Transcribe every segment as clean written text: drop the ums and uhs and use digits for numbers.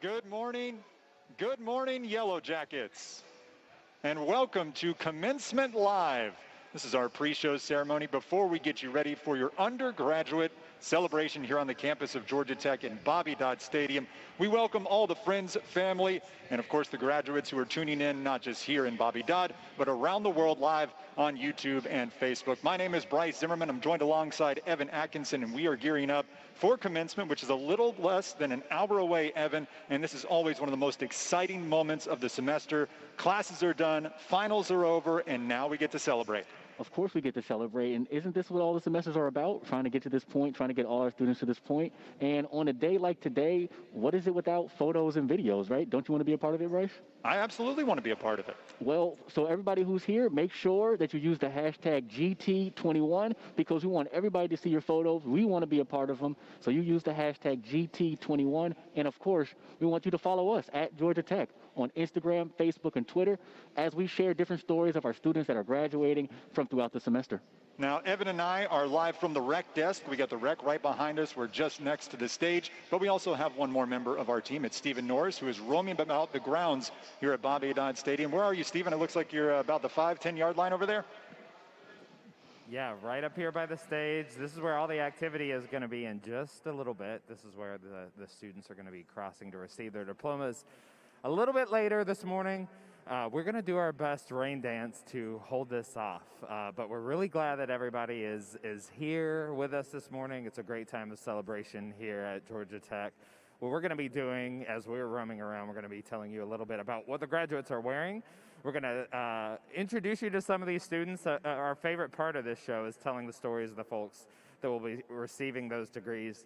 Good morning, Yellow Jackets, and welcome to Commencement Live. This is our pre-show ceremony before we get you ready for your undergraduate celebration here on the campus of Georgia Tech in Bobby Dodd Stadium. We welcome all the friends, family, and of course the graduates who are tuning in not just here in Bobby Dodd, but around the world live on YouTube and Facebook. My name is Bryce Zimmerman. I'm joined alongside Evan Atkinson, and we are gearing up for commencement, which is a little less than an hour away, Evan, and this is always one of the most exciting moments of the semester. Classes are done, finals are over, and now we get to celebrate. Of course we get to celebrate, and isn't this what all the semesters are about? Trying to get to this point, trying to get all our students to this point. And on a day like today, what is it without photos and videos, right? Don't you want to be a part of it, Bryce? I absolutely want to be a part of it. Well, so everybody who's here, make sure that you use the hashtag GT21 because we want everybody to see your photos. We want to be a part of them. So you use the hashtag GT21. And of course, we want you to follow us at Georgia Tech on Instagram, Facebook, and Twitter as we share different stories of our students that are graduating from throughout the semester. Now, Evan and I are live from the rec desk. We got the rec right behind us. We're just next to the stage, but we also have one more member of our team. It's Stephen Norris, who is roaming about the grounds here at Bobby Dodd Stadium. Where are you, Stephen? It looks like you're about the 5-10 yard line over there. Yeah, right up here by the stage. This is where all the activity is going to be in just a little bit. This is where the students are going to be crossing to receive their diplomas. A little bit later this morning, we're going to do our best rain dance to hold this off, but we're really glad that everybody is here with us this morning. It's a great time of celebration here at Georgia Tech. What we're going to be doing as we're roaming around, we're going to be telling you a little bit about what the graduates are wearing. We're going to introduce you to some of these students. Our favorite part of this show is telling the stories of the folks that will be receiving those degrees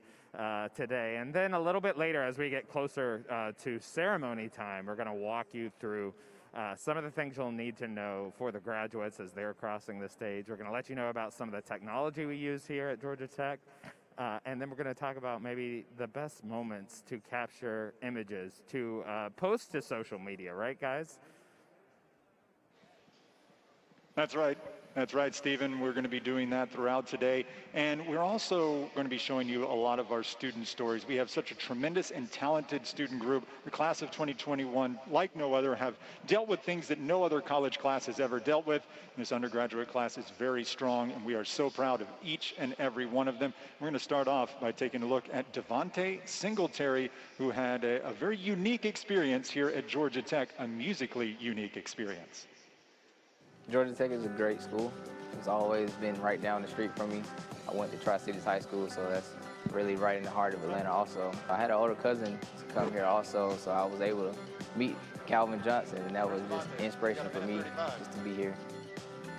today. And then a little bit later, as we get closer to ceremony time, we're going to walk you through some of the things you'll need to know for the graduates as they're crossing the stage. We're going to let you know about some of the technology we use here at Georgia Tech. And then we're going to talk about maybe the best moments to capture images to post to social media, right, guys? That's right. That's right, Stephen. We're going to be doing that throughout today. And we're also going to be showing you a lot of our student stories. We have such a tremendous and talented student group. The class of 2021, like no other, have dealt with things that no other college class has ever dealt with. This undergraduate class is very strong, and we are so proud of each and every one of them. We're going to start off by taking a look at Devontae Singletary, who had a very unique experience here at Georgia Tech, a musically unique experience. Georgia Tech is a great school. It's always been right down the street from me. I went to Tri-Cities High School, so that's really right in the heart of Atlanta also. I had an older cousin to come here also, so I was able to meet Calvin Johnson, and that was just inspiration for me just to be here.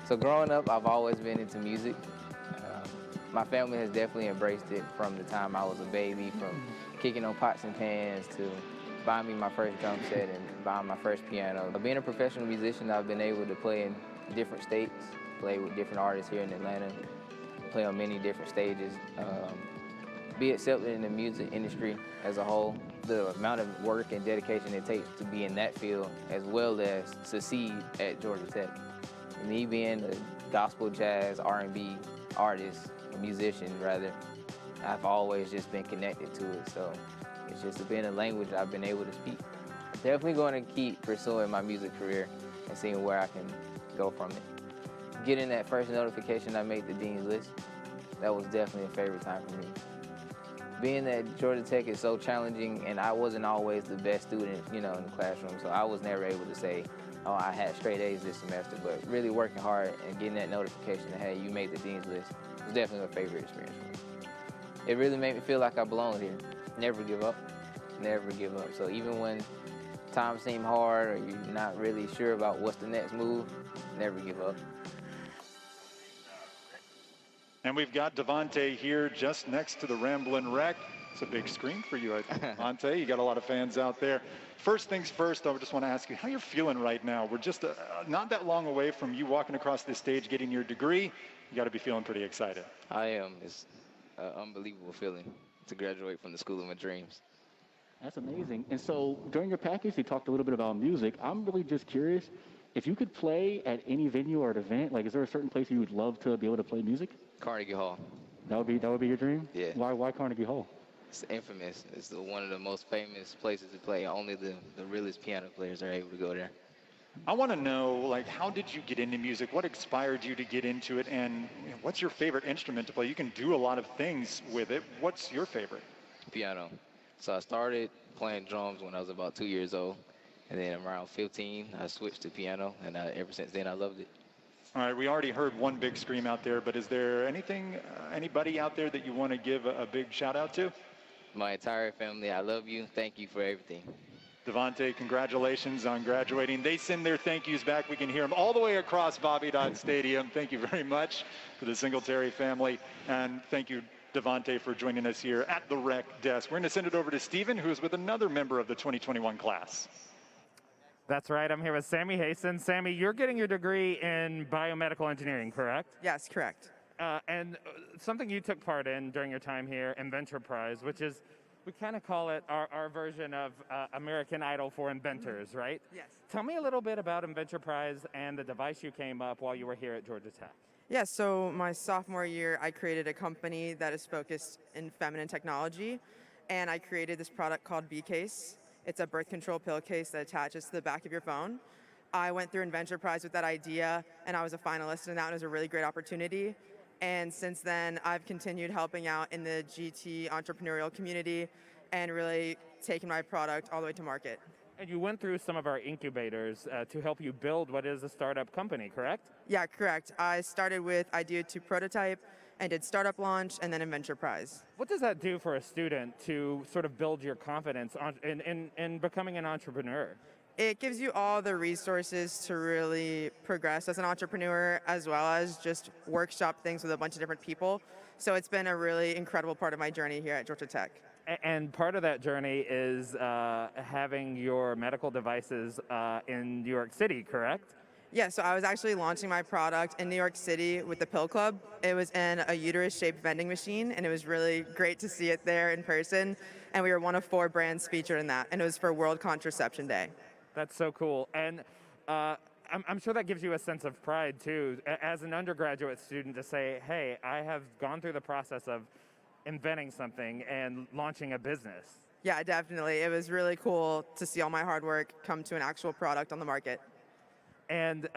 So growing up, I've always been into music. My family has definitely embraced it from the time I was a baby, from kicking on pots and pans to buying me my first drum set and buying my first piano. Being a professional musician, I've been able to play in different states, play with different artists here in Atlanta, play on many different stages, be accepted in the music industry as a whole. The amount of work and dedication it takes to be in that field as well as succeed at Georgia Tech Me being a gospel, jazz, R&B artist, a musician rather, I've always just been connected to it. So it's just been a language I've been able to speak. Definitely going to keep pursuing my music career and seeing where I can go from it. Getting that first notification I made the Dean's List, that was definitely a favorite time for me. Being that Georgia Tech is so challenging and I wasn't always the best student, in the classroom, so I was never able to say, oh, I had straight A's this semester, but really working hard and getting that notification that, hey, you made the Dean's List was definitely a favorite experience for me. It really made me feel like I belonged here. Never give up, never give up. So even when times seem hard or you're not really sure about what's the next move, never give up. And we've got Devontae here just next to the Ramblin' Wreck. It's a big screen for you, I think, Devontae. You got a lot of fans out there. First things first, I just want to ask you how you're feeling right now. We're just not that long away from you walking across this stage, getting your degree. You got to be feeling pretty excited. I am. It's an unbelievable feeling to graduate from the school of my dreams. That's amazing. And so during your package, you talked a little bit about music. I'm really just curious, if you could play at any venue or an event, like is there a certain place you would love to be able to play music? Carnegie Hall. That would be your dream? Yeah. Why Carnegie Hall? It's infamous. It's one of the most famous places to play. Only the realest piano players are able to go there. I want to know, how did you get into music? What inspired you to get into it? And what's your favorite instrument to play? You can do a lot of things with it. What's your favorite? Piano. So I started playing drums when I was about 2 years old. And then around 15, I switched to piano. And ever since then, I loved it. All right, we already heard one big scream out there, but is there anybody out there that you want to give a big shout out to? My entire family, I love you. Thank you for everything. Devontae, congratulations on graduating. They send their thank yous back. We can hear them all the way across Bobby Dodd Stadium. Thank you very much to the Singletary family. And thank you, Devontae, for joining us here at the rec desk. We're going to send it over to Stephen, who's with another member of the 2021 class. That's right. I'm here with Sammy Hasten. Sammy, you're getting your degree in biomedical engineering, correct? Yes, correct. And something you took part in during your time here, Inventor Prize, which is, we kind of call it our version of American Idol for inventors, right? Yes. Tell me a little bit about Inventor Prize and the device you came up while you were here at Georgia Tech. Yeah, so my sophomore year, I created a company that is focused in feminine technology, and I created this product called B-Case. It's a birth control pill case that attaches to the back of your phone. I went through Inventor Prize with that idea, and I was a finalist in that, and it was a really great opportunity. And since then, I've continued helping out in the GT entrepreneurial community and really taking my product all the way to market. And you went through some of our incubators to help you build what is a startup company, correct? Yeah, correct. I started with idea to prototype and did startup launch and then Inventor Prize. What does that do for a student to sort of build your confidence in becoming an entrepreneur? It gives you all the resources to really progress as an entrepreneur, as well as just workshop things with a bunch of different people. So it's been a really incredible part of my journey here at Georgia Tech. And part of that journey is having your medical devices in New York City, correct? Yeah, so I was actually launching my product in New York City with the Pill Club. It was in a uterus-shaped vending machine, and it was really great to see it there in person. And we were one of 4 brands featured in that, and it was for World Contraception Day. That's so cool. And I'm sure that gives you a sense of pride, too, as an undergraduate student to say, hey, I have gone through the process of inventing something and launching a business. Yeah, definitely. It was really cool to see all my hard work come to an actual product on the market. And,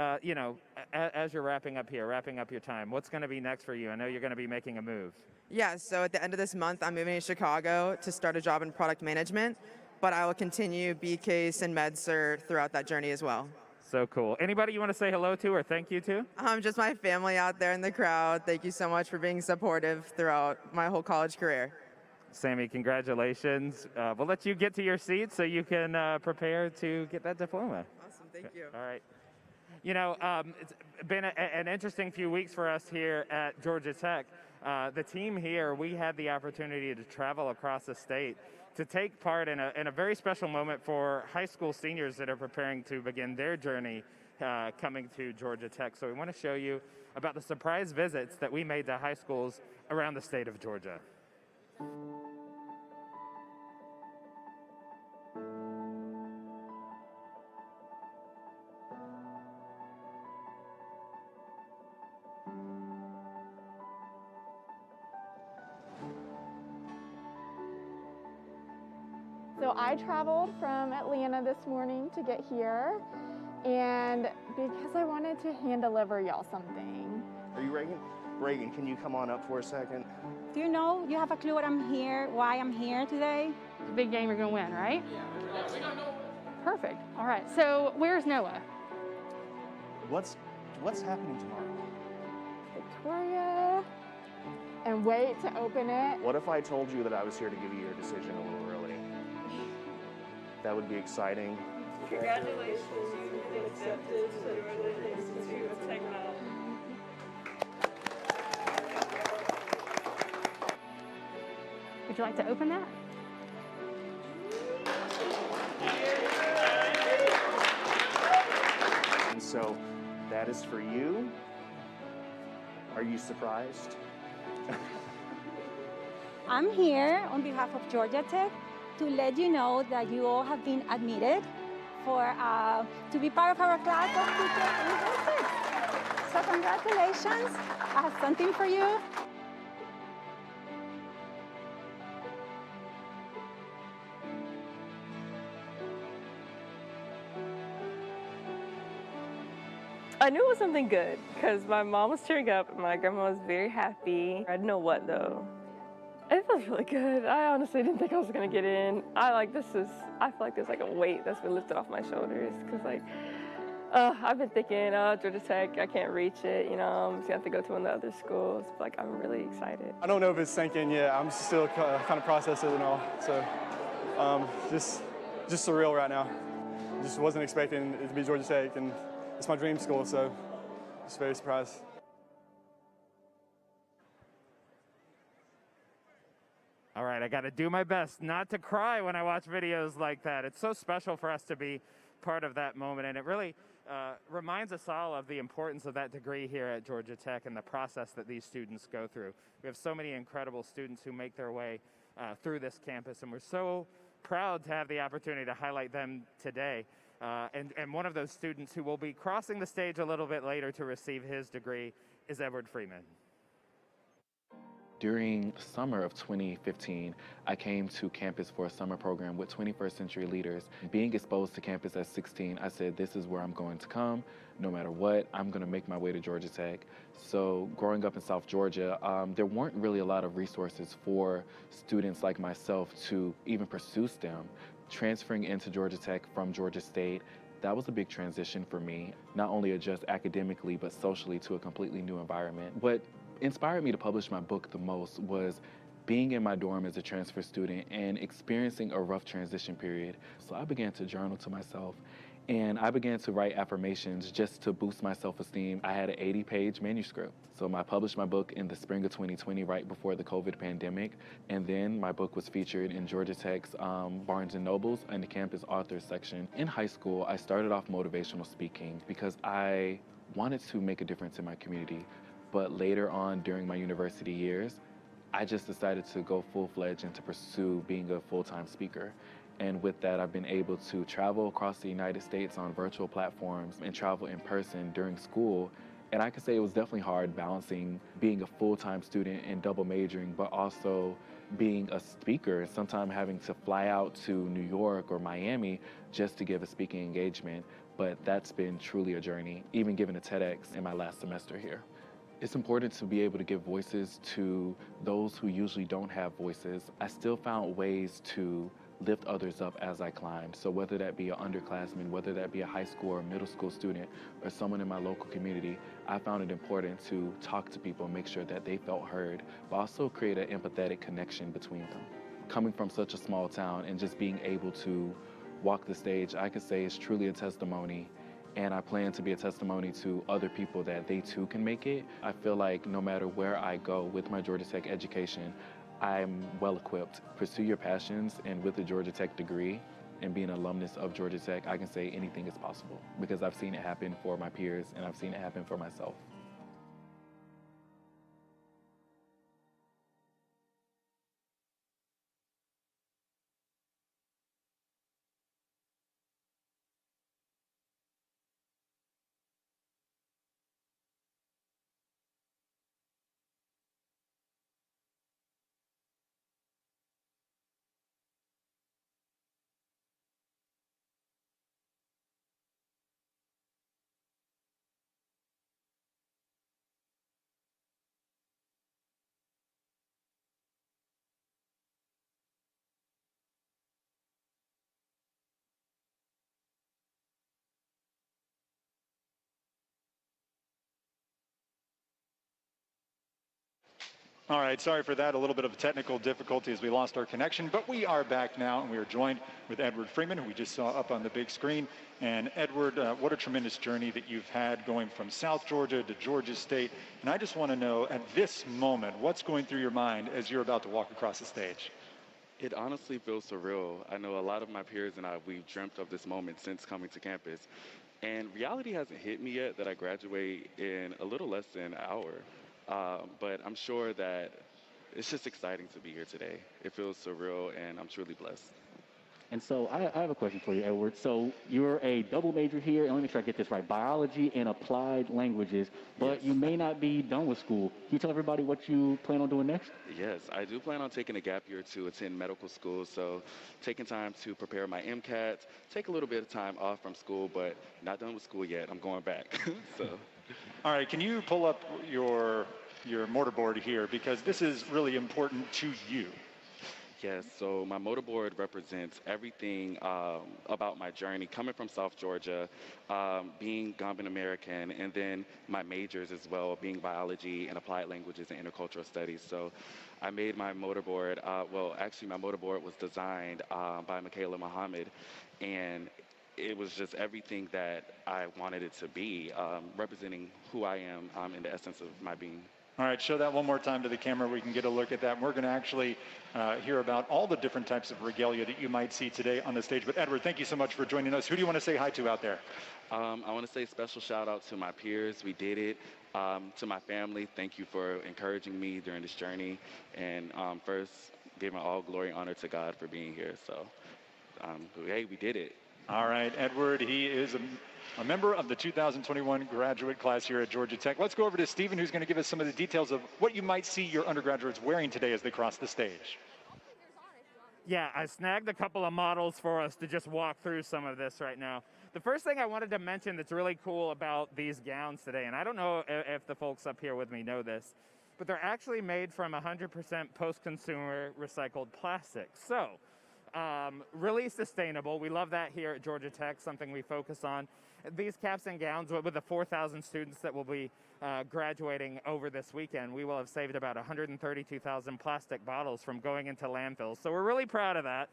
as you're wrapping up your time, what's going to be next for you? I know you're going to be making a move. Yeah, so at the end of this month, I'm moving to Chicago to start a job in product management, but I will continue B-Case and MedSur throughout that journey as well. So cool. Anybody you want to say hello to or thank you to? Just my family out there in the crowd. Thank you so much for being supportive throughout my whole college career. Sammy, congratulations. We'll let you get to your seat so you can prepare to get that diploma. Awesome, thank you. All right. It's been an interesting few weeks for us here at Georgia Tech. The team here, we had the opportunity to travel across the state to take part in a very special moment for high school seniors that are preparing to begin their journey coming to Georgia Tech. So we want to show you about the surprise visits that we made to high schools around the state of Georgia. So I traveled from Atlanta this morning to get here, and because I wanted to hand deliver y'all something. Are you Reagan? Reagan, can you come on up for a second? Do you know, you have a clue what I'm here, why I'm here today? It's a big game you're gonna win, right? Perfect. All right, so where's Noah? What's happening tomorrow? Victoria, and wait to open it. What if I told you that I was here to give you your decision a little early? That would be exciting. Congratulations, you've been accepted to the Northern Institute of Technology. Would you like to open that? And so that is for you. Are you surprised? I'm here on behalf of Georgia Tech to let you know that you all have been admitted to be part of our class of teachers. So congratulations. I have something for you. I knew it was something good because my mom was cheering up and my grandma was very happy. I didn't know what though. It feels really good. I honestly didn't think I was gonna get in. I feel like there's like a weight that's been lifted off my shoulders because I've been thinking, Georgia Tech, I can't reach it, you know, I'm just gonna have to go to one of the other schools. But, like, I'm really excited. I don't know if it's sinking yet. I'm still kind of processing it and all. So just surreal right now. Just wasn't expecting it to be Georgia Tech, and it's my dream school, so just very surprised. All right, I got to do my best not to cry when I watch videos like that. It's so special for us to be part of that moment, and it really reminds us all of the importance of that degree here at Georgia Tech and the process that these students go through. We have so many incredible students who make their way through this campus, and we're so proud to have the opportunity to highlight them today. And one of those students who will be crossing the stage a little bit later to receive his degree is Edward Freeman. During the summer of 2015, I came to campus for a summer program with 21st Century Leaders. Being exposed to campus at 16, I said, this is where I'm going to come. No matter what, I'm going to make my way to Georgia Tech. So growing up in South Georgia, there weren't really a lot of resources for students like myself to even pursue STEM. Transferring into Georgia Tech from Georgia State, that was a big transition for me, not only adjust academically, but socially to a completely new environment. What inspired me to publish my book the most was being in my dorm as a transfer student and experiencing a rough transition period. So I began to journal to myself, and I began to write affirmations just to boost my self-esteem. I had an 80-page manuscript. So I published my book in the spring of 2020, right before the COVID pandemic. And then my book was featured in Georgia Tech's Barnes & Noble's and the campus authors section. In high school, I started off motivational speaking because I wanted to make a difference in my community. But later on during my university years, I just decided to go full-fledged and to pursue being a full-time speaker. And with that, I've been able to travel across the United States on virtual platforms and travel in person during school. And I can say it was definitely hard balancing being a full-time student and double majoring, but also being a speaker and sometimes having to fly out to New York or Miami just to give a speaking engagement. But that's been truly a journey, even giving a TEDx in my last semester here. It's important to be able to give voices to those who usually don't have voices. I still found ways to lift others up as I climbed. So whether that be an underclassman, whether that be a high school or middle school student, or someone in my local community, I found it important to talk to people and make sure that they felt heard, but also create an empathetic connection between them. Coming from such a small town and just being able to walk the stage, I could say is truly a testimony. And I plan to be a testimony to other people that they too can make it. I feel like no matter where I go with my Georgia Tech education, I'm well equipped. Pursue your passions, and with a Georgia Tech degree and being an alumnus of Georgia Tech, I can say anything is possible because I've seen it happen for my peers and I've seen it happen for myself. All right, sorry for that. A little bit of technical difficulty as we lost our connection, but we are back now, and we are joined with Edward Freeman, who we just saw up on the big screen. And Edward, what a tremendous journey that you've had going from South Georgia to Georgia State. And I just want to know, at this moment, what's going through your mind as you're about to walk across the stage? It honestly feels surreal. I know a lot of my peers and I, we've dreamt of this moment since coming to campus. And reality hasn't hit me yet that I graduate in a little less than an hour. But I'm sure that it's just exciting to be here today. It feels surreal, and I'm truly blessed. And so I have a question for you, Edward. So you're a double major here, and let me make sure I get this right, biology and applied languages, but Yes. you may not be done with school. Can you tell everybody what you plan on doing next? Yes, I do plan on taking a gap year to attend medical school, so taking time to prepare my MCAT, take a little bit of time off from school, but not done with school yet. I'm going back. So. All right, can you pull up your mortarboard here, because this is really important to you. Yes, so my motorboard represents everything about my journey coming from South Georgia, being Gambian American, and then my majors as well, being biology and applied languages and intercultural studies. So I made my motorboard, well, actually my motorboard was designed by Michaela Muhammad, and it was just everything that I wanted it to be, representing who I am in the essence of my being. All right, show that one more time to the camera. We can get a look at that. And we're going to actually hear about all the different types of regalia that you might see today on the stage. But Edward, thank you so much for joining us. Who do you want to say hi to out there? I want to say a special shout out to my peers. We did it. To my family, thank you for encouraging me during this journey. And first, giving all glory and honor to God for being here. So, hey, we did it. All right, Edward, he is a member of the 2021 graduate class here at Georgia Tech. Let's go over to Stephen, who's going to give us some of the details of what you might see your undergraduates wearing today as they cross the stage. Yeah, I snagged a couple of models for us to just walk through some of this right now. The first thing I wanted to mention that's really cool about these gowns today, and I don't know if the folks up here with me know this, but they're actually made from 100% post-consumer recycled plastic. So, really sustainable. We love that here at Georgia Tech, something we focus on. These caps and gowns, with the 4,000 students that will be graduating over this weekend, we will have saved about 132,000 plastic bottles from going into landfills. So we're really proud of that.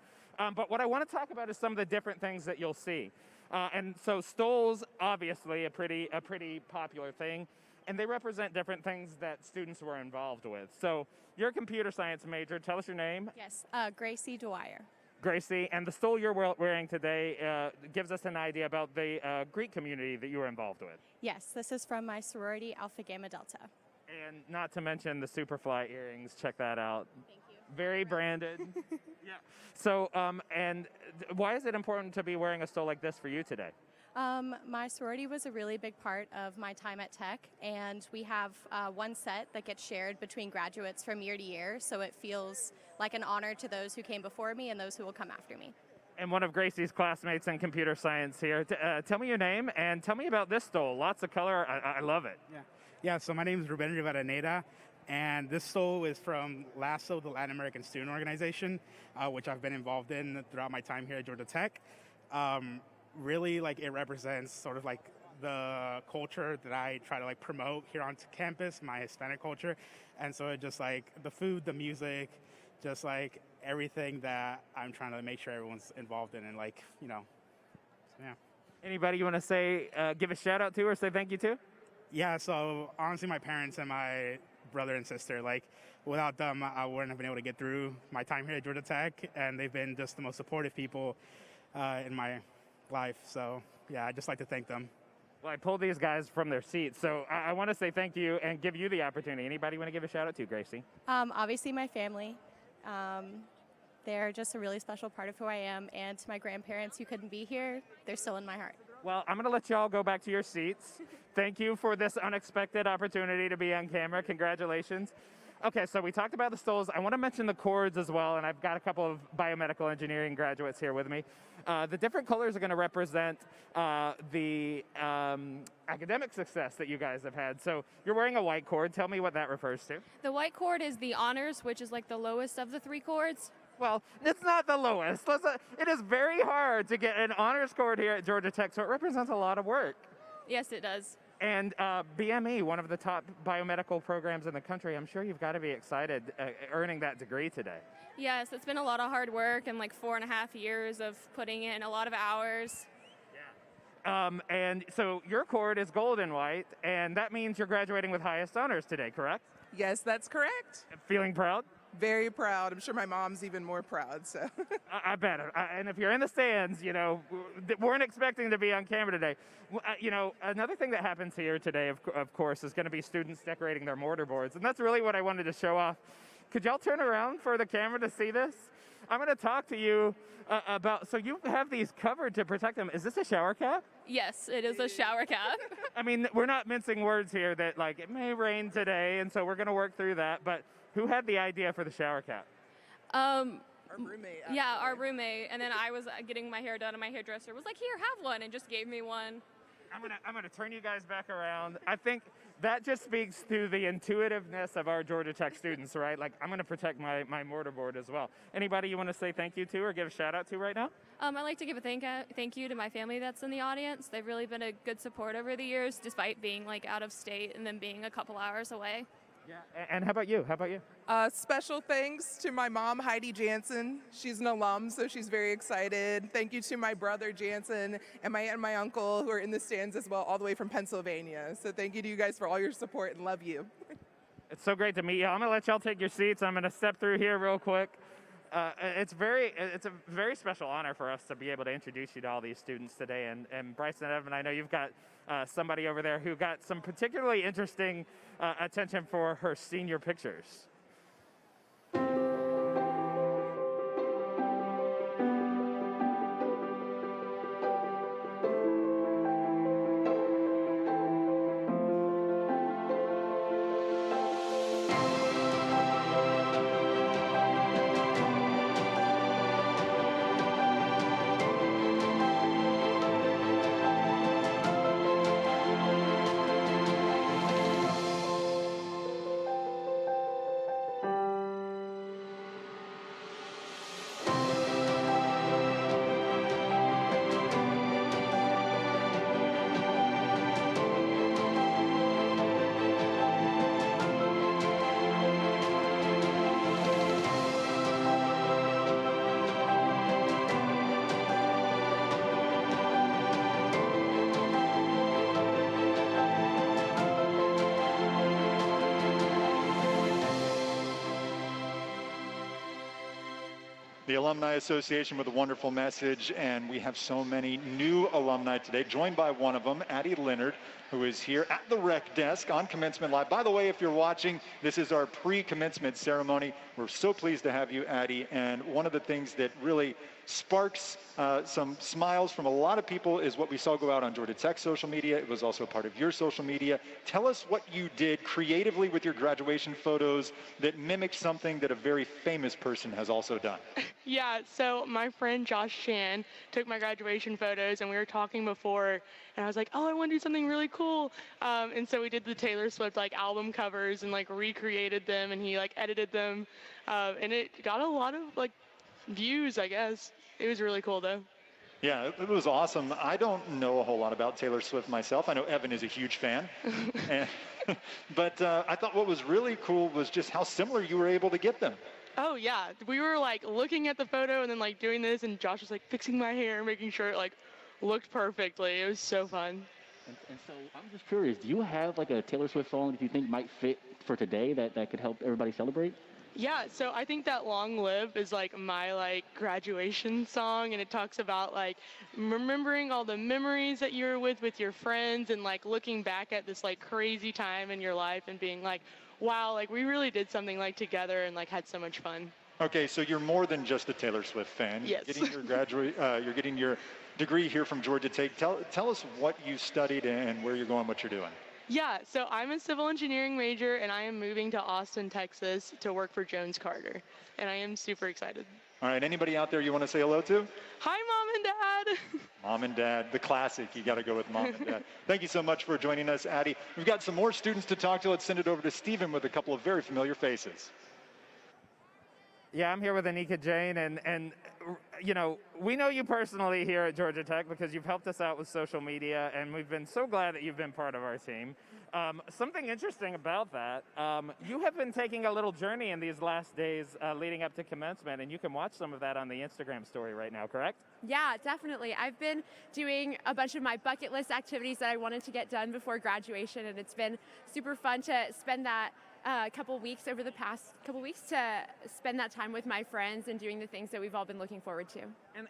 But what I want to talk about is some of the different things that you'll see. And so stoles, obviously, a pretty popular thing. And they represent different things that students were involved with. So you're a computer science major. Tell us your name. Yes, Gracie Dwyer. Gracie, and the stole you're wearing today gives us an idea about the Greek community that you were involved with. Yes, this is from my sorority, Alpha Gamma Delta. And not to mention the Superfly earrings. Check that out. Thank you. Very branded. Yeah. So, and why is it important to be wearing a stole like this for you today? My sorority was a really big part of my time at Tech, and we have one set that gets shared between graduates from year to year, so it feels like an honor to those who came before me and those who will come after me. And one of Gracie's classmates in computer science here. Tell me your name and tell me about this stole. Lots of color. I love it. Yeah, so my name is Ruben Rivadeneira, and this stole is from LASO, the Latin American Student Organization, which I've been involved in throughout my time here at Georgia Tech. Really, like, it represents sort of like the culture that I try to like promote here on campus, my Hispanic culture. And so it just like the food, the music, just like everything that I'm trying to make sure everyone's involved in, and like, you know, so yeah. Anybody you want to say, give a shout out to or say thank you to? Yeah, so honestly, my parents and my brother and sister, like, without them, I wouldn't have been able to get through my time here at Georgia Tech, and they've been just the most supportive people in my life. So yeah, I'd just like to thank them. Well, I pulled these guys from their seats, so I want to say thank you and give you the opportunity. Anybody want to give a shout out to, Gracie? Obviously my family. They're just a really special part of who I am, and to my grandparents who couldn't be here, they're still in my heart. Well, I'm going to let you all go back to your seats. Thank you for this unexpected opportunity to be on camera. Congratulations. Okay, so we talked about the stoles. I want to mention the cords as well, and I've got a couple of biomedical engineering graduates here with me. The different colors are going to represent the academic success that you guys have had. So you're wearing a white cord. Tell me what that refers to. The white cord is the honors, which is like the lowest of the three cords. Well, it's not the lowest. It is very hard to get an honors cord here at Georgia Tech, so it represents a lot of work. Yes, it does. And BME, one of the top biomedical programs in the country, I'm sure you've got to be excited earning that degree today. Yes, it's been a lot of hard work and like 4.5 years of putting in a lot of hours. And so your cord is gold and white, and that means you're graduating with highest honors today, correct? Yes, that's correct. Feeling proud? Very proud. I'm sure my mom's even more proud. So I bet. And if you're in the stands, you know, weren't expecting to be on camera today. You know, another thing that happens here today, of course, is going to be students decorating their mortar boards. And that's really what I wanted to show off. Could y'all turn around for the camera to see this? I'm going to talk to you about, so you have these covered to protect them. Is this a shower cap? Yes, it is a shower cap. I mean, we're not mincing words here that, like, it may rain today, and so we're going to work through that. But who had the idea for the shower cap? our roommate. Yeah, our roommate. And then I was getting my hair done, and my hairdresser was like, "Here, have one," and just gave me one. I'm gonna turn you guys back around. I think that just speaks to the intuitiveness of our Georgia Tech students, right? Like, I'm gonna protect my mortar board as well. Anybody you want to say thank you to or give a shout out to right now? I'd like to give a thank you to my family that's in the audience. They've really been a good support over the years, despite being like out of state and then being a couple hours away. Yeah. And how about you? Special thanks to my mom, Heidi Jansen. She's an alum, so she's very excited. Thank you to my brother, Jansen, and my aunt and my uncle, who are in the stands as well, all the way from Pennsylvania. So thank you to you guys for all your support, and love you. It's so great to meet you. I'm gonna let y'all take your seats. I'm gonna step through here real quick. It's a very special honor for us to be able to introduce you to all these students today. And Bryson and Evan, I know you've got somebody over there who got some particularly interesting attention for her senior pictures. The Alumni Association with a wonderful message, and we have so many new alumni today, joined by one of them, Addie Leonard, who is here at the rec desk on Commencement Live. By the way, if you're watching, this is our pre-commencement ceremony. We're so pleased to have you, Addie, and one of the things that really sparks some smiles from a lot of people is what we saw go out on Georgia Tech social media. It was also part of your social media. Tell us what you did creatively with your graduation photos that mimicked something that a very famous person has also done. Yeah, so my friend Josh Chan took my graduation photos, and we were talking before, and I was like, oh, I want to do something really cool. And so we did the Taylor Swift like album covers and like recreated them, and he like edited them, and it got a lot of like views, I guess. It was really cool though. Yeah, it was awesome. I don't know a whole lot about Taylor Swift myself. I know Evan is a huge fan. But I thought what was really cool was just how similar you were able to get them. Oh yeah, we were like looking at the photo and then like doing this, and Josh was like fixing my hair, making sure it like looked perfectly. It was so fun. And so I'm just curious, do you have like a Taylor Swift song that you think might fit for today that could help everybody celebrate? Yeah, so I think that Long Live is like my like graduation song, and it talks about like remembering all the memories that you're with your friends, and like looking back at this like crazy time in your life and being like, wow, like we really did something like together and like had so much fun. Okay, so you're more than just a Taylor Swift fan. Yes. You're getting your degree here from Georgia Tech. Tell us what you studied and where you're going, what you're doing. Yeah, so I'm a civil engineering major, and I am moving to Austin, Texas to work for Jones Carter, and I am super excited. All right, anybody out there you want to say hello to? Hi, Mom and Dad. Mom and Dad, the classic. You got to go with Mom and Dad. Thank you so much for joining us, Addie. We've got some more students to talk to. Let's send it over to Stephen with a couple of very familiar faces. Yeah, I'm here with Anika Jane, and you know, we know you personally here at Georgia Tech because you've helped us out with social media, and we've been so glad that you've been part of our team. Something interesting about that, you have been taking a little journey in these last days leading up to commencement, and you can watch some of that on the Instagram story right now, correct? Yeah, definitely. I've been doing a bunch of my bucket list activities that I wanted to get done before graduation, and it's been super fun to spend that over the past couple weeks to spend that time with my friends and doing the things that we've all been looking forward to.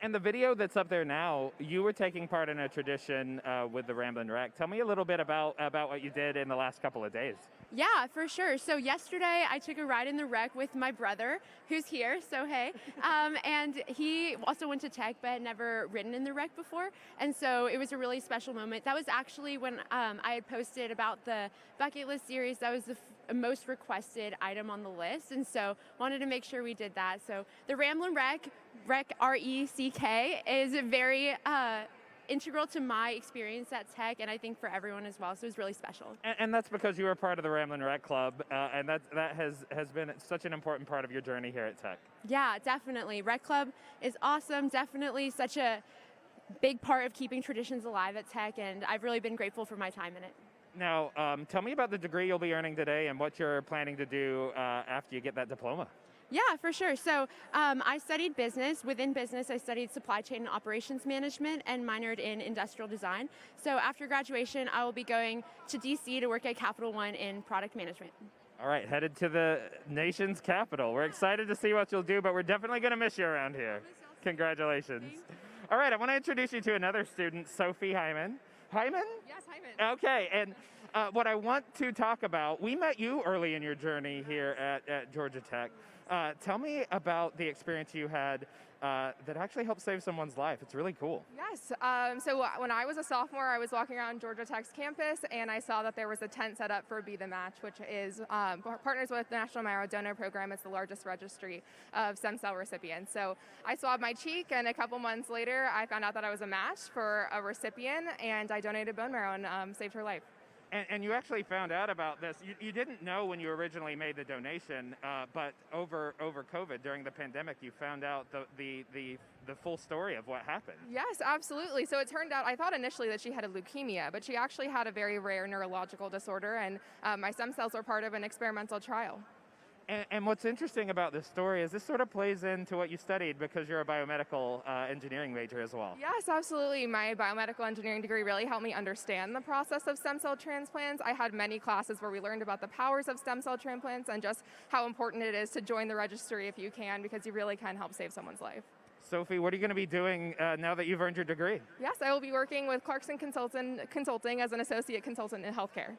And the video that's up there now, you were taking part in a tradition with the Ramblin' Wreck. Tell me a little bit about what you did in the last couple of days. Yeah, for sure. So yesterday I took a ride in the wreck with my brother, who's here, so hey. And he also went to Tech but had never ridden in the wreck before. And so it was a really special moment. That was actually when I had posted about the bucket list series. That was the most requested item on the list. And so wanted to make sure we did that. So the Ramblin' Wreck, R-E-C-K, is very integral to my experience at Tech, and I think for everyone as well, so it was really special. And that's because you were part of the Ramblin' Wreck Club, and that has been such an important part of your journey here at Tech. Yeah, definitely. Rec Club is awesome, definitely such a big part of keeping traditions alive at Tech, and I've really been grateful for my time in it. Now, tell me about the degree you'll be earning today and what you're planning to do after you get that diploma. Yeah, for sure. So I studied business. Within business, I studied supply chain and operations management and minored in industrial design. So after graduation, I will be going to DC to work at Capital One in product management. All right, headed to the nation's capital. We're excited to see what you'll do, but we're definitely going to miss you around here. Congratulations. All right, I want to introduce you to another student, Sophie Hyman. Hyman? Yes, Hyman. Okay, and what I want to talk about, we met you early in your journey here at Georgia Tech. Tell me about the experience you had that actually helped save someone's life. It's really cool. Yes. So when I was a sophomore, I was walking around Georgia Tech's campus, and I saw that there was a tent set up for Be The Match, which is partners with the National Marrow Donor Program. It's the largest registry of stem cell recipients. So I swabbed my cheek, and a couple months later, I found out that I was a match for a recipient, and I donated bone marrow and saved her life. And you actually found out about this. You didn't know when you originally made the donation, but over COVID during the pandemic, you found out the full story of what happened. Yes, absolutely. So it turned out, I thought initially that she had a leukemia, but she actually had a very rare neurological disorder, and my stem cells were part of an experimental trial. And what's interesting about this story is this sort of plays into what you studied because you're a biomedical engineering major as well. Yes, absolutely. My biomedical engineering degree really helped me understand the process of stem cell transplants. I had many classes where we learned about the powers of stem cell transplants and just how important it is to join the registry if you can, because you really can help save someone's life. Sophie, what are you going to be doing now that you've earned your degree? Yes, I will be working with Clarkson Consulting as an associate consultant in healthcare.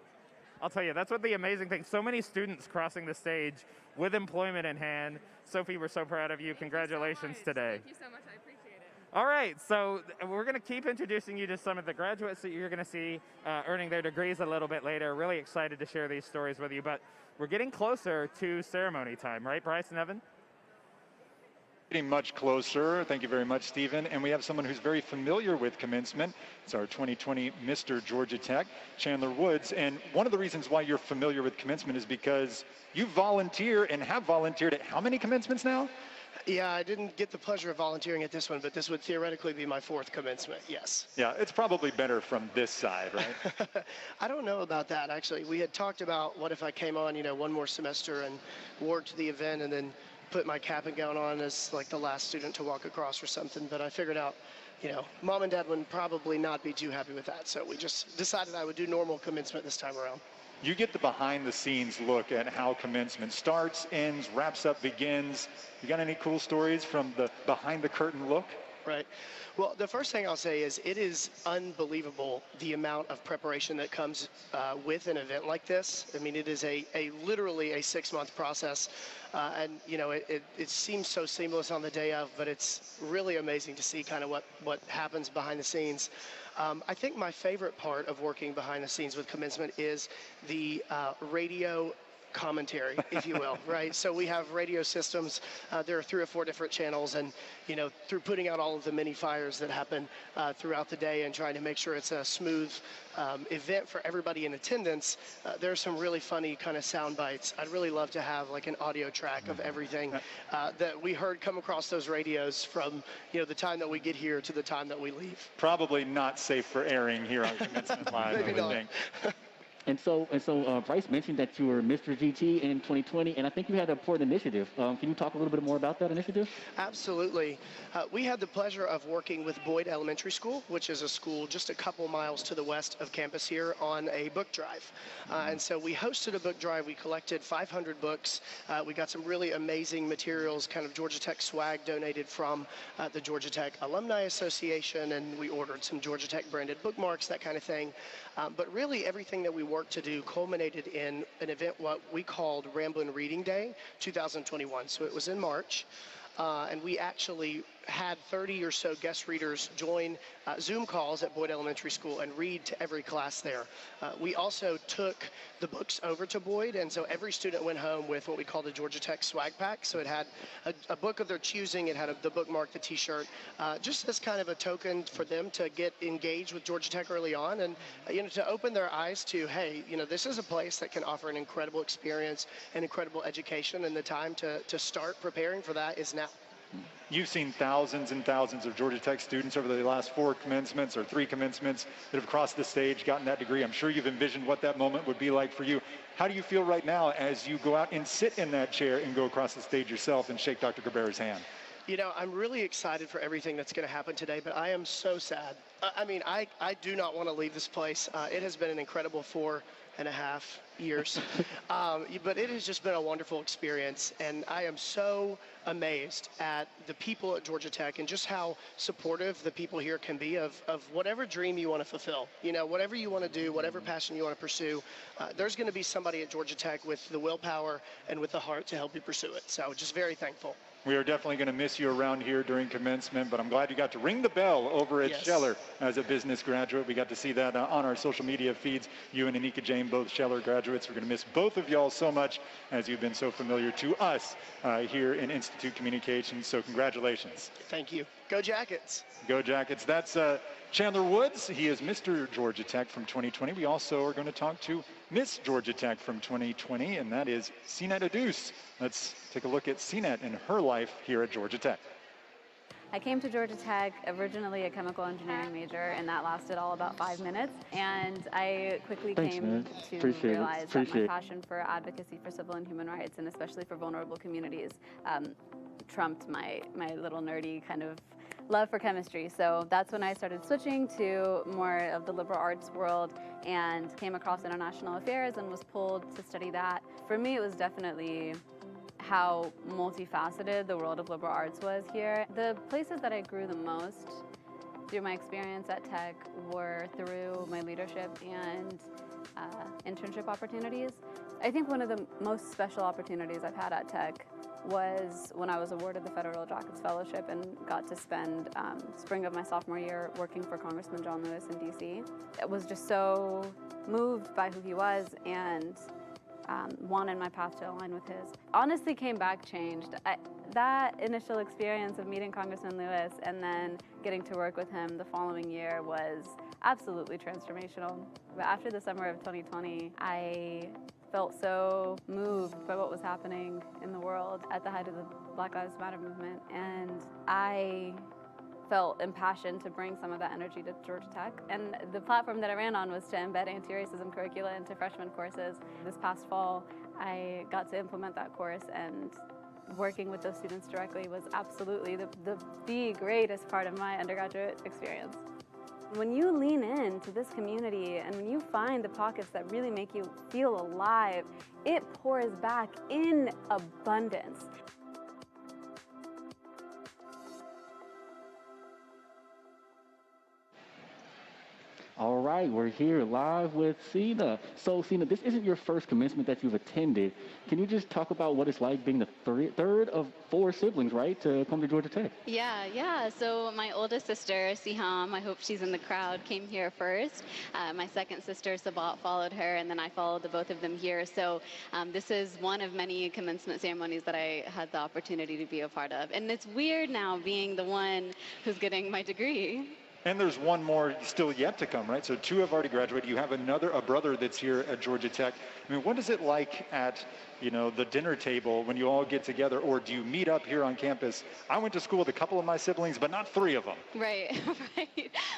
I'll tell you, that's what the amazing thing. So many students crossing the stage with employment in hand. Sophie, we're so proud of you. Congratulations today. Thank you so much. I appreciate it. All right, so we're going to keep introducing you to some of the graduates that you're going to see earning their degrees a little bit later. Really excited to share these stories with you, but we're getting closer to ceremony time, right, Bryce and Evan? Getting much closer. Thank you very much, Stephen. And we have someone who's very familiar with commencement. It's our 2020 Mr. Georgia Tech, Chandler Woods. And one of the reasons why you're familiar with commencement is because you volunteer and have volunteered at how many commencements now? Yeah, I didn't get the pleasure of volunteering at this one, but this would theoretically be my fourth commencement, yes. Yeah, it's probably better from this side, right? I don't know about that, actually. We had talked about what if I came on, one more semester and wore to the event and then put my cap and gown on as like the last student to walk across or something, but I figured out, Mom and Dad would probably not be too happy with that, so we just decided I would do normal commencement this time around. You get the behind-the-scenes look at how commencement starts, ends, wraps up, begins. You got any cool stories from the behind-the-curtain look? Right. Well, the first thing I'll say is it is unbelievable the amount of preparation that comes with an event like this. I mean, it is literally a 6-month process. And, it seems so seamless on the day of, but it's really amazing to see kind of what happens behind the scenes. I think my favorite part of working behind the scenes with commencement is the radio commentary, if you will, right? So we have radio systems. There are 3 or 4 different channels, and through putting out all of the mini fires that happen throughout the day and trying to make sure it's a smooth event for everybody in attendance, there's some really funny kind of sound bites. I'd really love to have like an audio track of everything that we heard come across those radios from the time that we get here to the time that we leave. Probably not safe for airing here on Commencement Live, Maybe I would not. think. And so Bryce mentioned that you were Mr. GT in 2020, and I think you had an important initiative. Can you talk a little bit more about that initiative? Absolutely. We had the pleasure of working with Boyd Elementary School, which is a school just a couple miles to the west of campus here, on a book drive. And so we hosted a book drive. We collected 500 books. We got some really amazing materials, kind of Georgia Tech swag donated from the Georgia Tech Alumni Association, and we ordered some Georgia Tech branded bookmarks, that kind of thing. But really everything that we worked to do culminated in an event what we called Ramblin' Reading Day 2021. So it was in March. And we actually had 30 or so guest readers join Zoom calls at Boyd Elementary School and read to every class there. We also took the books over to Boyd, and so every student went home with what we call the Georgia Tech swag pack. So it had a book of their choosing, it had the bookmark, the t-shirt, just as kind of a token for them to get engaged with Georgia Tech early on, and to open their eyes to, hey, this is a place that can offer an incredible experience and incredible education, and the time to start preparing for that is now. You've seen thousands and thousands of Georgia Tech students over the last 4 commencements or 3 commencements that have crossed the stage, gotten that degree. I'm sure you've envisioned what that moment would be like for you. How do you feel right now as you go out and sit in that chair and go across the stage yourself and shake Dr. Cabrera's hand? I'm really excited for everything that's going to happen today, but I am so sad. I do not want to leave this place. It has been an incredible 4.5 years, but it has just been a wonderful experience, and I am so amazed at the people at Georgia Tech and just how supportive the people here can be of whatever dream you want to fulfill. Whatever you want to do, whatever passion you want to pursue, there's going to be somebody at Georgia Tech with the willpower and with the heart to help you pursue it. So just very thankful. We are definitely going to miss you around here during commencement, but I'm glad you got to ring the bell over at Scheller as a business graduate. We got to see that on our social media feeds. You and Anika Jane, both Scheller graduates. We're going to miss both of y'all so much, as you've been so familiar to us here in Institute Communications. So congratulations. Thank you. Go Jackets. Go Jackets. That's Chandler Woods. He is Mr. Georgia Tech from 2020. We also are going to talk to Miss Georgia Tech from 2020, and that is Sinette Adus. Let's take a look at Sinette and her life here at Georgia Tech. I came to Georgia Tech originally a chemical engineering major, and that lasted all about 5 minutes. And I quickly came to realize that my passion for advocacy for civil and human rights, and especially for vulnerable communities, trumped my little nerdy kind of love for chemistry. So that's when I started switching to more of the liberal arts world and came across international affairs and was pulled to study that. For me, it was definitely how multifaceted the world of liberal arts was here. The places that I grew the most through my experience at Tech were through my leadership and internship opportunities. I think one of the most special opportunities I've had at Tech was when I was awarded the Federal Jackets Fellowship and got to spend spring of my sophomore year working for Congressman John Lewis in DC. I was just so moved by who he was and wanted my path to align with his. Honestly, came back changed. That initial experience of meeting Congressman Lewis and then getting to work with him the following year was absolutely transformational. But after the summer of 2020, I felt so moved by what was happening in the world at the height of the Black Lives Matter movement, and I felt impassioned to bring some of that energy to Georgia Tech. And the platform that I ran on was to embed anti-racism curricula into freshman courses. This past fall, I got to implement that course, and working with those students directly was absolutely the greatest part of my undergraduate experience. When you lean into this community and when you find the pockets that really make you feel alive, it pours back in abundance. All right, we're here live with Sina. So, Sina, this isn't your first commencement that you've attended. Can you just talk about what it's like being the third of 4 siblings, right, to come to Georgia Tech? Yeah. So my oldest sister, Siham, I hope she's in the crowd, came here first. My second sister, Sabat, followed her, and then I followed the both of them here. So this is one of many commencement ceremonies that I had the opportunity to be a part of. And it's weird now being the one who's getting my degree. And there's one more still yet to come, right? So 2 have already graduated. You have a brother that's here at Georgia Tech. I mean, what is it like at, the dinner table when you all get together, or do you meet up here on campus? I went to school with a couple of my siblings, but not 3 of them. Right.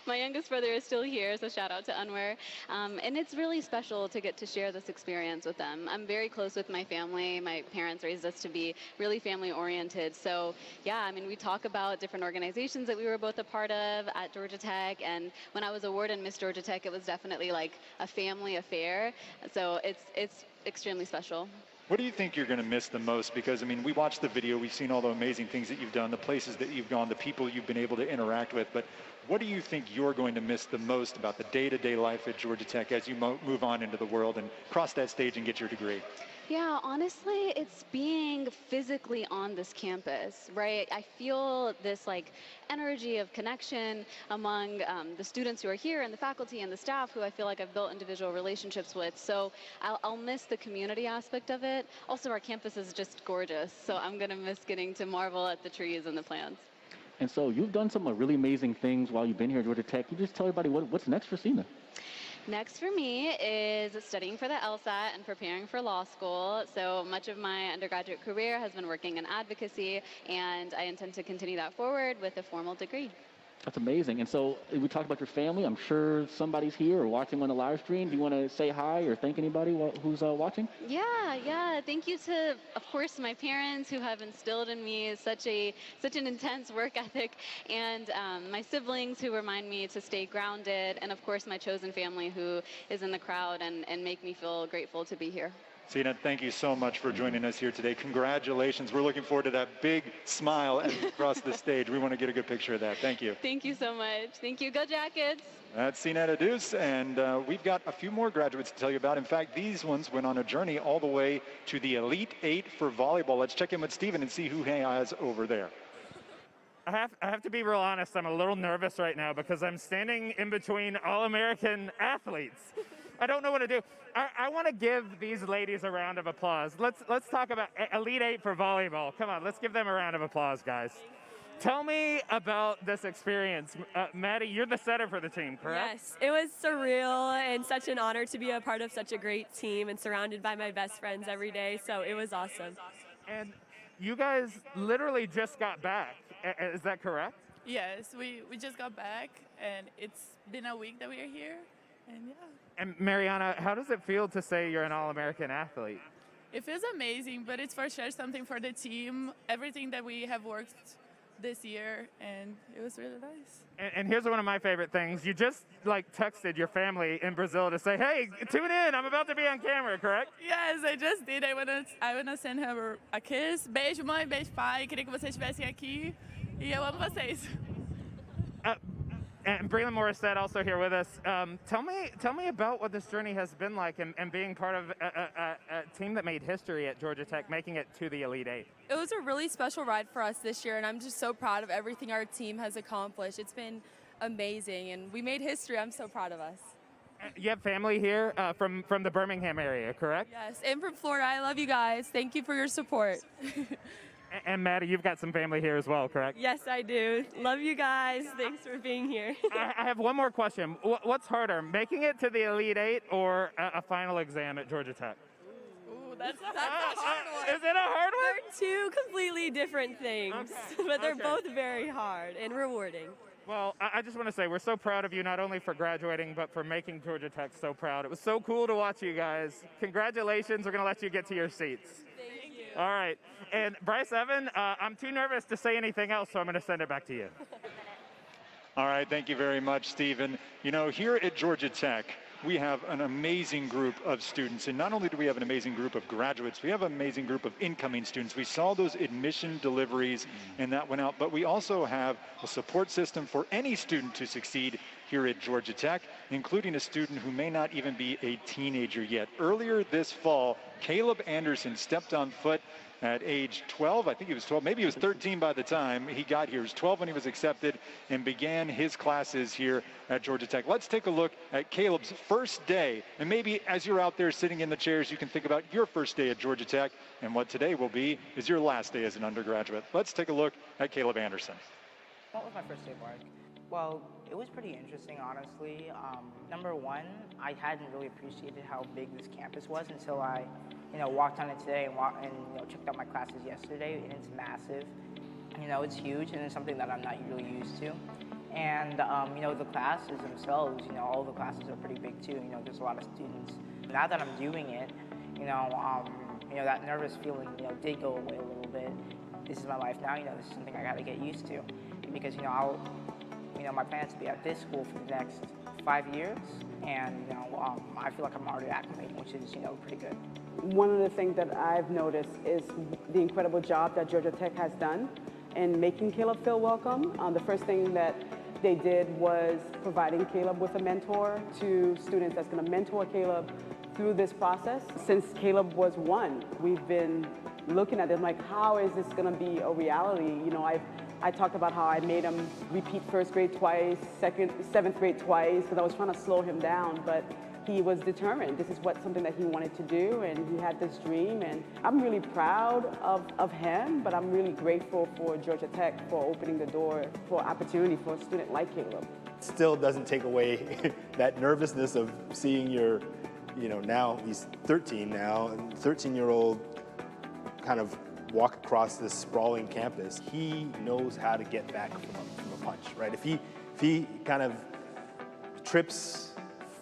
My youngest brother is still here, so shout out to Anwar. And it's really special to get to share this experience with them. I'm very close with my family. My parents raised us to be really family oriented. So yeah, I mean, we talk about different organizations that we were both a part of at Georgia Tech. And when I was awarded Miss Georgia Tech, it was definitely like a family affair. So it's extremely special. What do you think you're going to miss the most? Because, I mean, we watched the video, we've seen all the amazing things that you've done, the places that you've gone, the people you've been able to interact with, but what do you think you're going to miss the most about the day-to-day life at Georgia Tech as you move on into the world and cross that stage and get your degree? Yeah, honestly, it's being physically on this campus, right? I feel this energy of connection among the students who are here and the faculty and the staff who I feel like I've built individual relationships with. So I'll miss the community aspect of it. Also, our campus is just gorgeous. So I'm going to miss getting to marvel at the trees and the plants. And so you've done some really amazing things while you've been here at Georgia Tech. Can you just tell everybody what's next for Sina? Next for me is studying for the LSAT and preparing for law school. So much of my undergraduate career has been working in advocacy, and I intend to continue that forward with a formal degree. That's amazing. And so we talked about your family. I'm sure somebody's here or watching on the live stream. Do you want to say hi or thank anybody who's watching? Yeah. Thank you to, of course, my parents who have instilled in me such an intense work ethic, and my siblings who remind me to stay grounded, and of course my chosen family who is in the crowd and make me feel grateful to be here. Sina, thank you so much for joining us here today. Congratulations. We're looking forward to that big smile as you cross the stage. We want to get a good picture of that. Thank you. Thank you so much. Thank you. Go Jackets. That's Sina Deuce, and we've got a few more graduates to tell you about. In fact, these ones went on a journey all the way to the Elite 8 for volleyball. Let's check in with Steven and see who he has over there. I have to be real honest. I'm a little nervous right now because I'm standing in between All-American athletes. I don't know what to do. I want to give these ladies a round of applause. Let's talk about Elite 8 for volleyball. Come on, let's give them a round of applause, guys. Tell me about this experience. Maddie, you're the setter for the team, correct? Yes, it was surreal and such an honor to be a part of such a great team and surrounded by my best friends every day, so it was awesome. And you guys literally just got back. Is that correct? Yes, we just got back, and it's been a week that we are here, and yeah. And Mariana, how does it feel to say you're an All-American athlete? It feels amazing, but it's for sure something for the team, everything that we have worked this year, and it was really nice. And here's one of my favorite things. You just texted your family in Brazil to say, hey, tune in, I'm about to be on camera, correct? Yes, I just did. I wanna send her a kiss. Beijo, mãe, beijo, pai. Queria que vocês estivessem aqui. E eu amo vocês. And Breland Morissette also here with us. Tell me about what this journey has been like and being part of a team that made history at Georgia Tech, making it to the Elite 8. It was a really special ride for us this year, and I'm just so proud of everything our team has accomplished. It's been amazing, and we made history. I'm so proud of us. You have family here from the Birmingham area, correct? Yes, and from Florida. I love you guys. Thank you for your support. And Maddie, you've got some family here as well, correct? Yes, I do. Love you guys. Thanks for being here. I have one more question. What's harder, making it to the Elite 8 or a final exam at Georgia Tech? Ooh, that's a hard one. Is it a hard one? They're two completely different things, but they're both very hard and rewarding. Well, I just want to say we're so proud of you, not only for graduating, but for making Georgia Tech so proud. It was so cool to watch you guys. Congratulations. We're going to let you get to your seats. Thank you. All right. And Bryce Evan, I'm too nervous to say anything else, so I'm going to send it back to you. All right. Thank you very much, Stephen. You know, here at Georgia Tech, we have an amazing group of students. And not only do we have an amazing group of graduates, we have an amazing group of incoming students. We saw those admission deliveries and that went out, but we also have a support system for any student to succeed here at Georgia Tech, including a student who may not even be a teenager yet. Earlier this fall, Caleb Anderson stepped on foot at age 12. I think he was 12, maybe he was 13 by the time he got here. He was 12 when he was accepted and began his classes here at Georgia Tech. Let's take a look at Caleb's first day. And maybe as you're out there sitting in the chairs, you can think about your first day at Georgia Tech and what today will be is your last day as an undergraduate. Let's take a look at Caleb Anderson. What was my first day like? Well, it was pretty interesting, honestly. Number one, I hadn't really appreciated how big this campus was until I walked on it today and checked out my classes yesterday, and it's massive. It's huge, and it's something that I'm not really used to. And the classes themselves, all the classes are pretty big too. There's a lot of students. Now that I'm doing it, that nervous feeling, did go away a little bit. This is my life now. This is something I got to get used to, because my plan is to be at this school for the next 5 years, and I feel like I'm already acclimating, which is pretty good. One of the things that I've noticed is the incredible job that Georgia Tech has done in making Caleb feel welcome. The first thing that they did was providing Caleb with a mentor to students that's going to mentor Caleb through this process. Since Caleb was 1, we've been looking at it like, how is this going to be a reality? I talked about how I made him repeat first grade twice, seventh grade twice, because I was trying to slow him down, but he was determined. This is something that he wanted to do, and he had this dream, and I'm really proud of him, but I'm really grateful for Georgia Tech for opening the door for opportunity for a student like Caleb. Still doesn't take away that nervousness of seeing your, now he's 13 now, and 13-year-old kind of walk across this sprawling campus. He knows how to get back from a punch, right? If he kind of trips,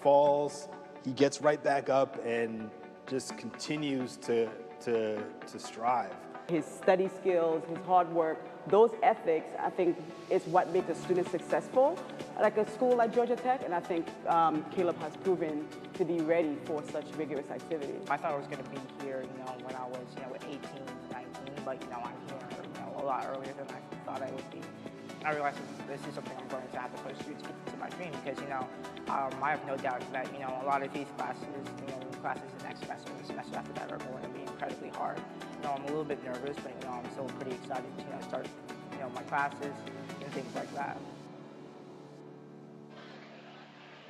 falls, he gets right back up and just continues to strive. His study skills, his hard work, those ethics, I think, is what makes a student successful like a school like Georgia Tech, and I think Caleb has proven to be ready for such rigorous activity. I thought I was going to be here, when I was, 18, 19, but, I'm here, a lot earlier than I thought I would be. I realized this is something I'm going to have to pursue to my dream, because, I have no doubt that, a lot of these classes, classes the next semester, the semester after that are going to be incredibly hard. I'm a little bit nervous, but, I'm still pretty excited to, start, my classes and things like that.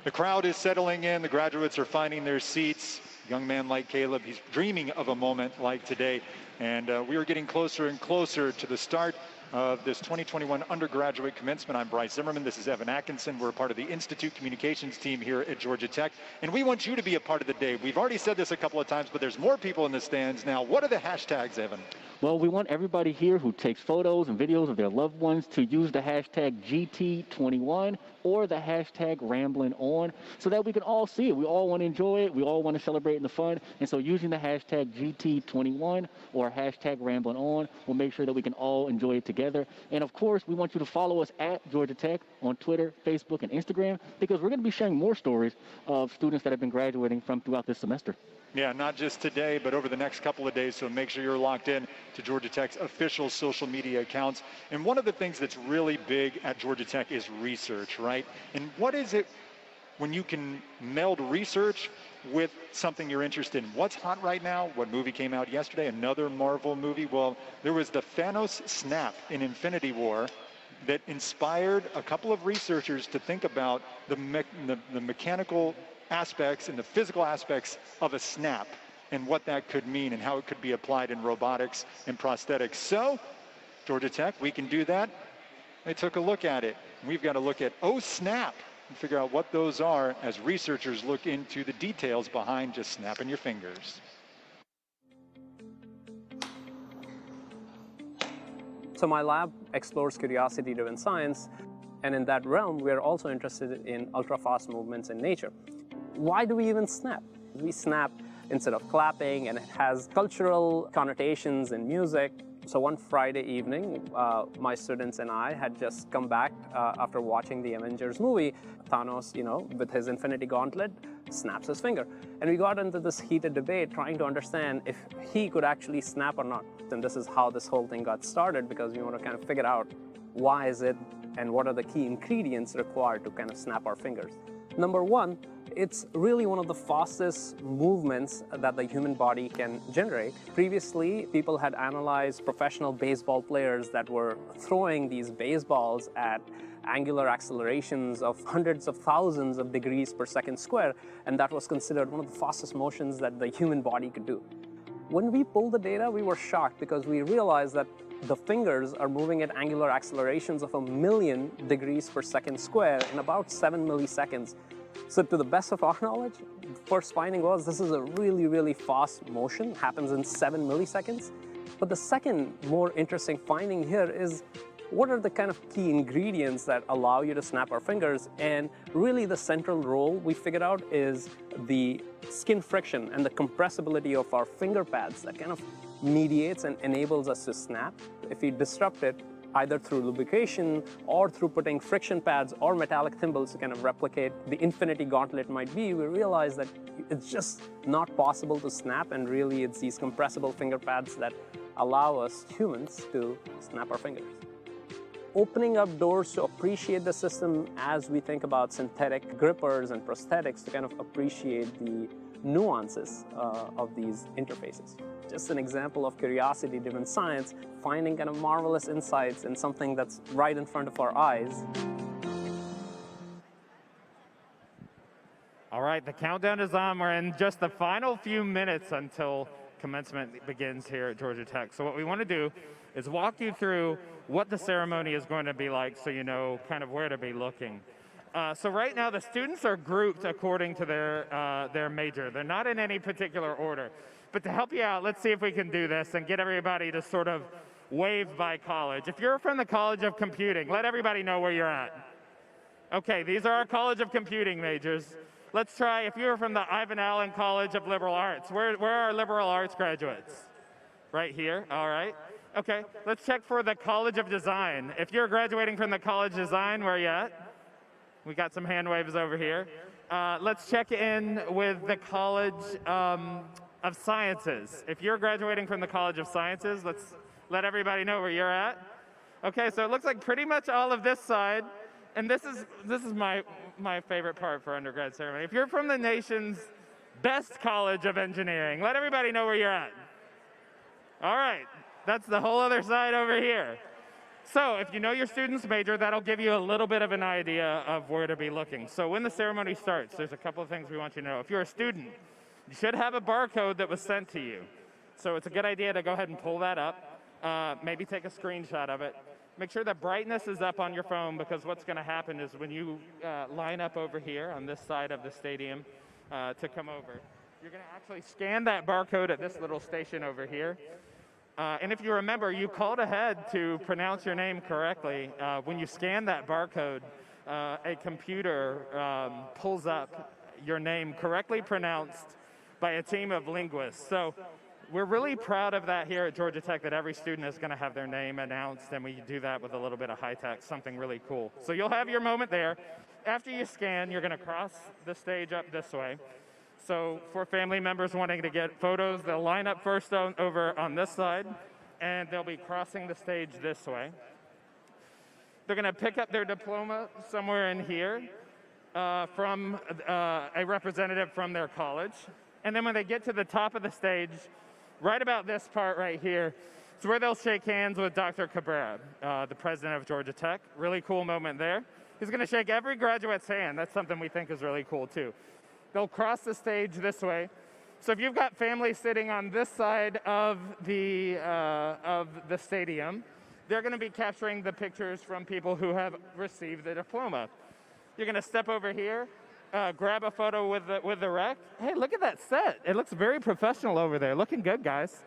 The crowd is settling in. The graduates are finding their seats. A young man like Caleb, he's dreaming of a moment like today. And we are getting closer and closer to the start of this 2021 undergraduate commencement. I'm Bryce Zimmerman. This is Evan Atkinson. We're a part of the Institute Communications team here at Georgia Tech. And we want you to be a part of the day. We've already said this a couple of times, but there's more people in the stands now. What are the hashtags, Evan? Well, we want everybody here who takes photos and videos of their loved ones to use the hashtag GT21 or the hashtag RamblingOn so that we can all see it. We all want to enjoy it. We all want to celebrate in the fun. And so using the hashtag GT21 or hashtag RamblingOn will make sure that we can all enjoy it together. And of course, we want you to follow us at Georgia Tech on Twitter, Facebook, and Instagram, because we're going to be sharing more stories of students that have been graduating from throughout this semester. Yeah, not just today, but over the next couple of days. So make sure you're locked in to Georgia Tech's official social media accounts. And one of the things that's really big at Georgia Tech is research, right? And what is it when you can meld research with something you're interested in? What's hot right now? What movie came out yesterday? Another Marvel movie? Well, there was the Thanos snap in Infinity War that inspired a couple of researchers to think about the mechanical aspects and the physical aspects of a snap and what that could mean and how it could be applied in robotics and prosthetics. So, Georgia Tech, we can do that. They took a look at it. We've got to look at snap and figure out what those are as researchers look into the details behind just snapping your fingers. So my lab explores curiosity-driven science, and in that realm, we're also interested in ultra-fast movements in nature. Why do we even snap? We snap instead of clapping, and it has cultural connotations in music. So one Friday evening, my students and I had just come back after watching the Avengers movie. Thanos, with his Infinity Gauntlet, snaps his finger. And we got into this heated debate trying to understand if he could actually snap or not. And this is how this whole thing got started, because we want to kind of figure out why is it and what are the key ingredients required to kind of snap our fingers. Number one, it's really one of the fastest movements that the human body can generate. Previously, people had analyzed professional baseball players that were throwing these baseballs at angular accelerations of hundreds of thousands of degrees per second square, and that was considered one of the fastest motions that the human body could do. When we pulled the data, we were shocked because we realized that the fingers are moving at angular accelerations of 1,000,000 degrees per second square in about 7 milliseconds. So to the best of our knowledge, the first finding was this is a really, really fast motion, happens in 7 milliseconds. But the second more interesting finding here is what are the kind of key ingredients that allow you to snap our fingers? And really the central role we figured out is the skin friction and the compressibility of our finger pads that kind of mediates and enables us to snap. If we disrupt it, either through lubrication or through putting friction pads or metallic thimbles to kind of replicate the Infinity Gauntlet might be, we realize that it's just not possible to snap, and really it's these compressible finger pads that allow us humans to snap our fingers. Opening up doors to appreciate the system as we think about synthetic grippers and prosthetics to kind of appreciate the nuances of these interfaces. Just an example of curiosity-driven science, finding kind of marvelous insights in something that's right in front of our eyes. All right, the countdown is on. We're in just the final few minutes until commencement begins here at Georgia Tech. So what we want to do is walk you through what the ceremony is going to be like so you know kind of where to be looking. So right now the students are grouped according to their major. They're not in any particular order. But to help you out, let's see if we can do this and get everybody to sort of wave by college. If you're from the College of Computing, let everybody know where you're at. Okay, these are our College of Computing majors. Let's try, if you're from the Ivan Allen College of Liberal Arts, where are our liberal arts graduates? Right here, all right. Okay, let's check for the College of Design. If you're graduating from the College of Design, where are you at? We got some hand waves over here. Let's check in with the College of Sciences. If you're graduating from the College of Sciences, let's let everybody know where you're at. Okay, so it looks like pretty much all of this side, and this is my favorite part for undergrad ceremony. If you're from the nation's best College of Engineering, let everybody know where you're at. All right, that's the whole other side over here. So if you know your student's major, that'll give you a little bit of an idea of where to be looking. So when the ceremony starts, there's a couple of things we want you to know. If you're a student, you should have a barcode that was sent to you. So it's a good idea to go ahead and pull that up, maybe take a screenshot of it. Make sure that brightness is up on your phone, because what's going to happen is when you line up over here on this side of the stadium to come over, you're going to actually scan that barcode at this little station over here. And if you remember, you called ahead to pronounce your name correctly. When you scan that barcode, a computer pulls up your name correctly pronounced by a team of linguists. So we're really proud of that here at Georgia Tech, that every student is going to have their name announced, and we do that with a little bit of high tech, something really cool. So you'll have your moment there. After you scan, you're going to cross the stage up this way. So for family members wanting to get photos, they'll line up first over on this side, and they'll be crossing the stage this way. They're going to pick up their diploma somewhere in here from a representative from their college. And then when they get to the top of the stage, right about this part right here, it's where they'll shake hands with Dr. Cabrera, the president of Georgia Tech. Really cool moment there. He's going to shake every graduate's hand. That's something we think is really cool, too. They'll cross the stage this way. So if you've got family sitting on this side of the stadium, they're going to be capturing the pictures from people who have received the diploma. You're going to step over here, grab a photo with the rec. Hey, look at that set. It looks very professional over there. Looking good, guys.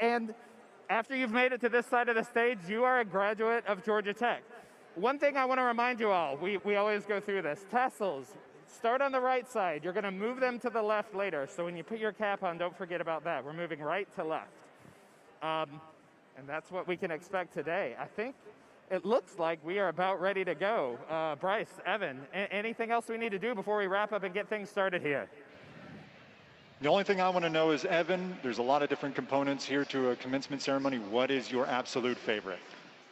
And after you've made it to this side of the stage, you are a graduate of Georgia Tech. One thing I want to remind you all, we always go through this, tassels. Start on the right side. You're going to move them to the left later. So when you put your cap on, don't forget about that. We're moving right to left. And And that's what we can expect today. I think it looks like we are about ready to go. Bryce, Evan, anything else we need to do before we wrap up and get things started here? The only thing I want to know is, Evan, there's a lot of different components here to a commencement ceremony. What is your absolute favorite?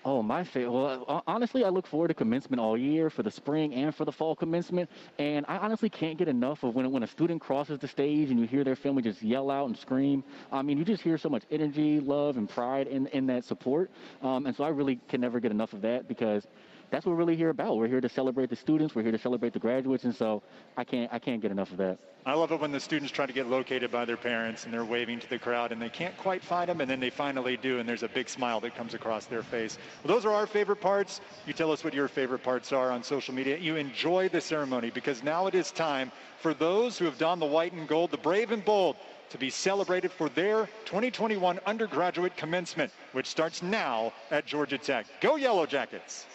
Oh, my favorite. Well, honestly, I look forward to commencement all year, for the spring and for the fall commencement. And I honestly can't get enough of when a student crosses the stage and you hear their family just yell out and scream. I mean, you just hear so much energy, love, and pride in that support. And so I really can never get enough of that, because that's what we're really here about. We're here to celebrate the students. We're here to celebrate the graduates. And so I can't get enough of that. I love it when the students try to get located by their parents and they're waving to the crowd and they can't quite find them, and then they finally do, and there's a big smile that comes across their face. Well, those are our favorite parts. You tell us what your favorite parts are on social media. You enjoy the ceremony, because now it is time for those who have donned the white and gold, the brave and bold, to be celebrated for their 2021 undergraduate commencement, which starts now at Georgia Tech. Go Yellow Jackets!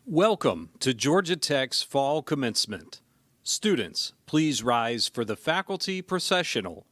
Welcome to Georgia Tech's fall commencement. Students, please rise for the faculty processional.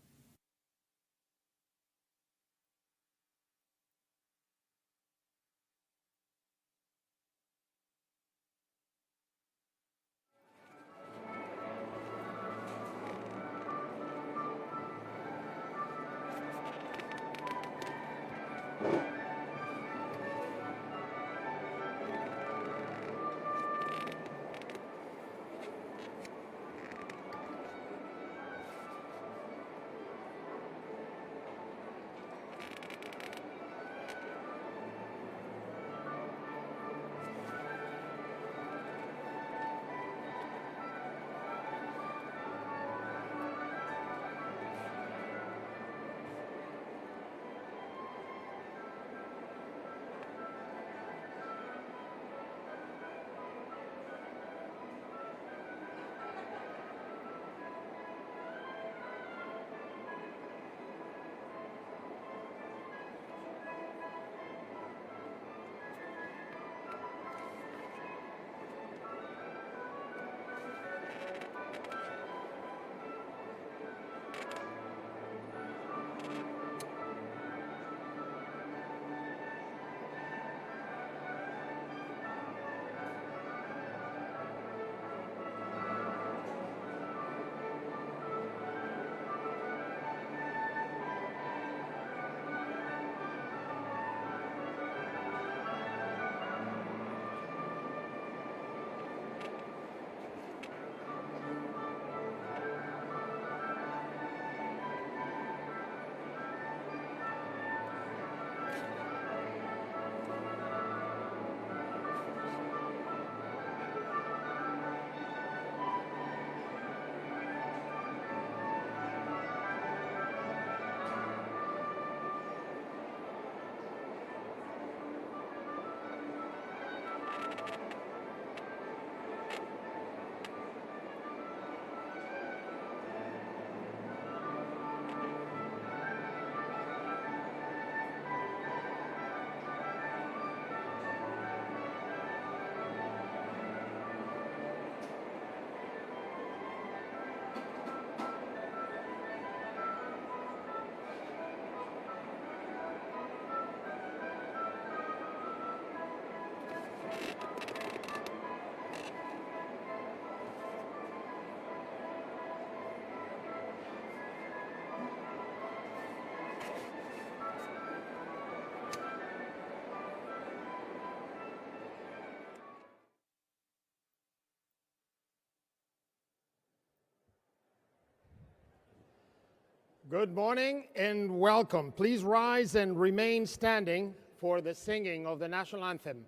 Good morning and welcome. Please rise and remain standing for the singing of the national anthem.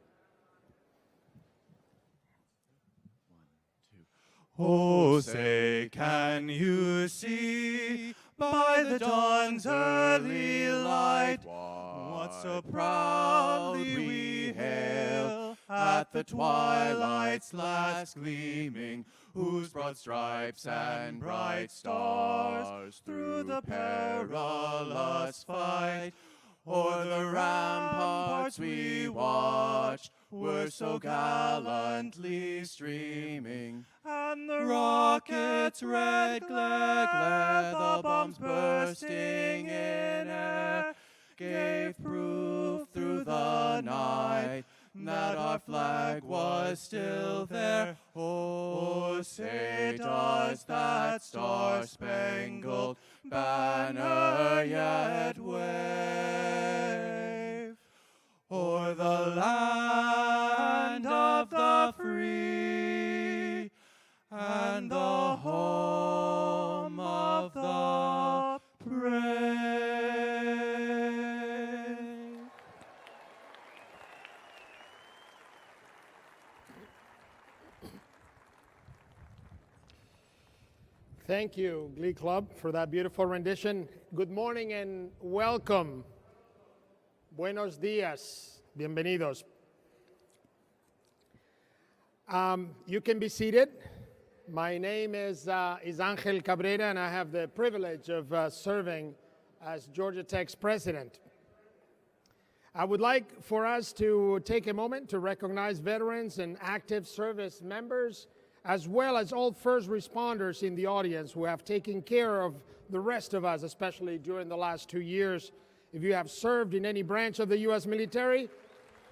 Oh, say, can you see by the dawn's early light what so proudly we hail at the twilight's last gleaming, whose broad stripes and bright stars through the perilous fight o'er the ramparts we watched were so gallantly streaming, rockets, red glare, glare, the bombs bursting in air, gave proof through the night that our flag was still there. Oh, say does that star-spangled banner yet wave o'er the land of the free and the home of the brave. Thank you, Glee Club, for that beautiful rendition. Good morning and welcome. Buenos días. Bienvenidos. You can be seated. My name is Angel Cabrera, and I have the privilege of serving as Georgia Tech's president. I would like for us to take a moment to recognize veterans and active service members, as well as all first responders in the audience who have taken care of the rest of us, especially during the last 2 years. If you have served in any branch of the U.S. military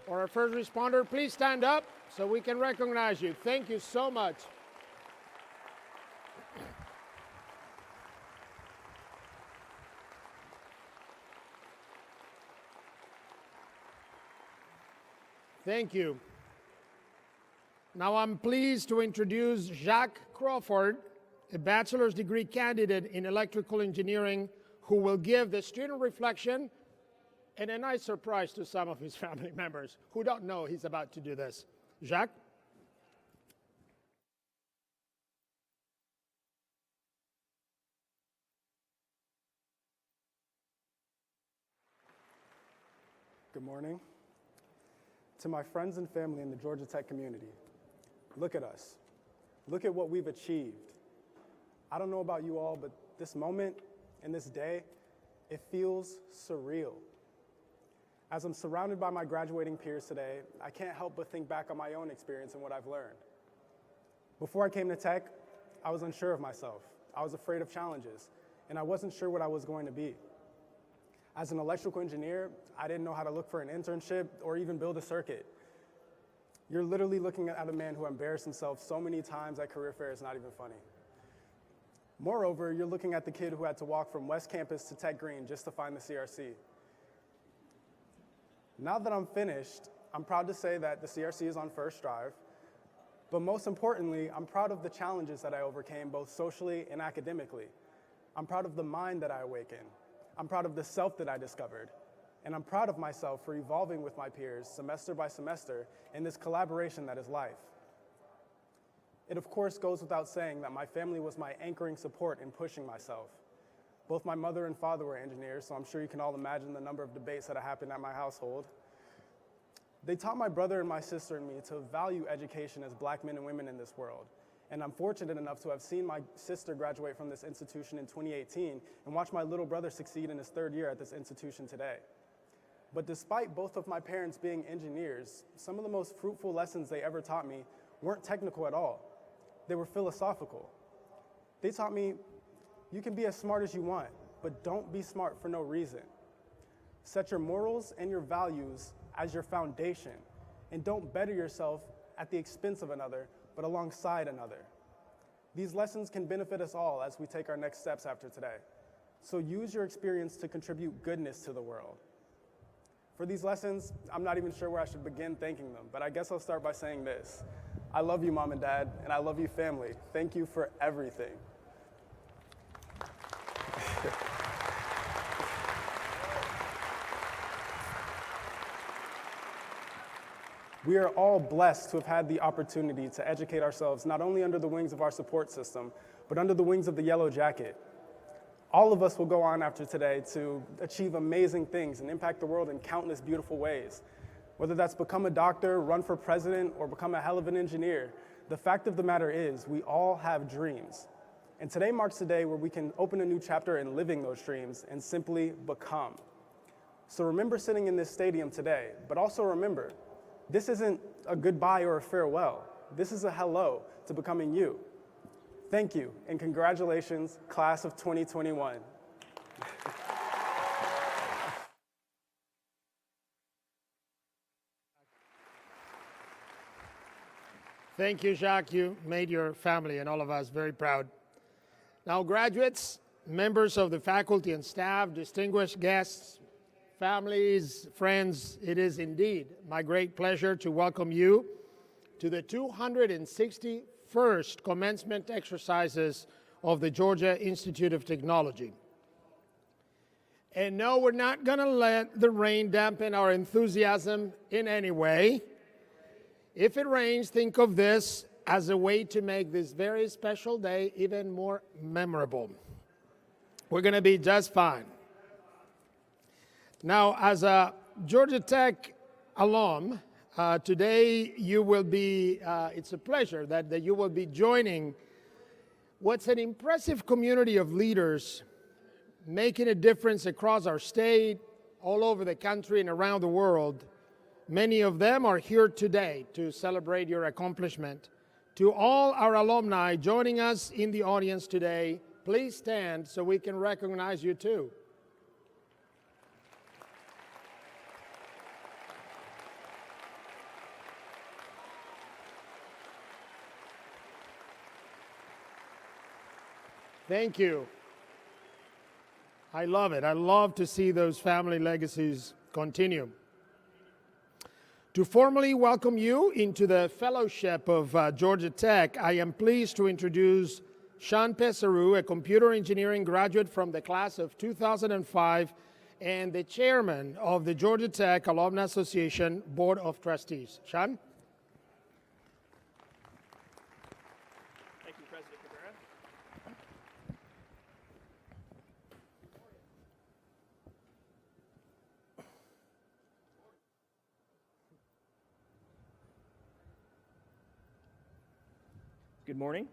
or a first responder, please stand up so we can recognize you. Thank you so much. Thank you. Now I'm pleased to introduce Jacques Crawford, a bachelor's degree candidate in electrical engineering, who will give the student reflection and a nice surprise to some of his family members who don't know he's about to do this. Jacques? Good morning. To my friends and family in the Georgia Tech community, look at us. Look at what we've achieved. I don't know about you all, but this moment and this day, it feels surreal. As I'm surrounded by my graduating peers today, I can't help but think back on my own experience and what I've learned. Before I came to Tech, I was unsure of myself. I was afraid of challenges, and I wasn't sure what I was going to be. As an electrical engineer, I didn't know how to look for an internship or even build a circuit. You're literally looking at a man who embarrassed himself so many times at career fair it's not even funny. Moreover, you're looking at the kid who had to walk from West Campus to Tech Green just to find the CRC. Now that I'm finished, I'm proud to say that the CRC is on first drive, but most importantly, I'm proud of the challenges that I overcame both socially and academically. I'm proud of the mind that I awakened. I'm proud of the self that I discovered. And I'm proud of myself for evolving with my peers semester by semester in this collaboration that is life. It of course goes without saying that my family was my anchoring support in pushing myself. Both my mother and father were engineers, so I'm sure you can all imagine the number of debates that happened at my household. They taught my brother and my sister and me to value education as black men and women in this world. And I'm fortunate enough to have seen my sister graduate from this institution in 2018 and watch my little brother succeed in his third year at this institution today. But despite both of my parents being engineers, some of the most fruitful lessons they ever taught me weren't technical at all. They were philosophical. They taught me, you can be as smart as you want, but don't be smart for no reason. Set your morals and your values as your foundation, and don't better yourself at the expense of another, but alongside another. These lessons can benefit us all as we take our next steps after today. So use your experience to contribute goodness to the world. For these lessons, I'm not even sure where I should begin thanking them, but I guess I'll start by saying this. I love you, Mom and Dad, and I love you, family. Thank you for everything. We are all blessed to have had the opportunity to educate ourselves not only under the wings of our support system, but under the wings of the Yellow Jacket. All of us will go on after today to achieve amazing things and impact the world in countless beautiful ways. Whether that's become a doctor, run for president, or become a hell of an engineer, the fact of the matter is we all have dreams. And today marks the day where we can open a new chapter in living those dreams and simply become. So remember sitting in this stadium today, but also remember, this isn't a goodbye or a farewell. This is a hello to becoming you. Thank you, and congratulations, class of 2021. Thank you, Jacques. You made your family and all of us very proud. Now, graduates, members of the faculty and staff, distinguished guests, families, friends, it is indeed my great pleasure to welcome you to the 261st commencement exercises of the Georgia Institute of Technology. And no, we're not going to let the rain dampen our enthusiasm in any way. If it rains, think of this as a way to make this very special day even more memorable. We're going to be just fine. Now, as a Georgia Tech alum, today you will be, it's a pleasure that you will be joining what's an impressive community of leaders making a difference across our state, all over the country and around the world. Many of them are here today to celebrate your accomplishment. To all our alumni joining us in the audience today, please stand so we can recognize you too. Thank you. I love it. I love to see those family legacies continue. To formally welcome you into the fellowship of Georgia Tech, I am pleased to introduce Sean Pesaru, a computer engineering graduate from the class of 2005 and the chairman of the Georgia Tech Alumni Association Board of Trustees. Sean? Thank you, President Cabrera. Good morning.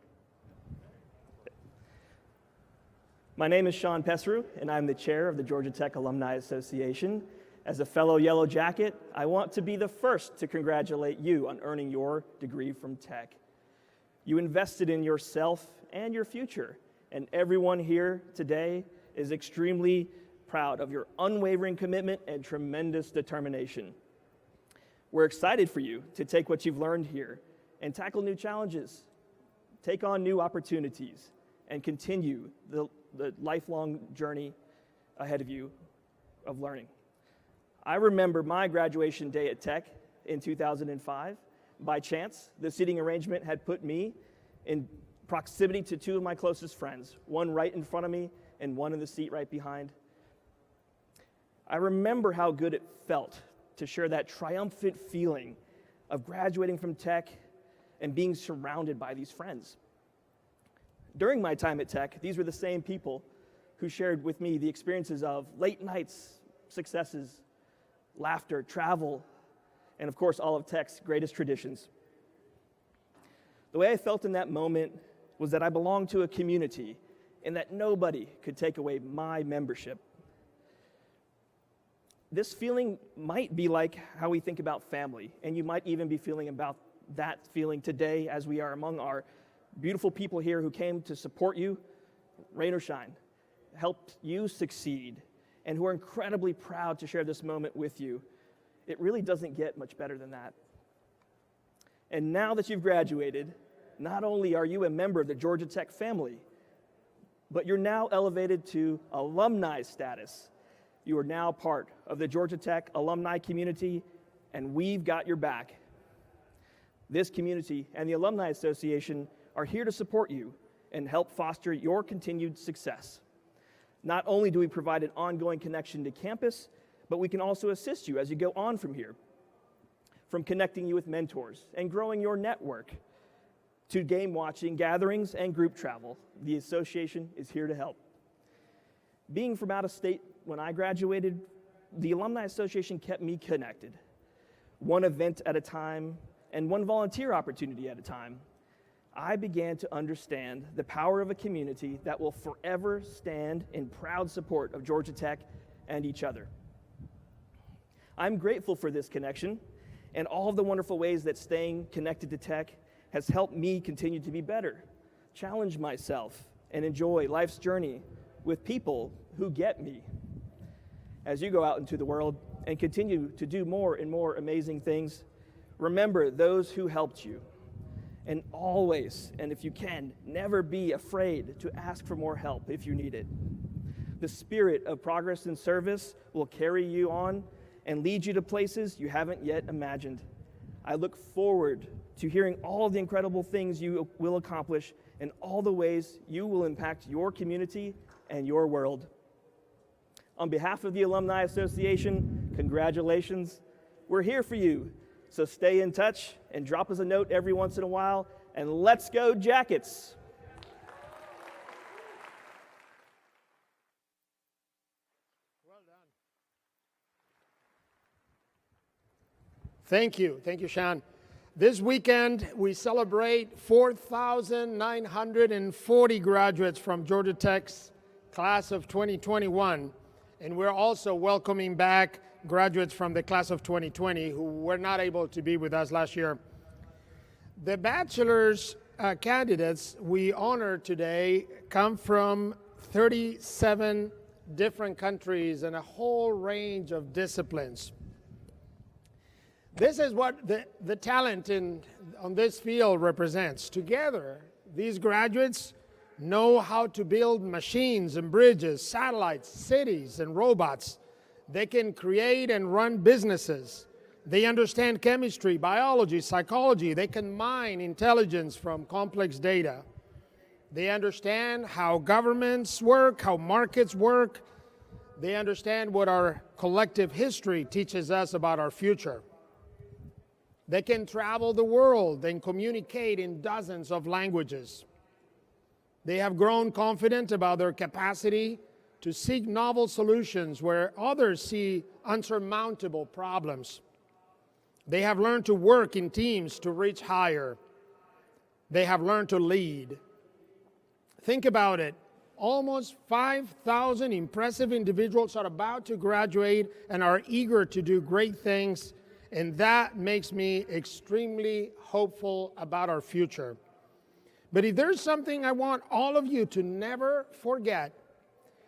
My name is Sean Pesaru, and I'm the chair of the Georgia Tech Alumni Association. As a fellow Yellow Jacket, I want to be the first to congratulate you on earning your degree from Tech. You invested in yourself and your future, and everyone here today is extremely proud of your unwavering commitment and tremendous determination. We're excited for you to take what you've learned here and tackle new challenges, take on new opportunities, and continue the lifelong journey ahead of you of learning. I remember my graduation day at Tech in 2005. By chance, the seating arrangement had put me in proximity to two of my closest friends, one right in front of me and one in the seat right behind. I remember how good it felt to share that triumphant feeling of graduating from Tech and being surrounded by these friends. During my time at Tech, these were the same people who shared with me the experiences of late nights, successes, laughter, travel, and of course, all of Tech's greatest traditions. The way I felt in that moment was that I belonged to a community and that nobody could take away my membership. This feeling might be like how we think about family, and you might even be feeling about that feeling today as we are among our beautiful people here who came to support you, rain or shine, helped you succeed, and who are incredibly proud to share this moment with you. It really doesn't get much better than that. And now that you've graduated, not only are you a member of the Georgia Tech family, but you're now elevated to alumni status. You are now part of the Georgia Tech alumni community, and we've got your back. This community and the Alumni Association are here to support you and help foster your continued success. Not only do we provide an ongoing connection to campus, but we can also assist you as you go on from here. From connecting you with mentors and growing your network to game watching, gatherings, and group travel, the association is here to help. Being from out of state when I graduated, the Alumni Association kept me connected, one event at a time and one volunteer opportunity at a time. I began to understand the power of a community that will forever stand in proud support of Georgia Tech and each other. I'm grateful for this connection and all of the wonderful ways that staying connected to Tech has helped me continue to be better, challenge myself and enjoy life's journey with people who get me. As you go out into the world and continue to do more and more amazing things, remember those who helped you. And always, and if you can, never be afraid to ask for more help if you need it. The spirit of progress and service will carry you on and lead you to places you haven't yet imagined. I look forward to hearing all the incredible things you will accomplish and all the ways you will impact your community and your world. On behalf of the Alumni Association, congratulations. We're here for you, so stay in touch and drop us a note every once in a while, and let's go Jackets! Thank you, Sean. This weekend, we celebrate 4,940 graduates from Georgia Tech's class of 2021, and we're also welcoming back graduates from the class of 2020 who were not able to be with us last year. The bachelor's candidates we honor today come from 37 different countries and a whole range of disciplines. This is what the talent on this field represents. Together, these graduates know how to build machines and bridges, satellites, cities, and robots. They can create and run businesses. They understand chemistry, biology, psychology. They can mine intelligence from complex data. They understand how governments work, how markets work. They understand what our collective history teaches us about our future. They can travel the world and communicate in dozens of languages. They have grown confident about their capacity to seek novel solutions where others see unsurmountable problems. They have learned to work in teams to reach higher. They have learned to lead. Think about it. Almost 5,000 impressive individuals are about to graduate and are eager to do great things, and that makes me extremely hopeful about our future. But if there's something I want all of you to never forget,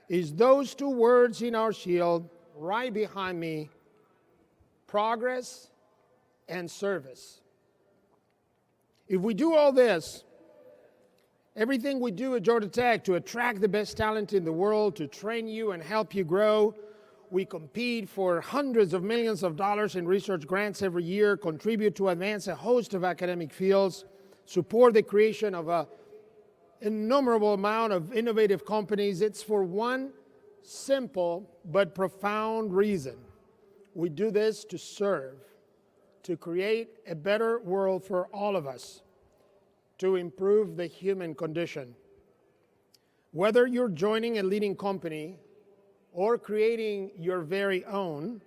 is those two words in our shield right behind me: progress and service. If we do all this, everything we do at Georgia Tech to attract the best talent in the world, to train you and help you grow, we compete for hundreds of millions of dollars in research grants every year, contribute to advance a host of academic fields, support the creation of an innumerable amount of innovative companies. It's for one simple but profound reason. We do this to serve, to create a better world for all of us, to improve the human condition. Whether you're joining a leading company or creating your very own,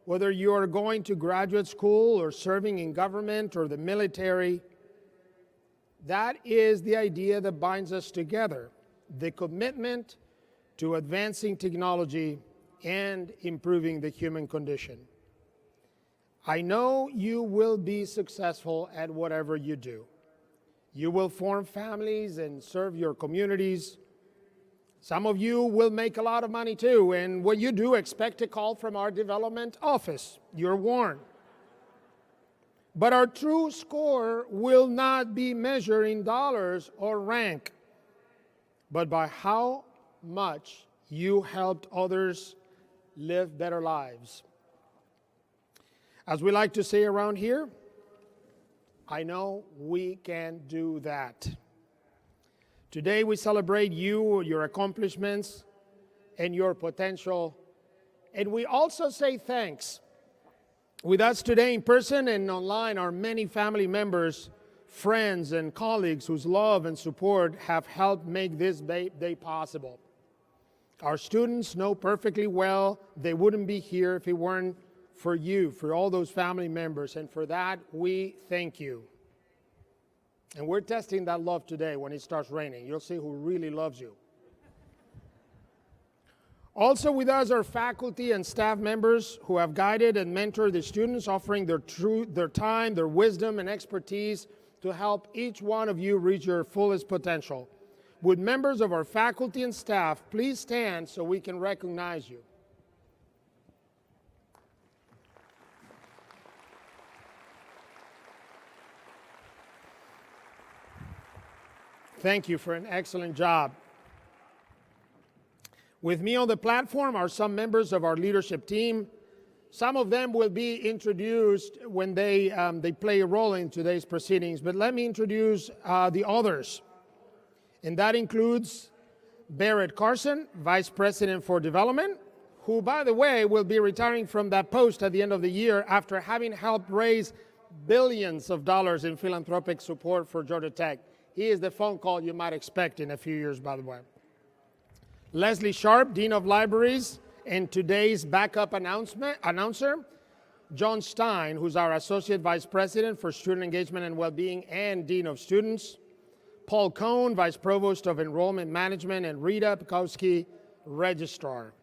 whether you're going to graduate school or serving in government or the military, that is the idea that binds us together: the commitment to advancing technology and improving the human condition. I know you will be successful at whatever you do. You will form families and serve your communities. Some of you will make a lot of money too, and when you do, expect a call from our development office. You're warned. But our true score will not be measured in dollars or rank, but by how much you helped others live better lives. As we like to say around here, I know we can do that. Today we celebrate you, your accomplishments, and your potential. And we also say thanks. With us today in person and online are many family members, friends, and colleagues whose love and support have helped make this day possible. Our students know perfectly well they wouldn't be here if it weren't for you, for all those family members, and for that we thank you. And we're testing that love today when it starts raining. You'll see who really loves you. Also with us are faculty and staff members who have guided and mentored the students, offering their time, their wisdom, and expertise to help each one of you reach your fullest potential. Would members of our faculty and staff please stand so we can recognize you? Thank you for an excellent job. With me on the platform are some members of our leadership team. Some of them will be introduced when they play a role in today's proceedings, but let me introduce the others. And that includes Barrett Carson, Vice President for Development, who, by the way, will be retiring from that post at the end of the year after having helped raise billions of dollars in philanthropic support for Georgia Tech. He is the phone call you might expect in a few years, by the way. Leslie Sharp, Dean of Libraries, and today's backup announcer, John Stein, who's our Associate Vice President for Student Engagement and Wellbeing and Dean of Students, Paul Cohn, Vice Provost of Enrollment Management, and Rita Pekowski, Registrar.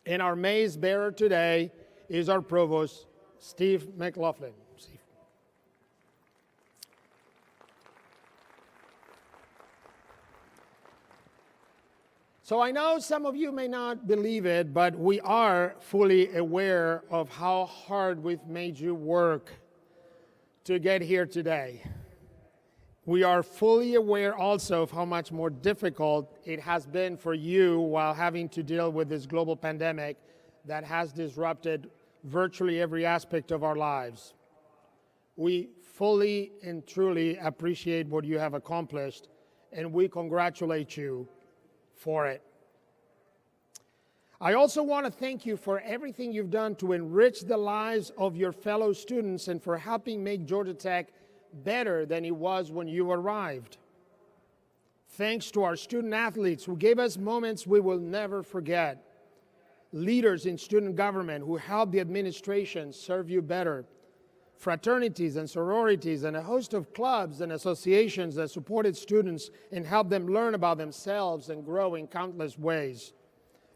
And our maze bearer today is our Provost, Steve McLaughlin. Steve. So I know some of you may not believe it, but we are fully aware of how hard we've made you work to get here today. We are fully aware also of how much more difficult it has been for you while having to deal with this global pandemic that has disrupted virtually every aspect of our lives. We fully and truly appreciate what you have accomplished, and we congratulate you for it. I also want to thank you for everything you've done to enrich the lives of your fellow students and for helping make Georgia Tech better than it was when you arrived. Thanks to our student athletes who gave us moments we will never forget. Leaders in student government who helped the administration serve you better. Fraternities and sororities and a host of clubs and associations that supported students and helped them learn about themselves and grow in countless ways.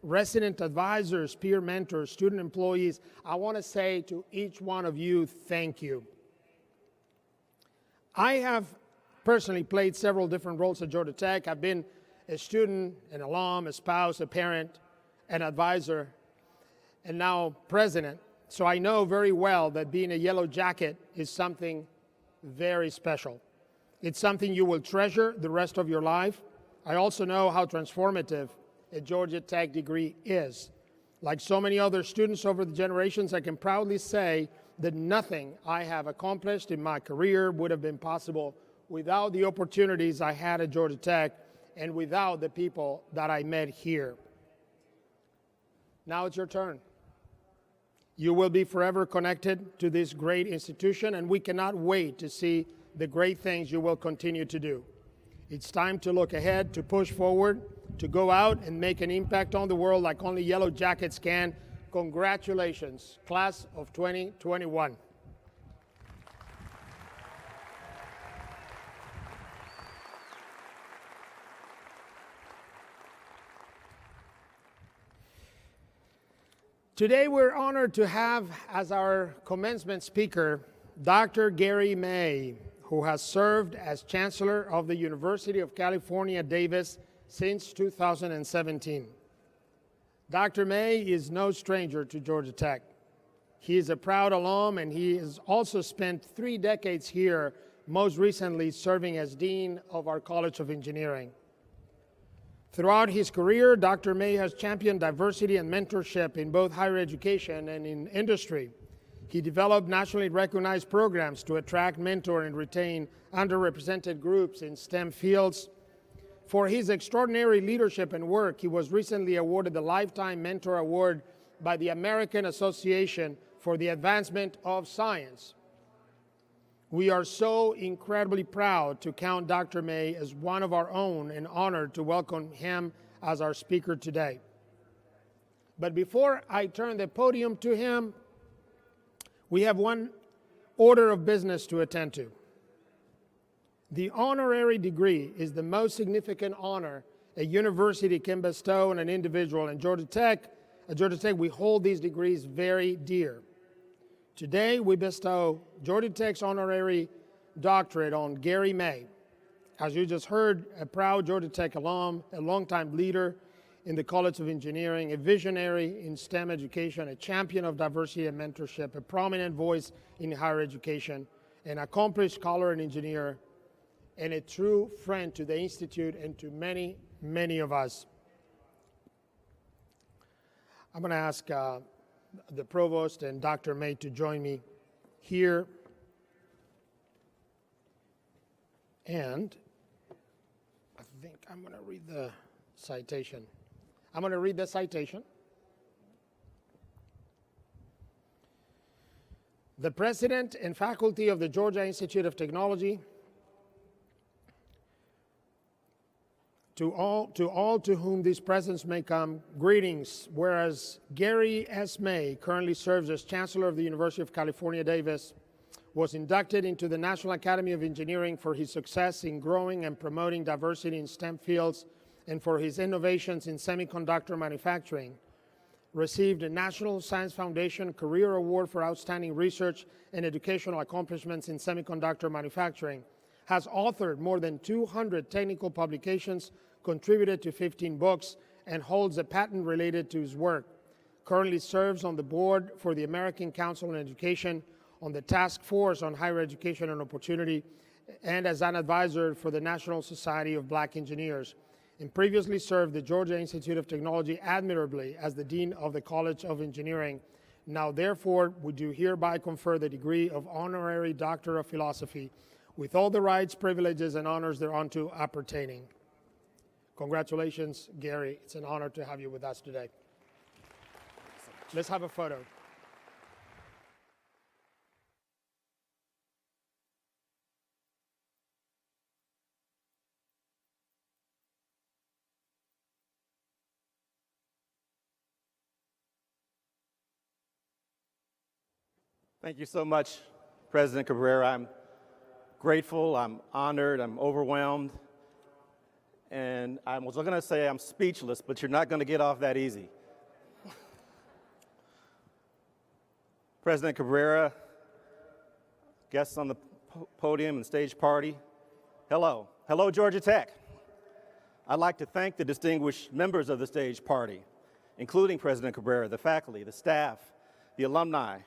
Resident advisors, peer mentors, student employees, I want to say to each one of you, thank you. I have personally played several different roles at Georgia Tech. I've been a student, an alum, a spouse, a parent, an advisor, and now president. So I know very well that being a Yellow Jacket is something very special. It's something you will treasure the rest of your life. I also know how transformative a Georgia Tech degree is. Like so many other students over the generations, I can proudly say that nothing I have accomplished in my career would have been possible without the opportunities I had at Georgia Tech and without the people that I met here. Now it's your turn. You will be forever connected to this great institution, and we cannot wait to see the great things you will continue to do. It's time to look ahead, to push forward, to go out and make an impact on the world like only Yellow Jackets can. Congratulations, class of 2021. Today we're honored to have as our commencement speaker Dr. Gary May, who has served as Chancellor of the University of California, Davis since 2017. Dr. May is no stranger to Georgia Tech. He is a proud alum, and he has also spent 3 decades here, most recently serving as Dean of our College of Engineering. Throughout his career, Dr. May has championed diversity and mentorship in both higher education and in industry. He developed nationally recognized programs to attract, mentor, and retain underrepresented groups in STEM fields. For his extraordinary leadership and work, he was recently awarded the Lifetime Mentor Award by the American Association for the Advancement of Science. We are so incredibly proud to count Dr. May as one of our own and honored to welcome him as our speaker today. But before I turn the podium to him, we have one order of business to attend to. The honorary degree is the most significant honor a university can bestow on an individual. And at Georgia Tech, we hold these degrees very dear. Today, we bestow Georgia Tech's honorary doctorate on Gary May. As you just heard, a proud Georgia Tech alum, a longtime leader in the College of Engineering, a visionary in STEM education, a champion of diversity and mentorship, a prominent voice in higher education, an accomplished scholar and engineer, and a true friend to the Institute and to many, many of us. I'm going to ask the Provost and Dr. May to join me here. And I think I'm going to read the citation. I'm going to read the citation. The President and faculty of the Georgia Institute of Technology, to all to whom these presents may come, greetings. Whereas Gary S. May currently serves as Chancellor of the University of California, Davis, was inducted into the National Academy of Engineering for his success in growing and promoting diversity in STEM fields and for his innovations in semiconductor manufacturing, received a National Science Foundation Career Award for outstanding research and educational accomplishments in semiconductor manufacturing, has authored more than 200 technical publications, contributed to 15 books, and holds a patent related to his work. Currently serves on the board for the American Council on Education, on the Task Force on Higher Education and Opportunity, and as an advisor for the National Society of Black Engineers, and previously served the Georgia Institute of Technology admirably as the Dean of the College of Engineering. Now, therefore, we do hereby confer the degree of Honorary Doctor of Philosophy with all the rights, privileges, and honors thereunto appertaining. Congratulations, Gary. It's an honor to have you with us today. Let's have a photo. Thank you so much, President Cabrera. I'm grateful, I'm honored, I'm overwhelmed, and I was going to say I'm speechless, but you're not going to get off that easy. President Cabrera, guests on the podium and stage party, hello. Hello, Georgia Tech. I'd like to thank the distinguished members of the stage party, including President Cabrera, the faculty, the staff, the alumni,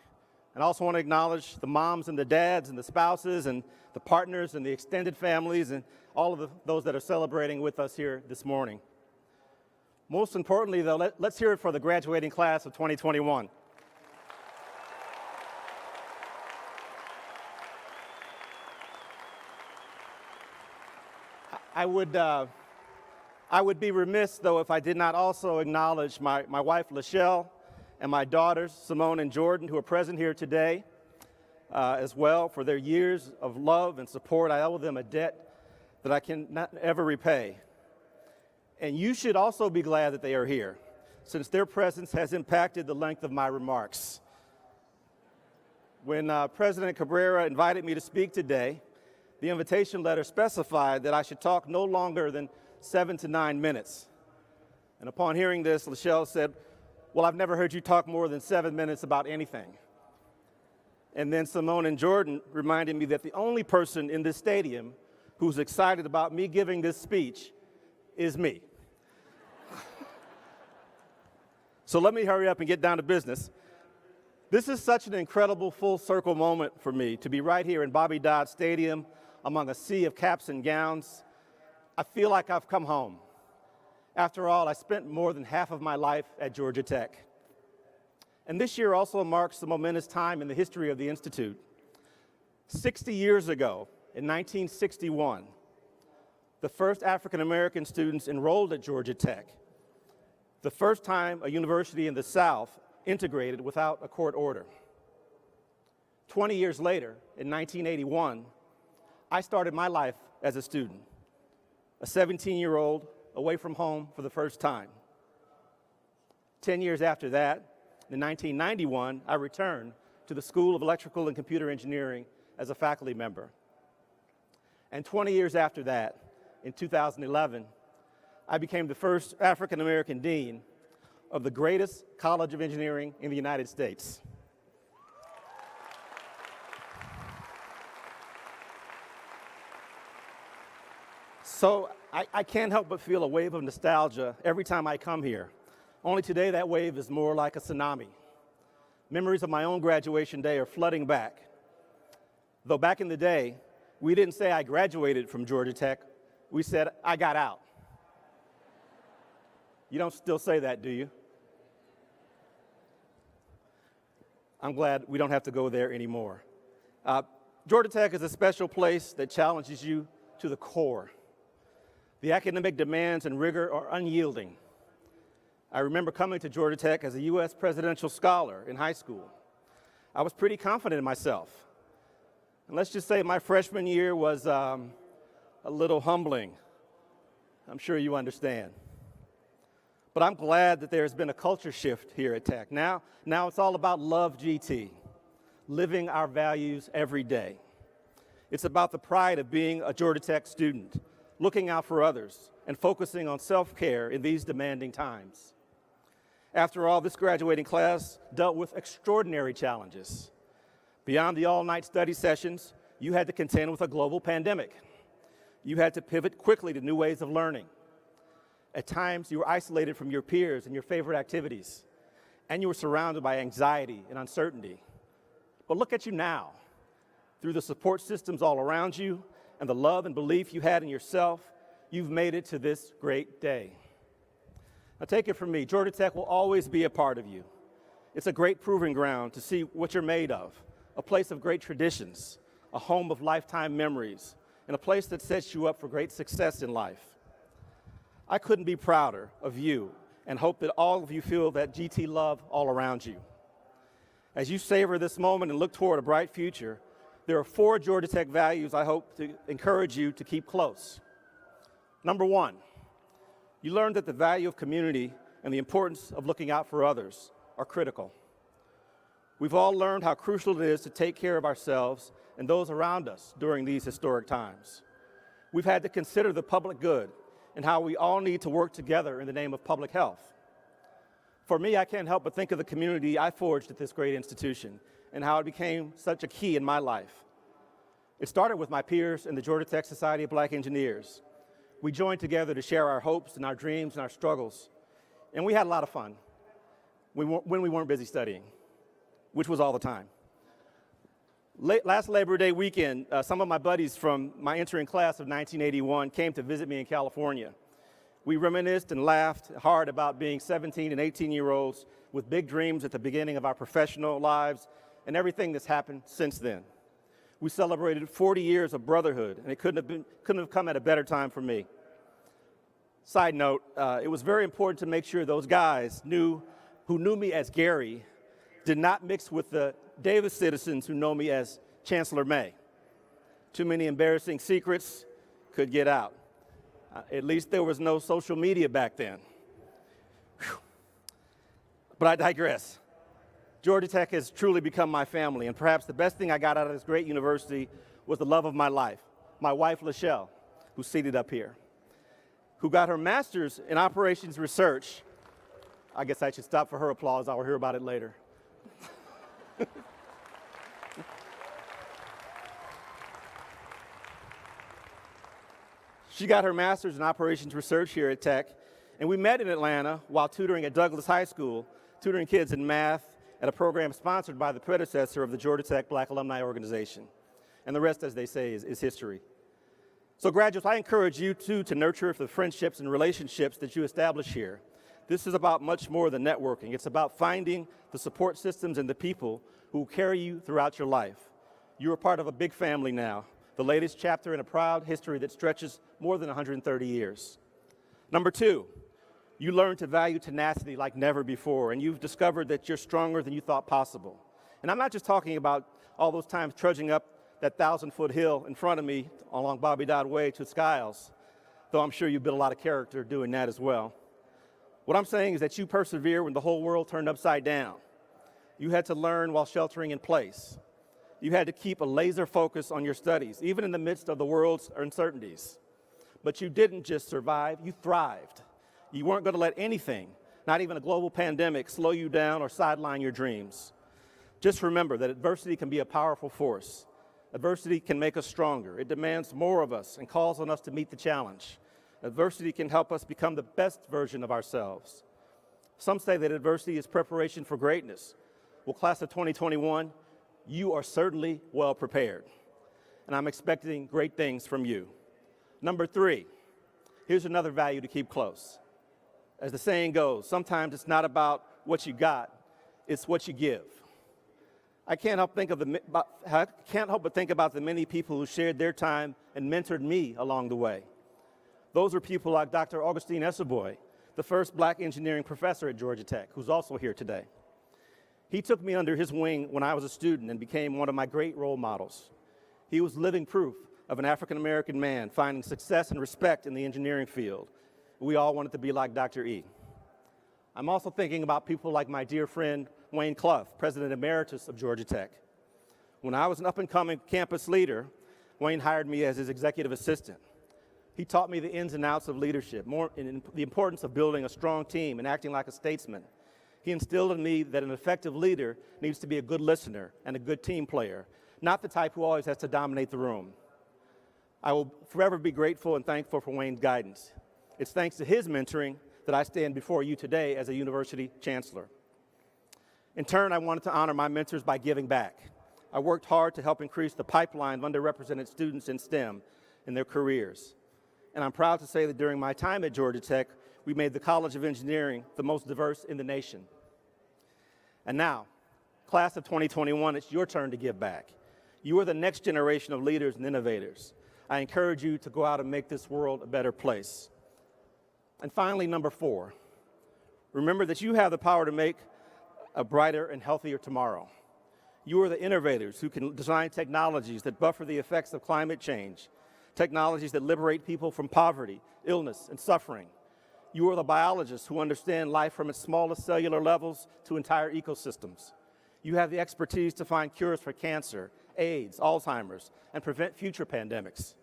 and I also want to acknowledge the moms and the dads and the spouses and the partners and the extended families and all of those that are celebrating with us here this morning. Most importantly, though, let's hear it for the graduating class of 2021. I would be remiss, though, if I did not also acknowledge my wife, Lachelle, and my daughters, Simone and Jordan, who are present here today as well, for their years of love and support. I owe them a debt that I can not ever repay. And you should also be glad that they are here, since their presence has impacted the length of my remarks. When President Cabrera invited me to speak today, the invitation letter specified that I should talk no longer than 7 to 9 minutes. And upon hearing this, Lachelle said, "Well, I've never heard you talk more than 7 minutes about anything." And then Simone and Jordan reminded me that the only person in this stadium who's excited about me giving this speech is me. So let me hurry up and get down to business. This is such an incredible full circle moment for me to be right here in Bobby Dodd Stadium among a sea of caps and gowns. I feel like I've come home. After all, I spent more than half of my life at Georgia Tech. And this year also marks a momentous time in the history of the Institute. 60 years ago, in 1961, the first African-American students enrolled at Georgia Tech, the first time a university in the South integrated without a court order. 20 years later, in 1981, I started my life as a student, a 17-year-old away from home for the first time. 10 years after that, in 1991, I returned to the School of Electrical and Computer Engineering as a faculty member. And 20 years after that, in 2011, I became the first African-American dean of the greatest college of engineering in the United States. So I can't help but feel a wave of nostalgia every time I come here. Only today that wave is more like a tsunami. Memories of my own graduation day are flooding back. Though back in the day, we didn't say I graduated from Georgia Tech, we said I got out. You don't still say that, do you? I'm glad we don't have to go there anymore. Georgia Tech is a special place that challenges you to the core. The academic demands and rigor are unyielding. I remember coming to Georgia Tech as a U.S. presidential scholar in high school. I was pretty confident in myself. And let's just say my freshman year was a little humbling. I'm sure you understand. But I'm glad that there's been a culture shift here at Tech. Now it's all about love GT, living our values every day. It's about the pride of being a Georgia Tech student, looking out for others, and focusing on self-care in these demanding times. After all, this graduating class dealt with extraordinary challenges. Beyond the all-night study sessions, you had to contend with a global pandemic. You had to pivot quickly to new ways of learning. At times, you were isolated from your peers and your favorite activities, and you were surrounded by anxiety and uncertainty. But look at you now. Through the support systems all around you and the love and belief you had in yourself, you've made it to this great day. Now take it from me, Georgia Tech will always be a part of you. It's a great proving ground to see what you're made of, a place of great traditions, a home of lifetime memories, and a place that sets you up for great success in life. I couldn't be prouder of you and hope that all of you feel that GT love all around you. As you savor this moment and look toward a bright future, there are 4 Georgia Tech values I hope to encourage you to keep close. Number 1, you learned that the value of community and the importance of looking out for others are critical. We've all learned how crucial it is to take care of ourselves and those around us during these historic times. We've had to consider the public good and how we all need to work together in the name of public health. For me, I can't help but think of the community I forged at this great institution and how it became such a key in my life. It started with my peers in the Georgia Tech Society of Black Engineers. We joined together to share our hopes and our dreams and our struggles, and we had a lot of fun when we weren't busy studying, which was all the time. Last Labor Day weekend, some of my buddies from my entering class of 1981 came to visit me in California. We reminisced and laughed hard about being 17 and 18-year-olds with big dreams at the beginning of our professional lives and everything that's happened since then. We celebrated 40 years of brotherhood, and it couldn't have come at a better time for me. Side note, it was very important to make sure those guys who knew me as Gary did not mix with the Davis citizens who know me as Chancellor May. Too many embarrassing secrets could get out. At least there was no social media back then. Whew. But I digress. Georgia Tech has truly become my family, and perhaps the best thing I got out of this great university was the love of my life, my wife, Lachelle, who's seated up here, who got her master's in operations research. I guess I should stop for her applause. I'll hear about it later. She got her master's in operations research here at Tech, and we met in Atlanta while tutoring at Douglas High School, tutoring kids in math at a program sponsored by the predecessor of the Georgia Tech Black Alumni Organization. And the rest, as they say, is history. So graduates, I encourage you too to nurture the friendships and relationships that you establish here. This is about much more than networking. It's about finding the support systems and the people who will carry you throughout your life. You are part of a big family now, the latest chapter in a proud history that stretches more than 130 years. Number 2, you learn to value tenacity like never before, and you've discovered that you're stronger than you thought possible. And I'm not just talking about all those times trudging up that 1,000-foot hill in front of me along Bobby Dodd Way to Skiles, though I'm sure you built a lot of character doing that as well. What I'm saying is that you persevere when the whole world turned upside down. You had to learn while sheltering in place. You had to keep a laser focus on your studies, even in the midst of the world's uncertainties. But you didn't just survive, you thrived. You weren't going to let anything, not even a global pandemic, slow you down or sideline your dreams. Just remember that adversity can be a powerful force. Adversity can make us stronger. It demands more of us and calls on us to meet the challenge. Adversity can help us become the best version of ourselves. Some say that adversity is preparation for greatness. Well, class of 2021, you are certainly well prepared, and I'm expecting great things from you. Number 3, here's another value to keep close. As the saying goes, sometimes it's not about what you got, it's what you give. I can't help but think about the many people who shared their time and mentored me along the way. Those are people like Dr. Augustine Essoboy, the first black engineering professor at Georgia Tech, who's also here today. He took me under his wing when I was a student and became one of my great role models. He was living proof of an African-American man finding success and respect in the engineering field. We all wanted to be like Dr. E. I'm also thinking about people like my dear friend Wayne Clough, President Emeritus of Georgia Tech. When I was an up-and-coming campus leader, Wayne hired me as his executive assistant. He taught me the ins and outs of leadership, the importance of building a strong team and acting like a statesman. He instilled in me that an effective leader needs to be a good listener and a good team player, not the type who always has to dominate the room. I will forever be grateful and thankful for Wayne's guidance. It's thanks to his mentoring that I stand before you today as a university chancellor. In turn, I wanted to honor my mentors by giving back. I worked hard to help increase the pipeline of underrepresented students in STEM in their careers. And I'm proud to say that during my time at Georgia Tech, we made the College of Engineering the most diverse in the nation. And now, class of 2021, it's your turn to give back. You are the next generation of leaders and innovators. I encourage you to go out and make this world a better place. And finally, number 4, remember that you have the power to make a brighter and healthier tomorrow. You are the innovators who can design technologies that buffer the effects of climate change, technologies that liberate people from poverty, illness, and suffering. You are the biologists who understand life from its smallest cellular levels to entire ecosystems. You have the expertise to find cures for cancer, AIDS, Alzheimer's, and prevent future pandemics.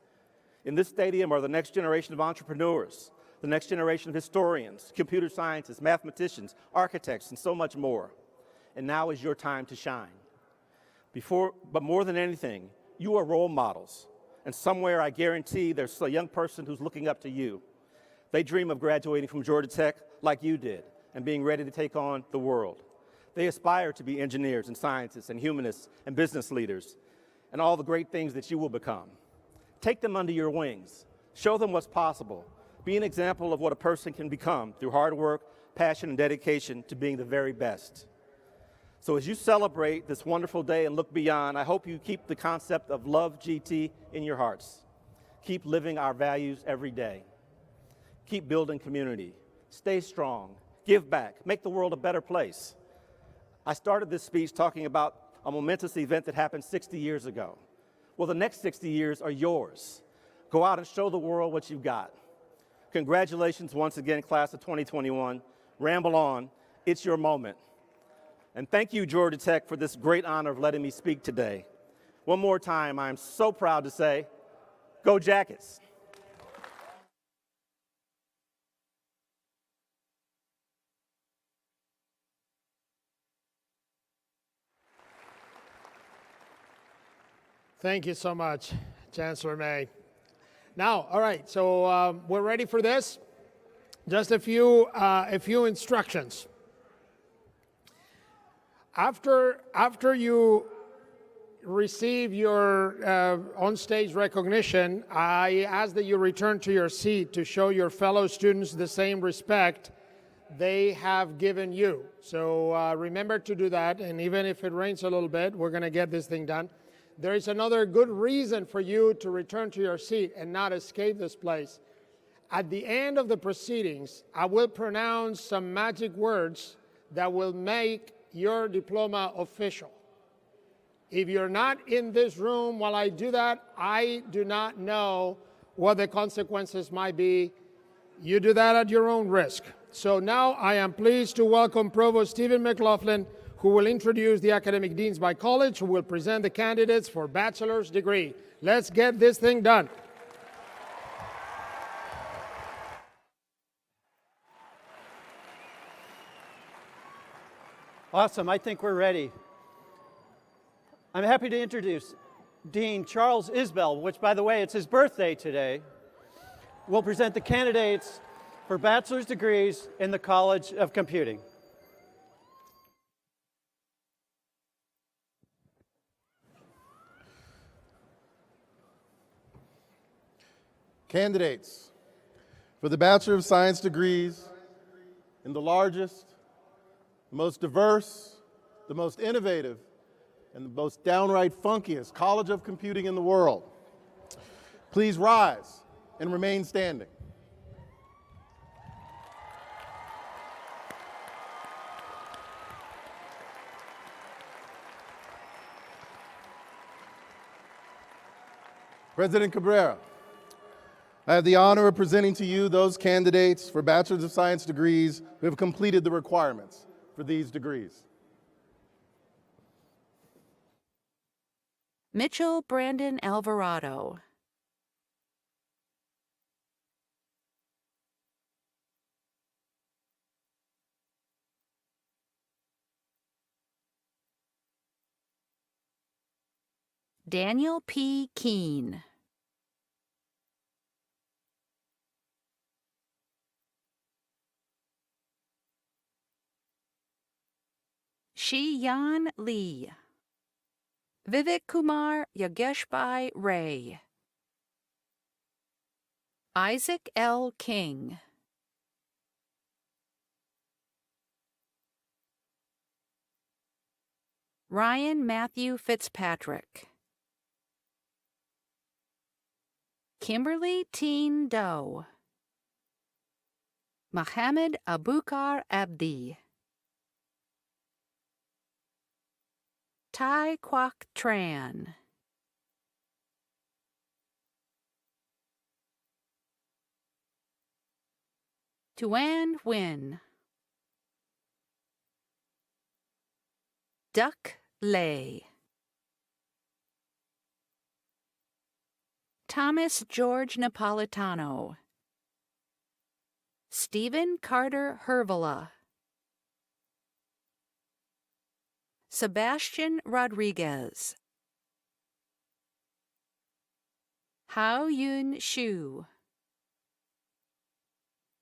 In this stadium are the next generation of entrepreneurs, the next generation of historians, computer scientists, mathematicians, architects, and so much more. And now is your time to shine. But more than anything, you are role models. And somewhere I guarantee there's a young person who's looking up to you. They dream of graduating from Georgia Tech like you did and being ready to take on the world. They aspire to be engineers and scientists and humanists and business leaders and all the great things that you will become. Take them under your wings. Show them what's possible. Be an example of what a person can become through hard work, passion, and dedication to being the very best. So as you celebrate this wonderful day and look beyond, I hope you keep the concept of love GT in your hearts. Keep living our values every day. Keep building community. Stay strong. Give back. Make the world a better place. I started this speech talking about a momentous event that happened 60 years ago. Well, the next 60 years are yours. Go out and show the world what you've got. Congratulations once again, class of 2021. Ramble on. It's your moment. And thank you, Georgia Tech, for this great honor of letting me speak today. One more time, I'm so proud to say, go Jackets. Thank you so much, Chancellor May. Now, all right, so we're ready for this. Just a few instructions. After you receive your on-stage recognition, I ask that you return to your seat to show your fellow students the same respect they have given you. So remember to do that, and even if it rains a little bit, we're going to get this thing done. There is another good reason for you to return to your seat and not escape this place. At the end of the proceedings, I will pronounce some magic words that will make your diploma official. If you're not in this room while I do that, I do not know what the consequences might be. You do that at your own risk. So now I am pleased to welcome Provost Stephen McLaughlin, who will introduce the academic deans by college, who will present the candidates for bachelor's degree. Let's get this thing done. Awesome, I think we're ready. I'm happy to introduce Dean Charles Isbell, which, by the way, it's his birthday today, will present the candidates for bachelor's degrees in the College of Computing. Candidates for the Bachelor of Science degrees in the largest, the most diverse, the most innovative, and the most downright funkiest College of Computing in the world. Please rise and remain standing. President Cabrera, I have the honor of presenting to you those candidates for Bachelor of Science degrees who have completed the requirements for these degrees. Mitchell Brandon Alvarado. Daniel P. Keene. Shi-Yan Lee. Vivek Kumar Yogeshbhai Ray. Isaac L. King. Ryan Matthew Fitzpatrick. Kimberly Teen Doe. Mohammed Abukar Abdi. Tai Quoc Tran. Tuan Nguyen. Duck Lay. Thomas George Napolitano. Stephen Carter Hervela. Sebastian Rodriguez. Hao Yun Shu.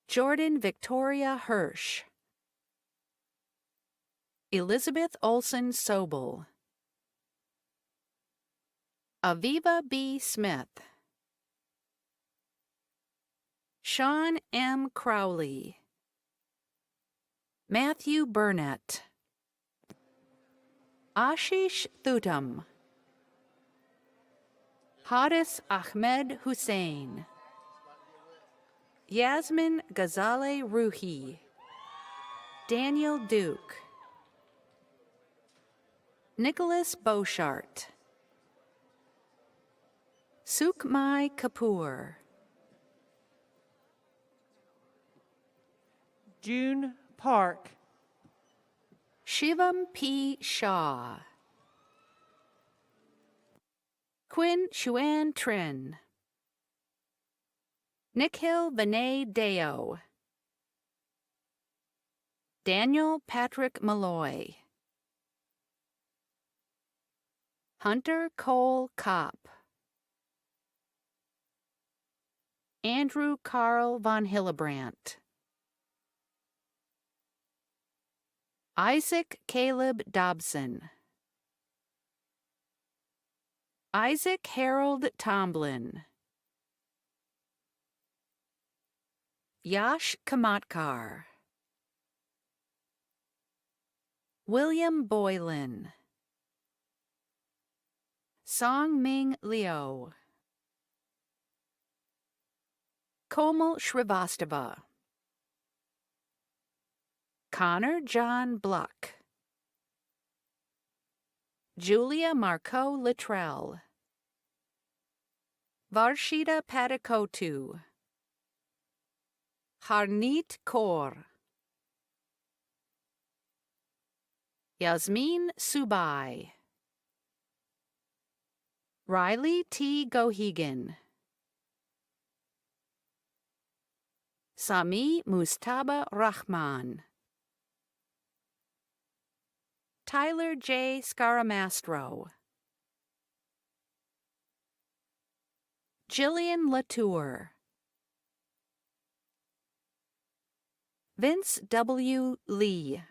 Jordan Victoria Hirsch. Elizabeth Olsen Sobel. Aviva B. Smith. Sean M. Crowley. Matthew Burnett. Ashish Thutam. Haris Ahmed Hussein. Yasmin Ghazale Ruhi. Daniel Duke. Nicholas Beauchart. Sukhmai Kapoor. June Park. Shivam P. Shaw. Quinn Xuan Trin. Nikhil Vinay Deo. Daniel Patrick Malloy. Hunter Cole Kopp. Andrew Carl von Hillebrandt. Isaac Caleb Dobson. Isaac Harold Tomlin. Yash Kamatkar. William Boylan. Song Ming Liu. Komal Shrivastava. Connor John Bluck. Julia Marco Littrell. Varshita Patakotu. Harneet Kaur. Yasmin Subai. Riley T. Gohegan. Sami Mustaba Rahman. Tyler J. Scaramastro. Jillian Latour. Vince W. Lee.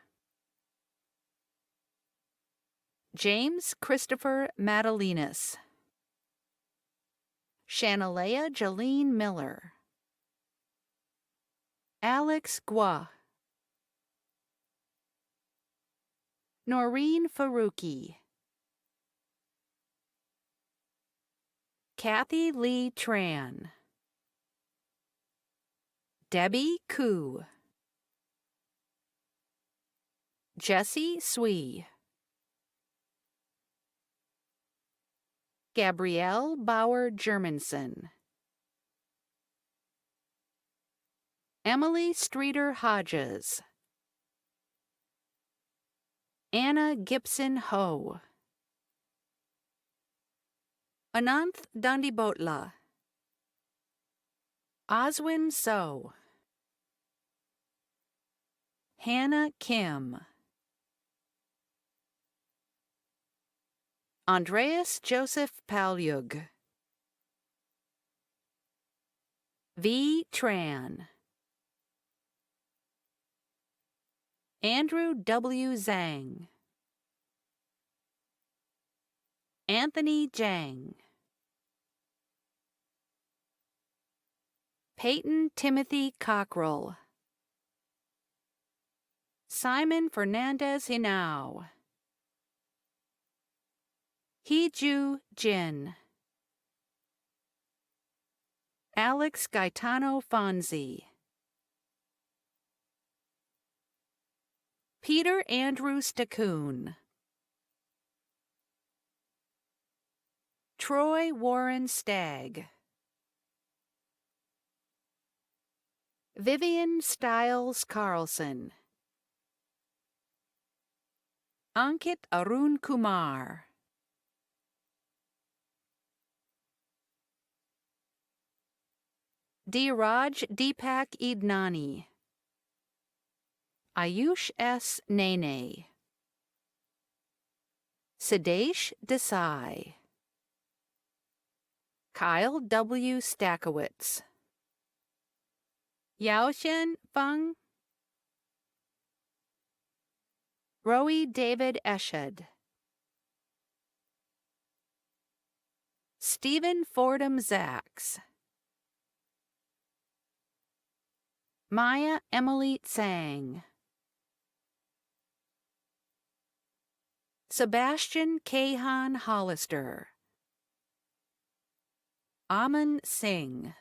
James Christopher Madalinas. Shanalea Jolene Miller. Alex Gua. Noreen Faruqi. Kathy Lee Tran. Debbie Koo. Jesse Swee. Gabrielle Bauer Germanson. Emily Streeter Hodges. Anna Gibson Ho. Ananth Dandibotla. Oswin So. Hannah Kim. Andreas Joseph Palyug. V. Tran. Andrew W. Zhang. Anthony Jang. Peyton Timothy Cockrell. Simon Fernandez Hinao. Heju Jin. Alex Gaetano Fonzi. Peter Andrew Stacoon. Troy Warren Stagg. Vivian Stiles Carlson. Ankit Arun Kumar. Dheeraj Deepak Idnani. Ayush S. Nene. Sidesh Desai. Kyle W. Stakowitz. Yaoxian Feng. Roe David Eshed. Stephen Fordham Zaks. Maya Emily Tsang. Sebastian Kahan Hollister. Aman Singh.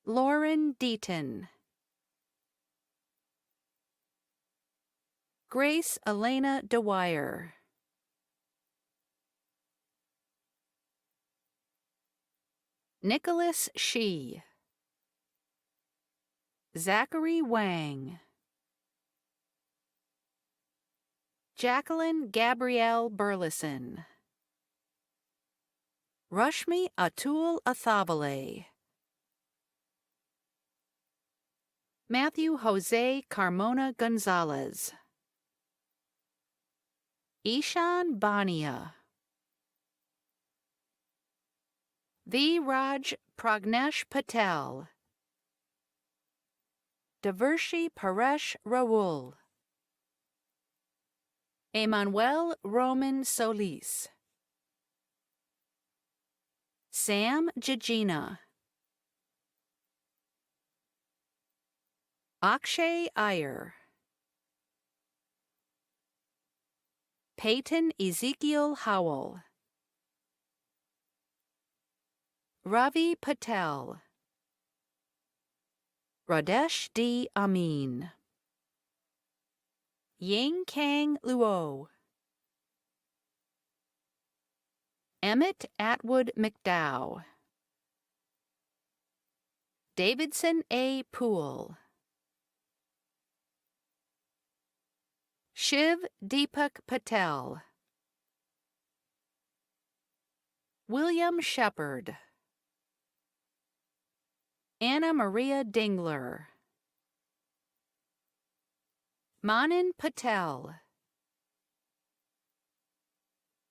Lauren Deaton. Grace Elena Dwyer. Nicholas Shi. Zachary Wang. Jacqueline Gabrielle Burleson. Rushmi Atul Athavale. Matthew Jose Carmona Gonzalez. Ishan Bania. V. Raj Pragnesh Patel. Devershi Paresh Raul. Emmanuel Roman Solis. Sam Jajina. Akshay Iyer. Peyton Ezekiel Howell. Ravi Patel. Radesh D. Amin. Ying Kang Luo. Emmett Atwood McDowell. Davidson A. Poole. Shiv Deepak Patel. William Shepard. Anna Maria Dingler. Manan Patel.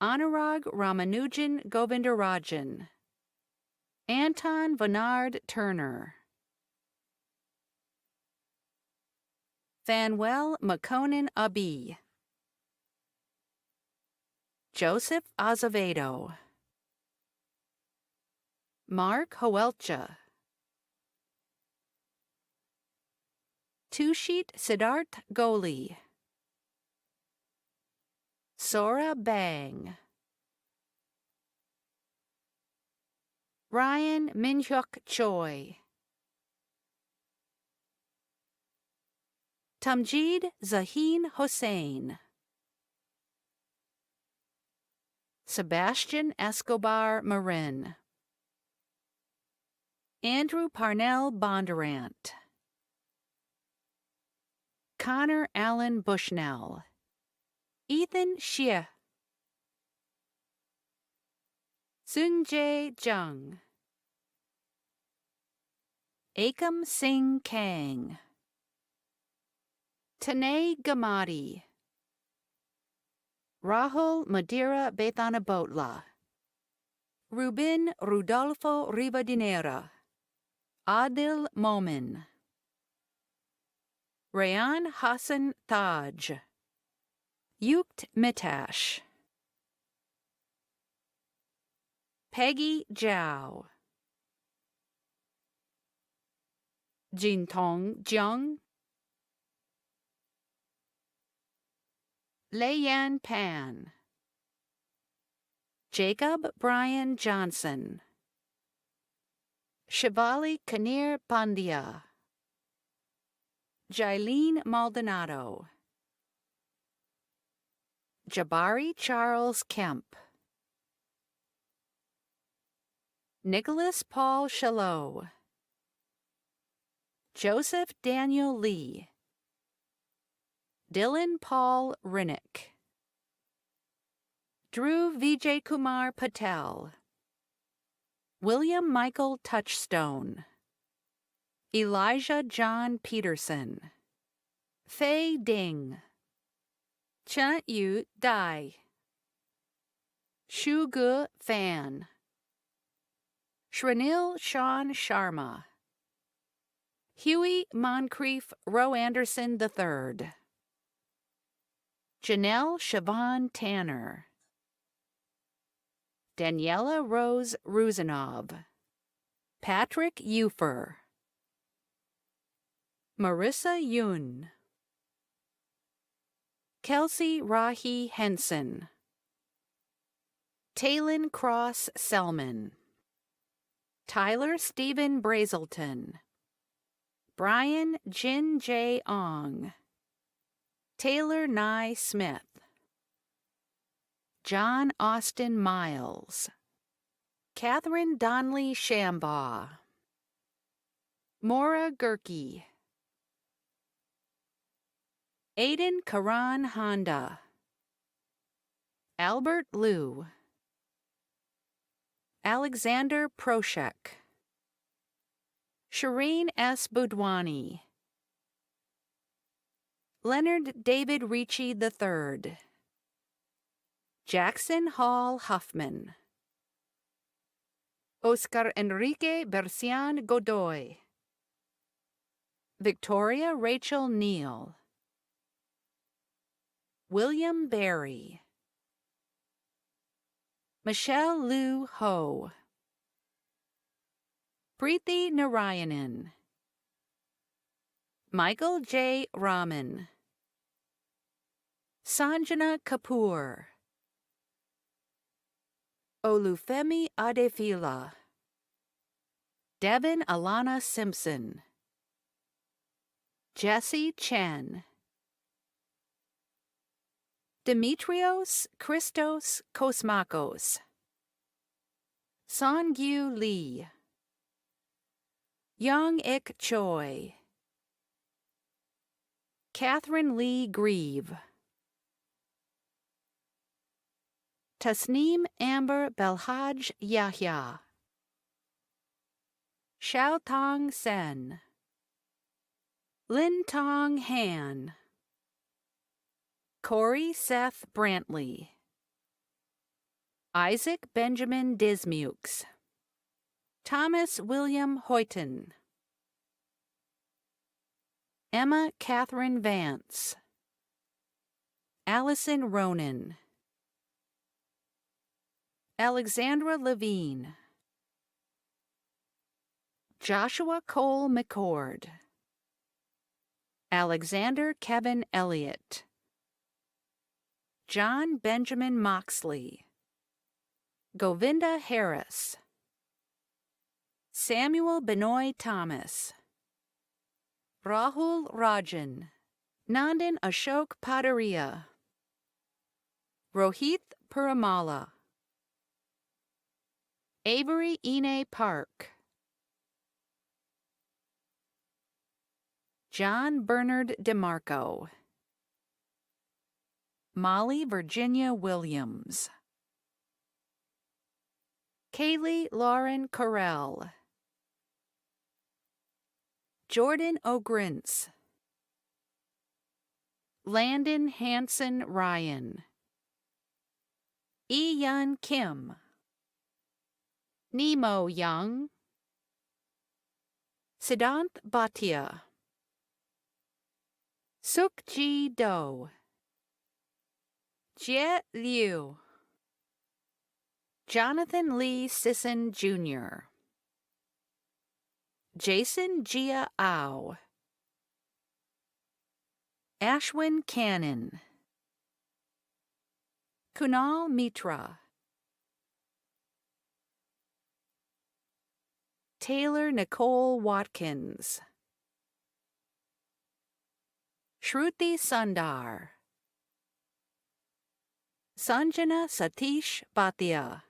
Anurag Ramanujan Govindarajan, Anton Bernard Turner, Fanuel Makonnen Abi, Joseph Azevedo, Mark Hoelcha, Tushit Siddharth Goli, Sora Bang, Ryan Minhyuk Choi, Tamjid Zahin Hossein, Sebastian Escobar Marin, Andrew Parnell Bondurant, Connor Allen Bushnell, Ethan Xie, Sunjae Jung, Akam Singh Kang, Tanay Gamadi, Rahul Madira Bethanabotla, Rubin Rudolfo Rivadinera, Adil Momin, Rayan Hassan Taj, Yukt Mitash, Peggy Zhao, Jintong Jiang, Leiyan Pan, Jacob Brian Johnson, Shivali Kanir Pandya, Jailene Maldonado, Jabari Charles Kemp, Nicholas Paul Chalot, Joseph Daniel Lee, Dylan Paul Rinnick, Drew Vijay Kumar Patel, William Michael Touchstone, Elijah John Peterson, Fei Ding, Chen Yu Dai, Shu Ge Fan, Shranil Sean Sharma, Huey Moncrief Roe Anderson III, Janelle Siobhan Tanner, Daniela Rose Ruzanov, Patrick Ufer, Marissa Yun, Kelsey Rahi Henson, Talon Cross Selman, Tyler Stephen Brazelton, Brian Jin J. Ong, Taylor Nye Smith, John Austin Miles, Catherine Donnelly Shambaugh, Maura Gerke, Aiden Karan Honda, Albert Liu, Alexander Proshek, Shireen S. Budwani, Leonard David Ricci III, Jackson Hall Huffman, Oscar Enrique Bercian Godoy, Victoria Rachel Neal, William Berry, Michelle Liu Ho, Preeti Narayanan, Michael J. Raman, Sanjana Kapoor, Olufemi Adefila, Devin Alana Simpson, Jesse Chen, Demetrios Christos Kosmakos, Songyu Lee, Young Ik Choi, Catherine Lee Grieve, Tasneem Amber Belhaj Yahya, Xiao Tong Sen, Lin Tong Han, Corey Seth Brantley, Isaac Benjamin Dismukes, Thomas William Hoyton, Emma Catherine Vance, Allison Ronan, Alexandra Levine, Joshua Cole McCord, Alexander Kevin Elliott, John Benjamin Moxley, Govinda Harris, Samuel Benoit Thomas, Rahul Rajan, Nandan Ashok Padaria, Rohit Puramala, Avery Ine Park, John Bernard DeMarco, Molly Virginia Williams, Kaylee Lauren Correll, Jordan O'Grintz, Landon Hanson Ryan, Yun Kim, Nemo Young, Siddhant Bhatia, Sukji Do, Jie Liu, Jonathan Lee Sisson Jr., Jason Gia Au, Ashwin Cannon, Kunal Mitra, Taylor Nicole Watkins, Shruti Sundar, Sanjana Satish Bhatia,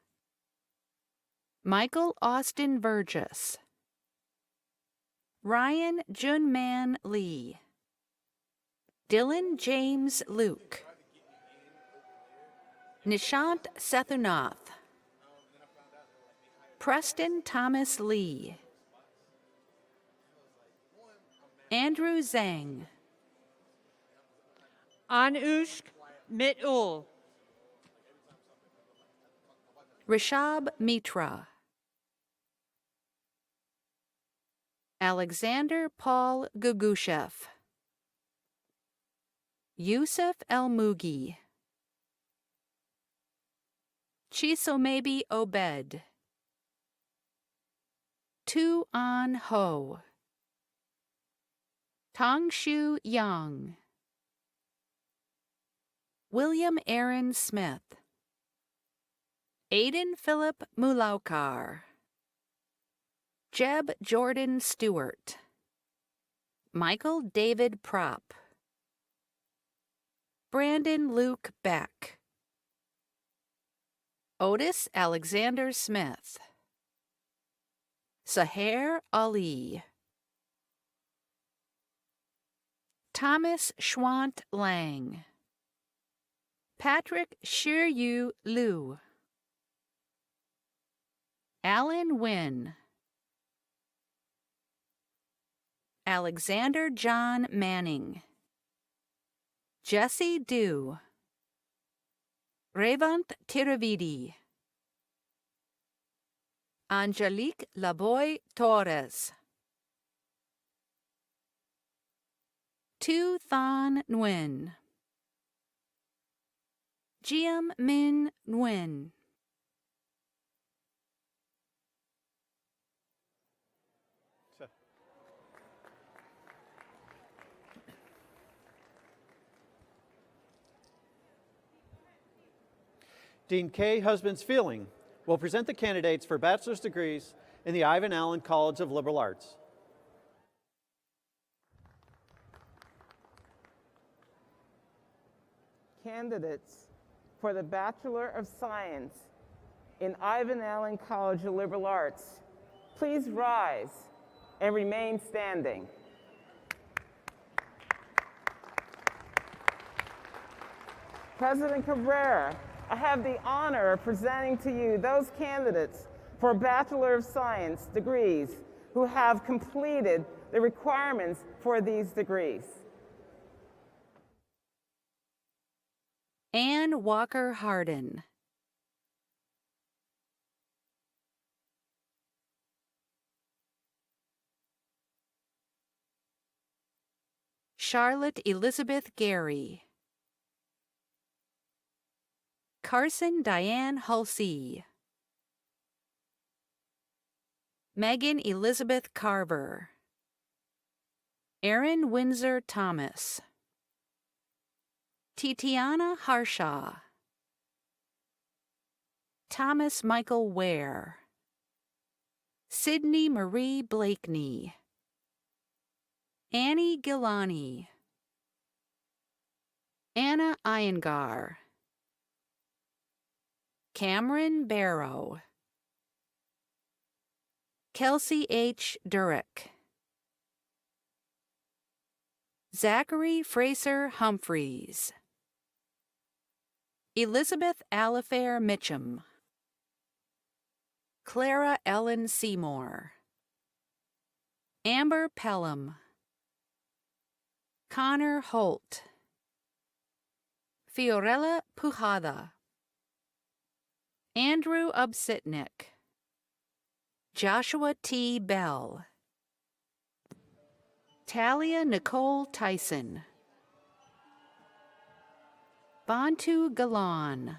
Michael Austin Burgess, Ryan Junman Lee, Dylan James Luke, Nishant Sethunath, Preston Thomas Lee, Andrew Zhang, Anushk Mitul, Rishab Mitra, Alexander Paul Gugushev, Yusuf El-Mugi, Chisomebi Obed, Tu An Ho, Tongshu Yang, William Aaron Smith, Aidan Philip Mulaukar, Jeb Jordan Stewart, Michael David Propp, Brandon Luke Beck, Otis Alexander Smith, Saher Ali, Thomas Schwant Lang, Patrick Shiryu Liu, Alan Wynn, Alexander John Manning, Jesse Dew, Revant Tiravidi, Angelique Laboy Torres, Tu Than Nguyen, Jiam Min Nguyen, Dean Kay Husbands Feeling will present the candidates for bachelor's degrees in the Ivan Allen College of Liberal Arts. Candidates for the Bachelor of Science in Ivan Allen College of Liberal Arts, please rise and remain standing. President Cabrera, I have the honor of presenting to you those candidates for Bachelor of Science degrees who have completed the requirements for these degrees. Ann Walker Hardin, Charlotte Elizabeth Gary. Carson Diane Hulsey. Megan Elizabeth Carver. Erin Windsor Thomas. Titiana Harshaw. Thomas Michael Ware. Sydney Marie Blakeney. Annie Gilani. Anna Iyengar. Cameron Barrow. Kelsey H. Durick. Zachary Fraser Humphreys. Elizabeth Alifair Mitchum. Clara Ellen Seymour. Amber Pelham. Connor Holt. Fiorella Pujada. Andrew Ubsitnik. Joshua T. Bell. Talia Nicole Tyson. Bantu Galan.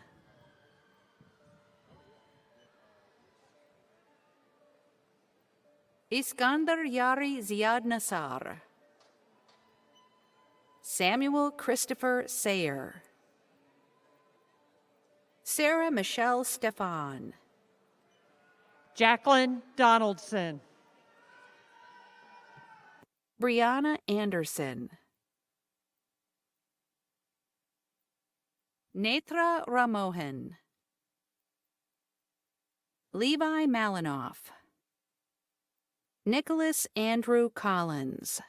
Iskandar Yari Ziad Nassar. Samuel Christopher Sayer. Sarah Michelle Stefan. Jacqueline Donaldson. Brianna Anderson. Netra Ramohan. Levi Malinoff. Nicholas Andrew Collins.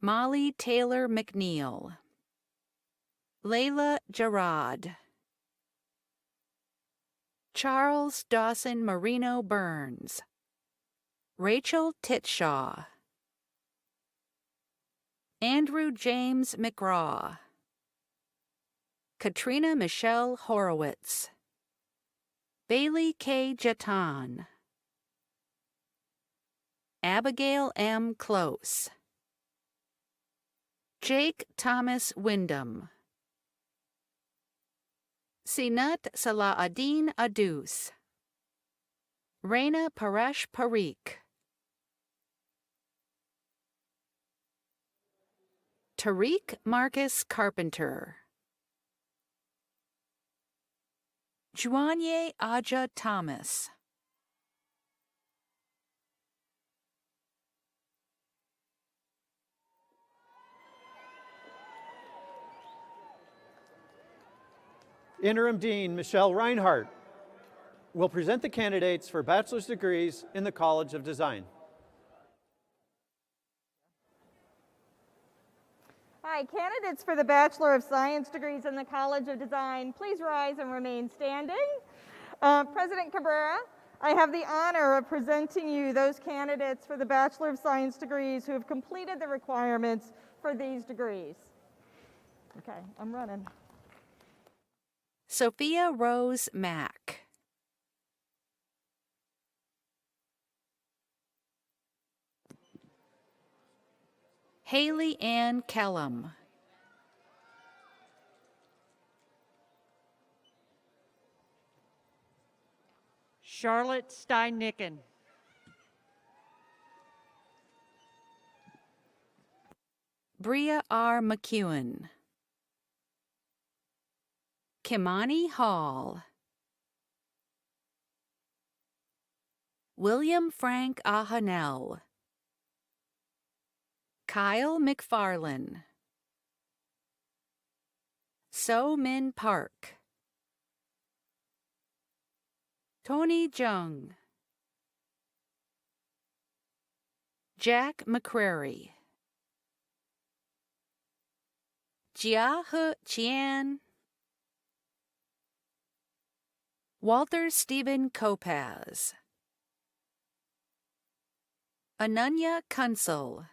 Molly Taylor McNeil. Layla Gerard. Charles Dawson Marino Burns. Rachel Titshaw. Andrew James McGraw. Katrina Michelle Horowitz. Bailey K. Jatan. Abigail M. Close. Jake Thomas Wyndham. Sinat Salahuddin Adus. Raina Paresh Parikh. Tariq Marcus Carpenter. Juanye Aja Thomas. Interim Dean Michelle Reinhardt will present the candidates for bachelor's degrees in the College of Design. Hi, candidates for the Bachelor of Science degrees in the College of Design, please rise and remain standing. President Cabrera, I have the honor of presenting you those candidates for the Bachelor of Science degrees who have completed the requirements for these degrees. Okay, I'm running. Sophia Rose Mack. Haley Ann Kellum. Charlotte Steinnicken. Bria R. McEwen. Kimani Hall. William Frank Ahanel. Kyle McFarlane. So Min Park. Tony Jung. Jack McCrary. Jiahe Qian. Walter Stephen Kopaz. Ananya Kunsel.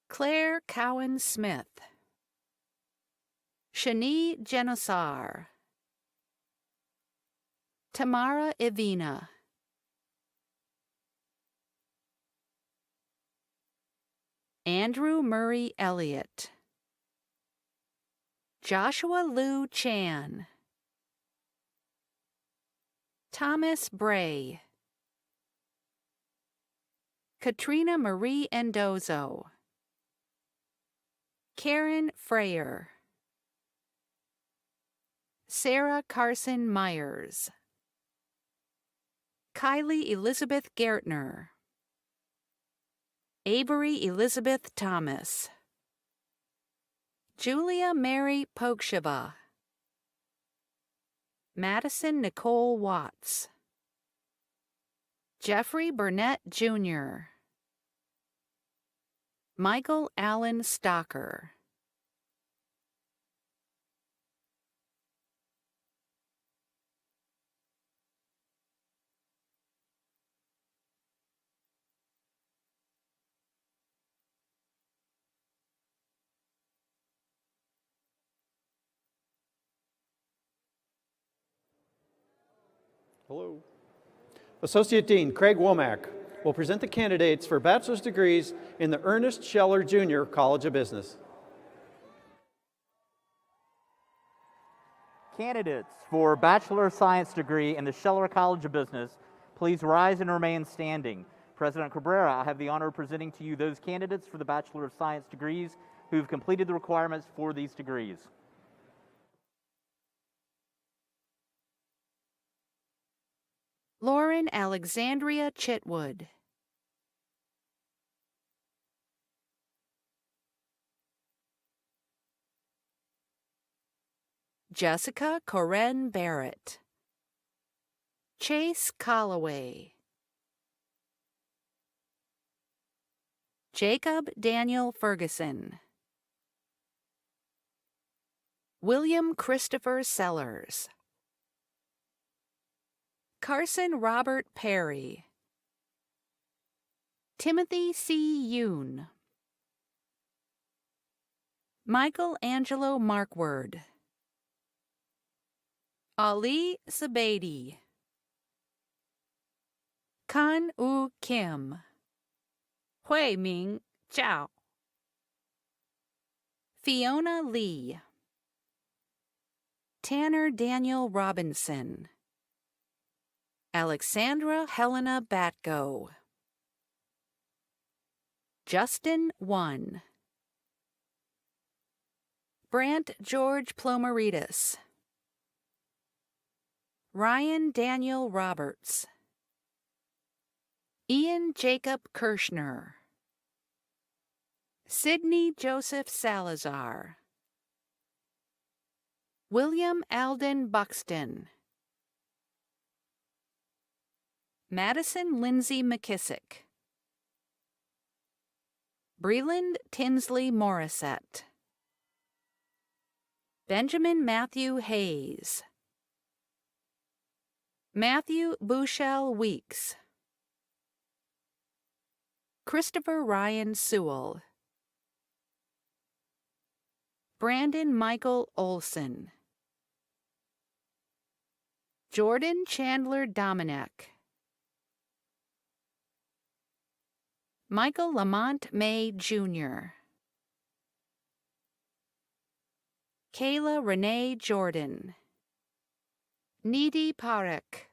Claire Cowan Smith. Shani Genosar. Tamara Ivina. Andrew Murray Elliott, Joshua Liu Chan, Thomas Bray, Katrina Marie Endozo, Karen Freyer, Sarah Carson Myers, Kylie Elizabeth Gertner, Avery Elizabeth Thomas, Julia Mary Pokshava, Madison Nicole Watts, Jeffrey Burnett Jr., Michael Allen Stocker, Hello. Associate Dean Craig Womack will present the candidates for bachelor's degrees in the Ernest Scheller Jr. College of Business. Candidates for Bachelor of Science degree in the Scheller College of Business, please rise and remain standing. President Cabrera, I have the honor of presenting to you those candidates for the Bachelor of Science degrees who have completed the requirements for these degrees. Lauren Alexandria Chitwood, Jessica Corinne Barrett, Chase Colloway, Jacob Daniel Ferguson, William Christopher Sellers, Carson Robert Perry, Timothy C. Yoon, Michael Angelo Markward, Ali Sabadi, Kan Woo Kim, Hui Ming Zhao, Fiona Lee, Tanner Daniel Robinson, Alexandra Helena Batko, Justin One, Brant George Plomaritis, Ryan Daniel Roberts, Ian Jacob Kirschner, Sidney Joseph Salazar, William Alden Buxton, Madison Lindsay McKissick, Breland Tinsley Morissette, Benjamin Matthew Hayes, Matthew Bushell Weeks, Christopher Ryan Sewell, Brandon Michael Olson, Jordan Chandler Dominic, Michael Lamont May Jr., Kayla Renee Jordan, Needy Parekh,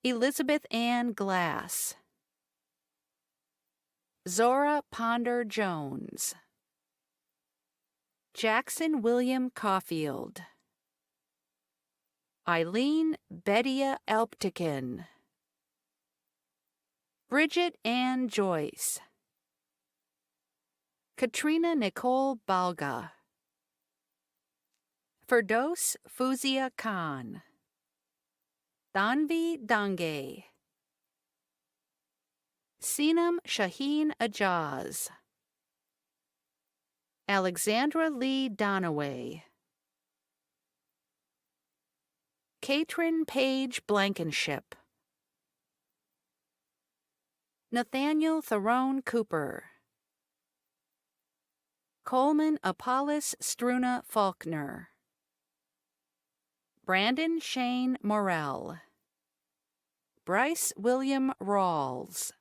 Elizabeth Ann Glass, Zora Ponder Jones, Jackson William Caulfield, Eileen Bedia Elptikin, Bridget Ann Joyce, Katrina Nicole Balga, Firdos Fuzia Khan, Danvi Dange, Sinam Shaheen Ajaz, Alexandra Lee Donaway, Katrin Page Blankenship, Nathaniel Theron Cooper, Coleman Apollos Struna Faulkner, Brandon Shane Morell, Bryce William Rawls,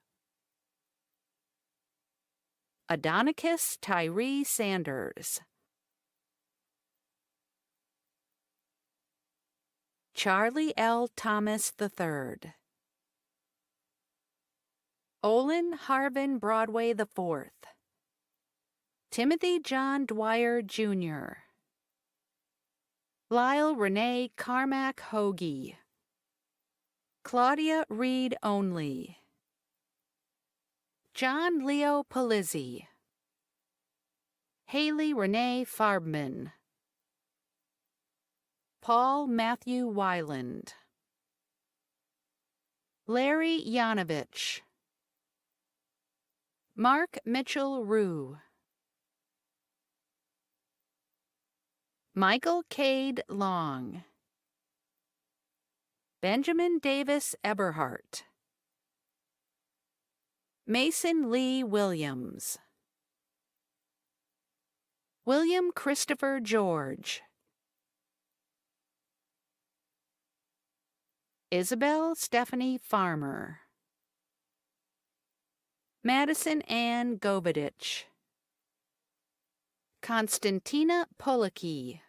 Adonicus Tyree Sanders. Charlie L. Thomas III. Olin Harvin Broadway IV. Timothy John Dwyer, Jr. Lyle Renee Carmack Hoagie. Claudia Reed Only. John Leo Palizzi. Haley Renee Farbman. Paul Matthew Weiland. Larry Yanovich. Mark Mitchell Rue. Michael Cade Long. Benjamin Davis Eberhart. Mason Lee Williams. William Christopher George. Isabel Stephanie Farmer. Madison Ann Govedich. Konstantina Polacki.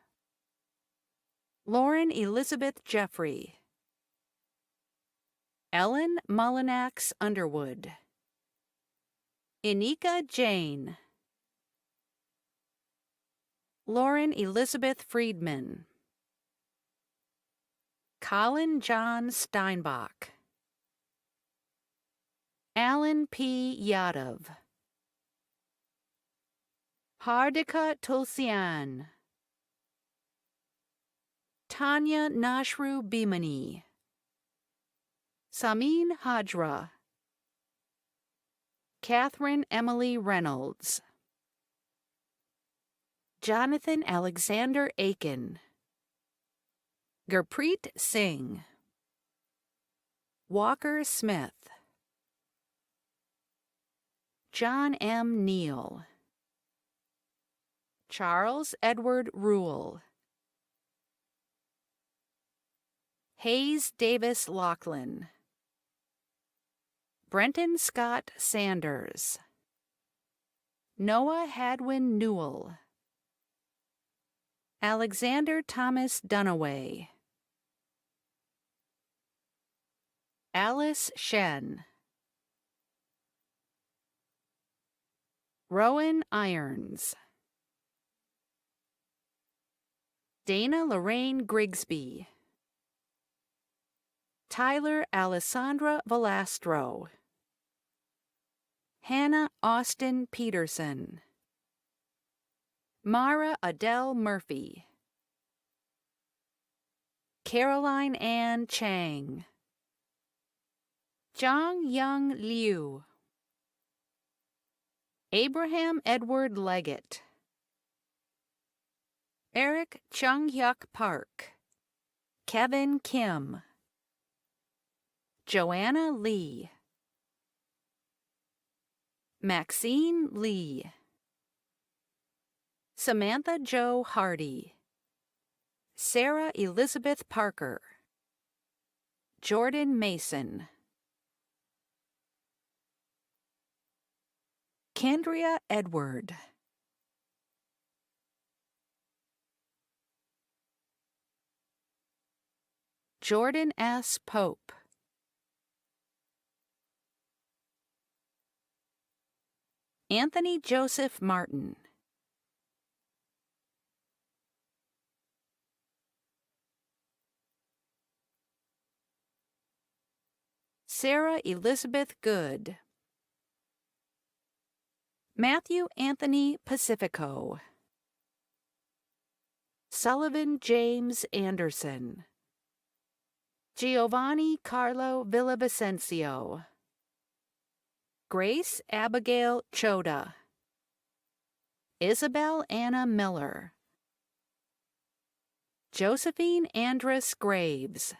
Lauren Elizabeth Jeffrey. Ellen Mullinax Underwood. Inika Jane. Lauren Elizabeth Friedman. Colin John Steinbach. Alan P. Yadav. Hardika Tulsian. Tanya Nashru Bimani. Samin Hajra. Catherine Emily Reynolds. Jonathan Alexander Aiken. Gurpreet Singh. Walker Smith. John M. Neal. Charles Edward Rule. Hayes Davis Laughlin. Brenton Scott Sanders. Noah Hadwin Newell. Alexander Thomas Dunaway. Alice Shen. Rowan Irons. Dana Lorraine Grigsby. Tyler Alessandra Valastro. Hannah Austin Peterson. Mara Adele Murphy. Caroline Ann Chang. Zhang Young Liu. Abraham Edward Leggett. Eric Chung-hyuk Park. Kevin Kim. Joanna Lee. Maxine Lee. Samantha Jo Hardy. Sarah Elizabeth Parker. Jordan Mason. Kendria Edward. Jordan S. Pope. Anthony Joseph Martin. Sarah Elizabeth Good. Matthew Anthony Pacifico. Sullivan James Anderson. Giovanni Carlo Villavicencio. Grace Abigail Choda. Isabel Anna Miller. Josephine Andress Graves.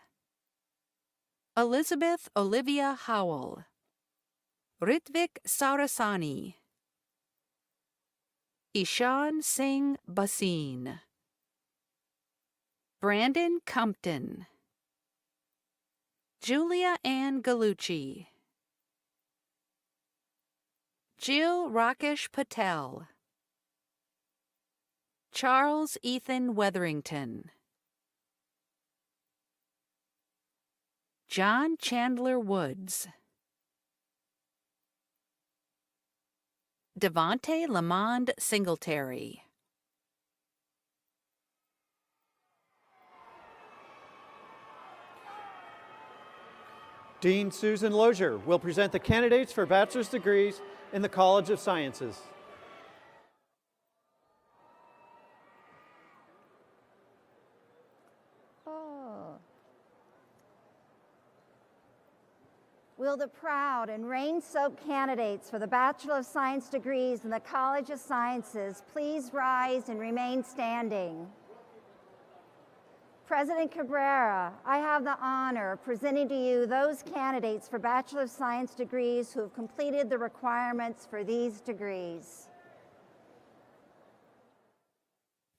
Elizabeth Olivia Howell. Ritvik Sarasani. Ishan Singh Basin. Brandon Compton. Julia Ann Gallucci. Jill Rakesh Patel, Charles Ethan Wetherington, John Chandler Woods, Devontae Lamond Singletary, Dean Susan Lozier will present the candidates for bachelor's degrees in the College of Sciences. Will the proud and rain-soaked candidates for the Bachelor of Science degrees in the College of Sciences please rise and remain standing? President Cabrera, I have the honor of presenting to you those candidates for Bachelor of Science degrees who have completed the requirements for these degrees.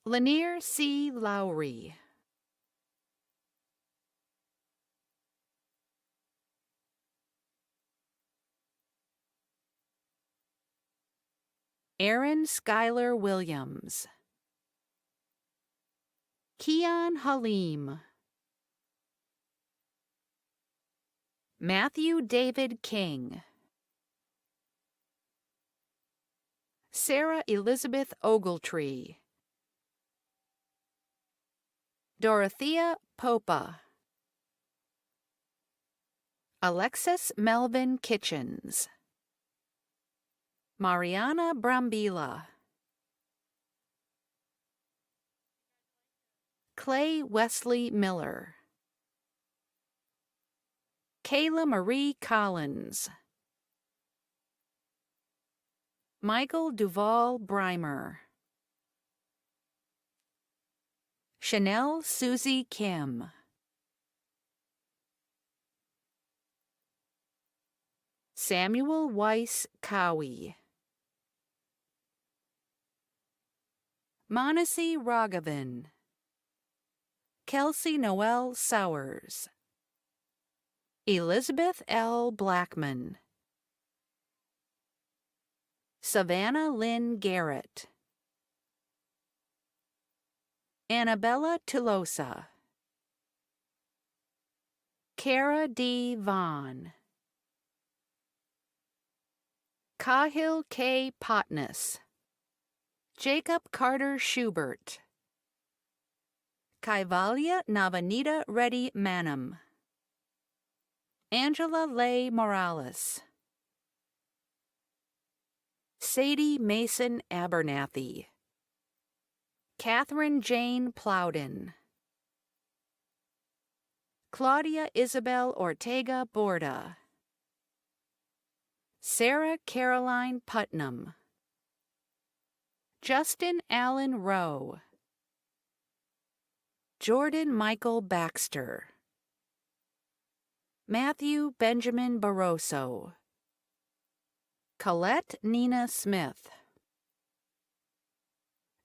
Lanier C. Lowry, Aaron Schuyler Williams, Keon Halim, Matthew David King, Sarah Elizabeth Ogletree, Dorothea Popa, Alexis Melvin Kitchens, Mariana Brambila, Clay Wesley Miller, Kayla Marie Collins, Michael Duval Breimer, Chanel Susie Kim, Samuel Weiss Cowie, Manasi Raghavan, Kelsey Noel Sowers, Elizabeth L. Blackman, Savannah Lynn Garrett, Annabella Tulosa, Kara D. Vaughn, Cahill K. Potness, Jacob Carter Schubert, Kaivalya Navanita Reddy Manam, Angela Leigh Morales, Sadie Mason Abernathy, Catherine Jane Plowden, Claudia Isabel Ortega Borda, Sarah Caroline Putnam, Justin Allen Rowe, Jordan Michael Baxter, Matthew Benjamin Barroso, Colette Nina Smith,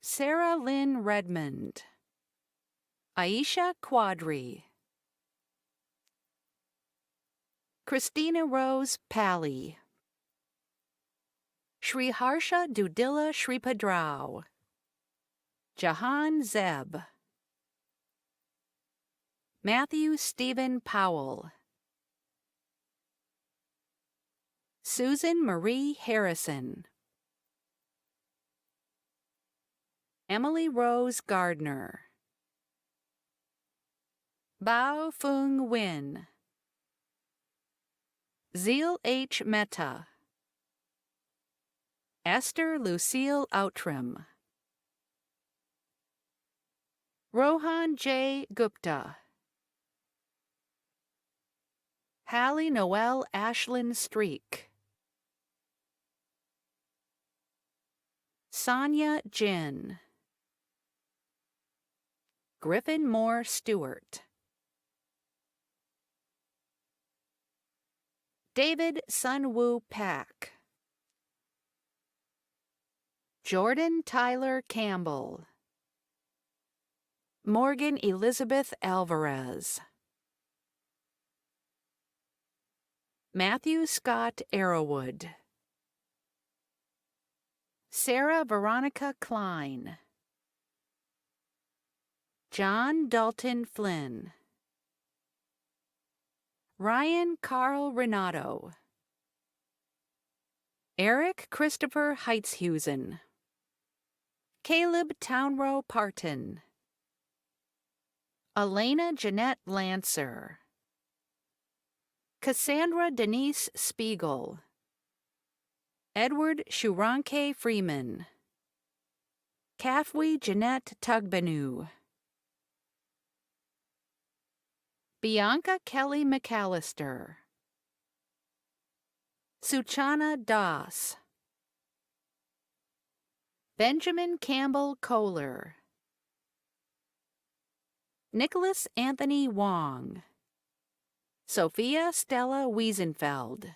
Sarah Lynn Redmond, Aisha Quadri, Christina Rose Pally, Shri Harsha Dudilla Shripadrau, Jahan Zeb, Matthew Stephen Powell, Susan Marie Harrison, Emily Rose Gardner, Bao Fung Win, Zeal H. Mehta, Esther Lucille Outram, Rohan J. Gupta, Hallie Noel Ashlyn Streak, Sonia Jin, Griffin Moore Stewart, David Sunwoo Pak, Jordan Tyler Campbell, Morgan Elizabeth Alvarez, Matthew Scott Arrowwood, Sarah Veronica Klein, John Dalton Flynn, Ryan Carl Renato, Eric Christopher Heitzhusen, Caleb Townrow Parton, Elena Jeanette Lancer, Cassandra Denise Spiegel, Edward Shuranke Freeman, Kafwi Jeanette Tugbenu, Bianca Kelly McAllister, Suchana Das, Benjamin Campbell Kohler, Nicholas Anthony Wong, Sophia Stella Wiesenfeld,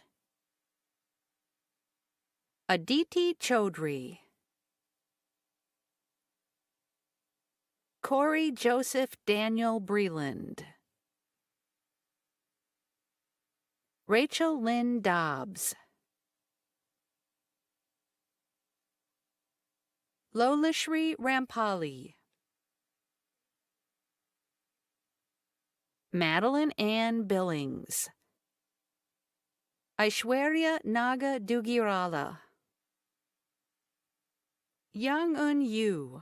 Aditi Chaudhry, Corey Joseph Daniel Breland, Rachel Lynn Dobbs, Lolashri Rampali, Madeline Ann Billings, Aishwarya Naga Dugirala, Young Un Yu,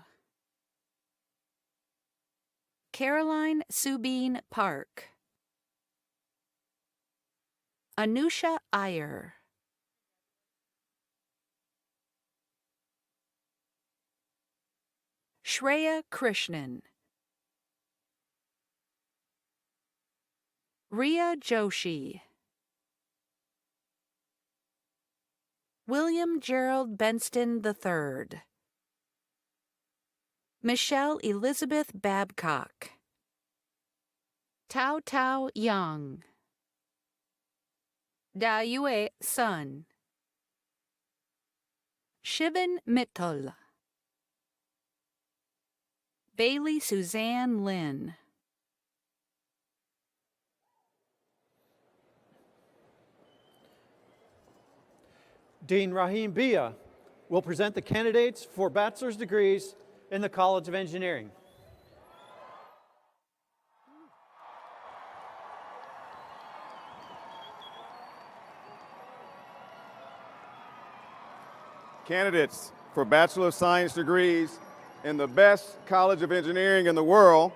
Caroline Subine Park, Anusha Iyer, Shreya Krishnan, Ria Joshi, William Gerald Benston III, Michelle Elizabeth Babcock, Tao Tao Yang, Da Yue Sun, Shivan Mittal, Bailey Suzanne Lynn, Dean Rahim Bia will present the candidates for bachelor's degrees in the College of Engineering. Candidates for Bachelor of Science degrees in the best College of Engineering in the world,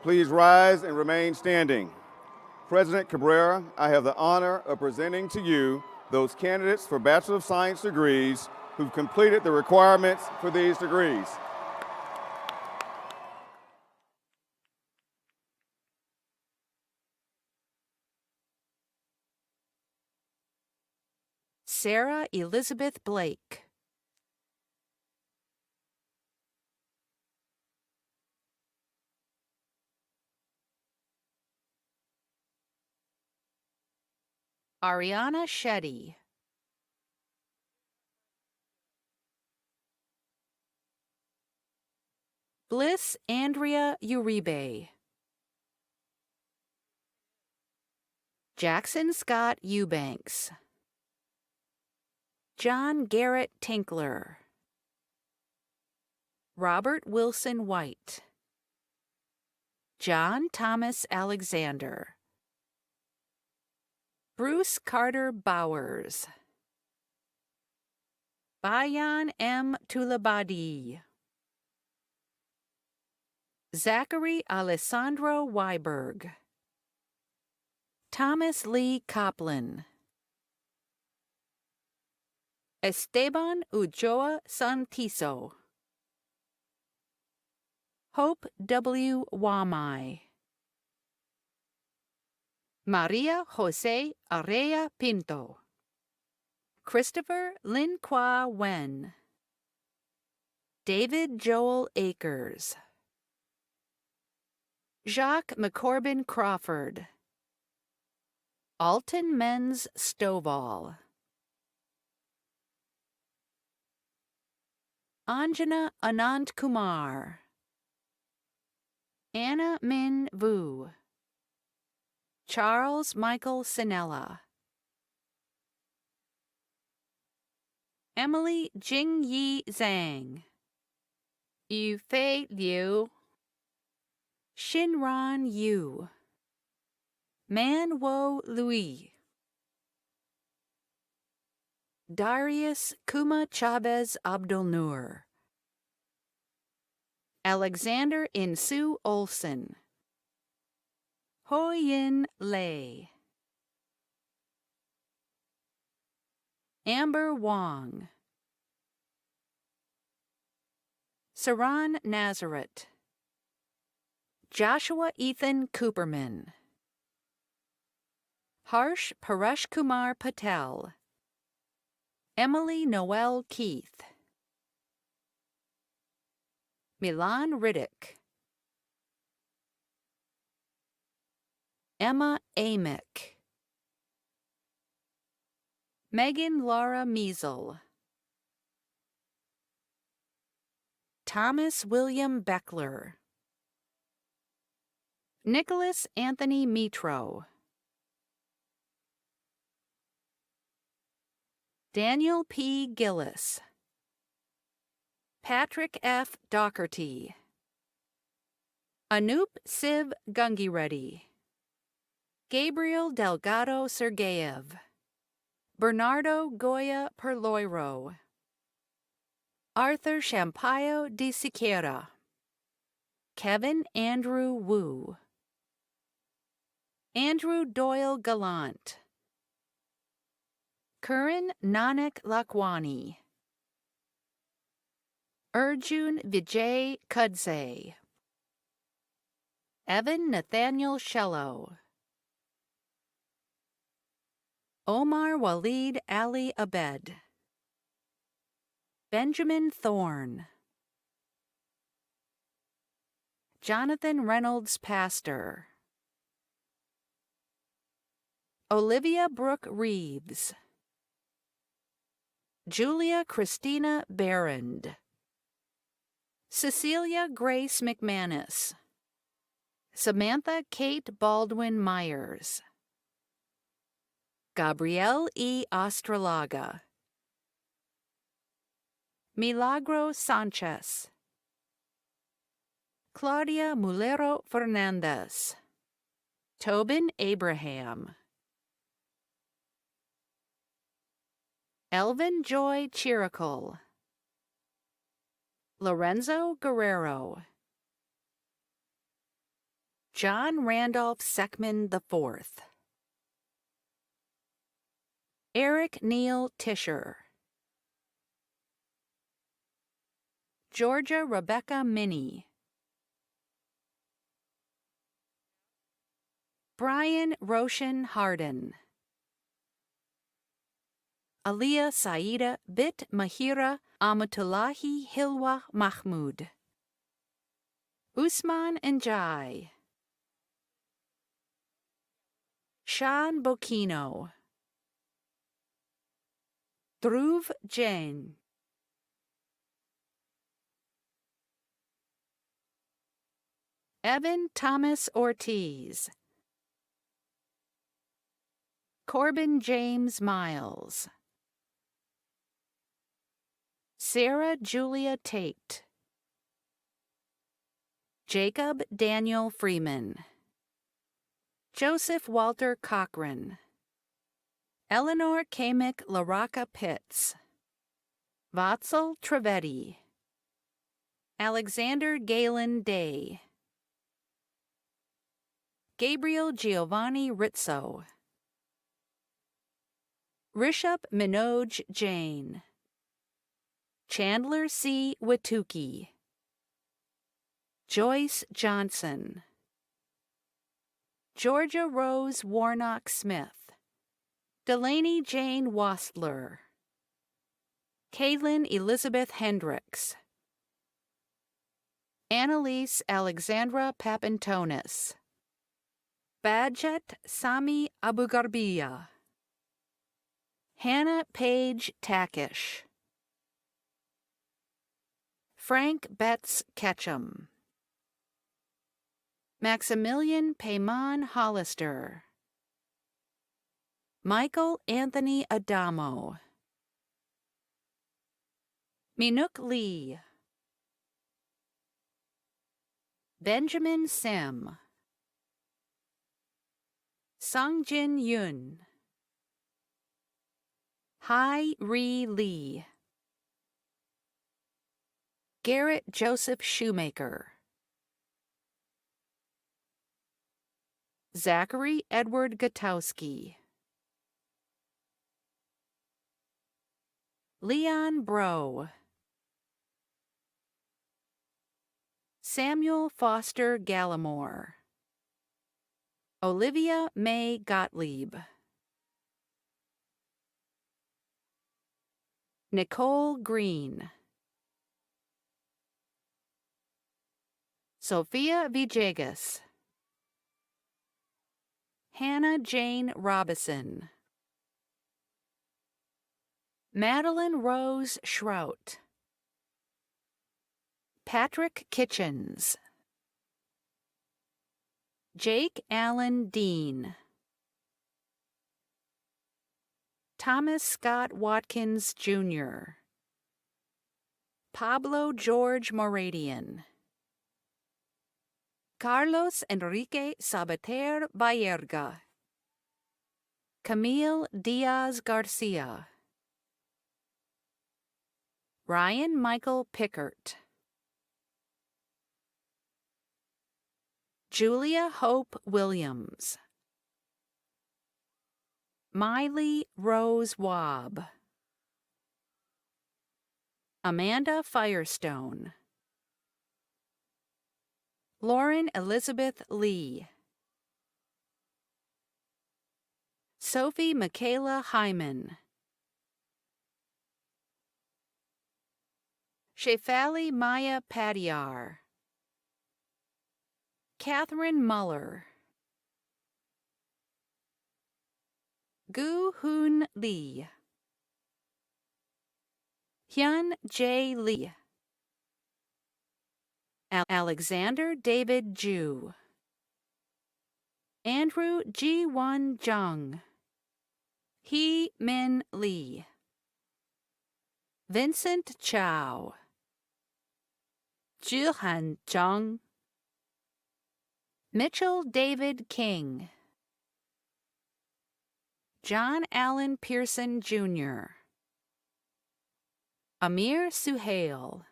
please rise and remain standing. President Cabrera, I have the honor of presenting to you those candidates for Bachelor of Science degrees who've completed the requirements for these degrees. Sarah Elizabeth Blake, Ariana Shetty, Bliss Andrea Uribe, Jackson Scott Eubanks, John Garrett Tinkler, Robert Wilson White, John Thomas Alexander, Bruce Carter Bowers, Bayan M. Tulabadi, Zachary Alessandro Weiberg, Thomas Lee Coplin, Esteban Ujoa Santiso, Hope W. Wamai, Maria Jose Arrea Pinto, Christopher Lin Kwa Wen, David Joel Akers, Jacques McCorbin Crawford, Alton Menz Stovall, Anjana Anand Kumar, Anna Min Vu, Charles Michael Sinella, Emily Jingyi Zhang, Yufei Liu, Shinran Yu, Manwo Louis, Darius Kuma Chavez Abdulnur, Alexander Insu Olsen, Hoyin Lei, Amber Wong, Saran Nazareth, Joshua Ethan Cooperman, Harsh Paresh Kumar Patel, Emily Noel Keith, Milan Riddick, Emma Amick, Megan Laura Measle, Thomas William Beckler, Nicholas Anthony Mitro, Daniel P. Gillis, Patrick F. Docherty, Anup Siv Gungireddy, Gabriel Delgado Sergeyev, Bernardo Goya Perloiro, Arthur Champaio de Siqueira, Kevin Andrew Wu, Andrew Doyle Gallant, Curran Nanak Lakwani, Arjun Vijay Kudse, Evan Nathaniel Shello, Omar Walid Ali Abed, Benjamin Thorne, Jonathan Reynolds Pastor, Olivia Brooke Reeves, Julia Christina Barrand, Cecilia Grace McManus, Samantha Kate Baldwin Myers, Gabrielle E. Ostralaga, Milagro Sanchez, Claudia Mulero Fernandez, Tobin Abraham, Elvin Joy Chirical, Lorenzo Guerrero, John Randolph Seckman IV, Eric Neal Tischer, Georgia Rebecca Minnie, Brian Roshan Harden, Aliyah Saida Bit Mahira Amatullahi Hilwa Mahmoud, Usman Njai, Sean Bokino, Dhruv Jain, Evan Thomas Ortiz, Corbin James Miles, Sarah Julia Tate, Jacob Daniel Freeman, Joseph Walter Cochran, Eleanor Kamick Laraka Pitts, Vatsal Trivedi, Alexander Galen Day, Gabriel Giovanni Rizzo, Rishabh Minoj Jain, Chandler C. Watuki, Joyce Johnson, Georgia Rose Warnock Smith, Delaney Jane Wastler, Kaylin Elizabeth Hendricks, Annalise Alexandra Papantonis, Badjet Sami Abugarbiya, Hannah Page Takish, Frank Betts Ketchum, Maximilian Payman Hollister, Michael Anthony Adamo, Minuk Lee, Benjamin Sim, Sungjin Yoon, Hai Ri Lee, Garrett Joseph Shoemaker, Zachary Edward Gutowski, Leon Bro, Samuel Foster Gallimore, Olivia May Gottlieb, Nicole Green, Sophia Villegas, Hannah Jane Robison, Madeline Rose Schrout, Patrick Kitchens, Jake Allen Dean, Thomas Scott Watkins Jr., Pablo George Moradian, Carlos Enrique Sabater Bayerga, Camille Diaz Garcia, Ryan Michael Pickert, Julia Hope Williams, Miley Rose Wabb, Amanda Firestone, Lauren Elizabeth Lee, Sophie Michaela Hyman, Shefali Maya Padiyar, Catherine Muller, Gu Hoon Lee, Hyun Jae Lee, Alexander David Ju, Andrew Ji-won Jung, Hee Min Lee, Vincent Chow, Jihan Jung, Mitchell David King, John Allen Pearson Jr., Amir Suhail,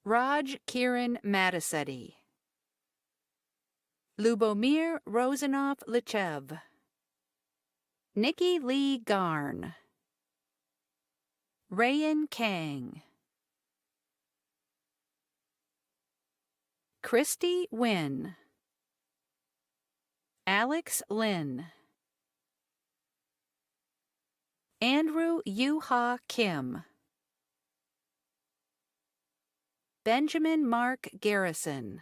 Raj Kiran Matasetti, Lubomir Rozanov Lichev, Nikki Lee Garn, Rayan Kang, Christy Wynn, Alex Lin, Andrew Yu-ha Kim, Benjamin Mark Garrison,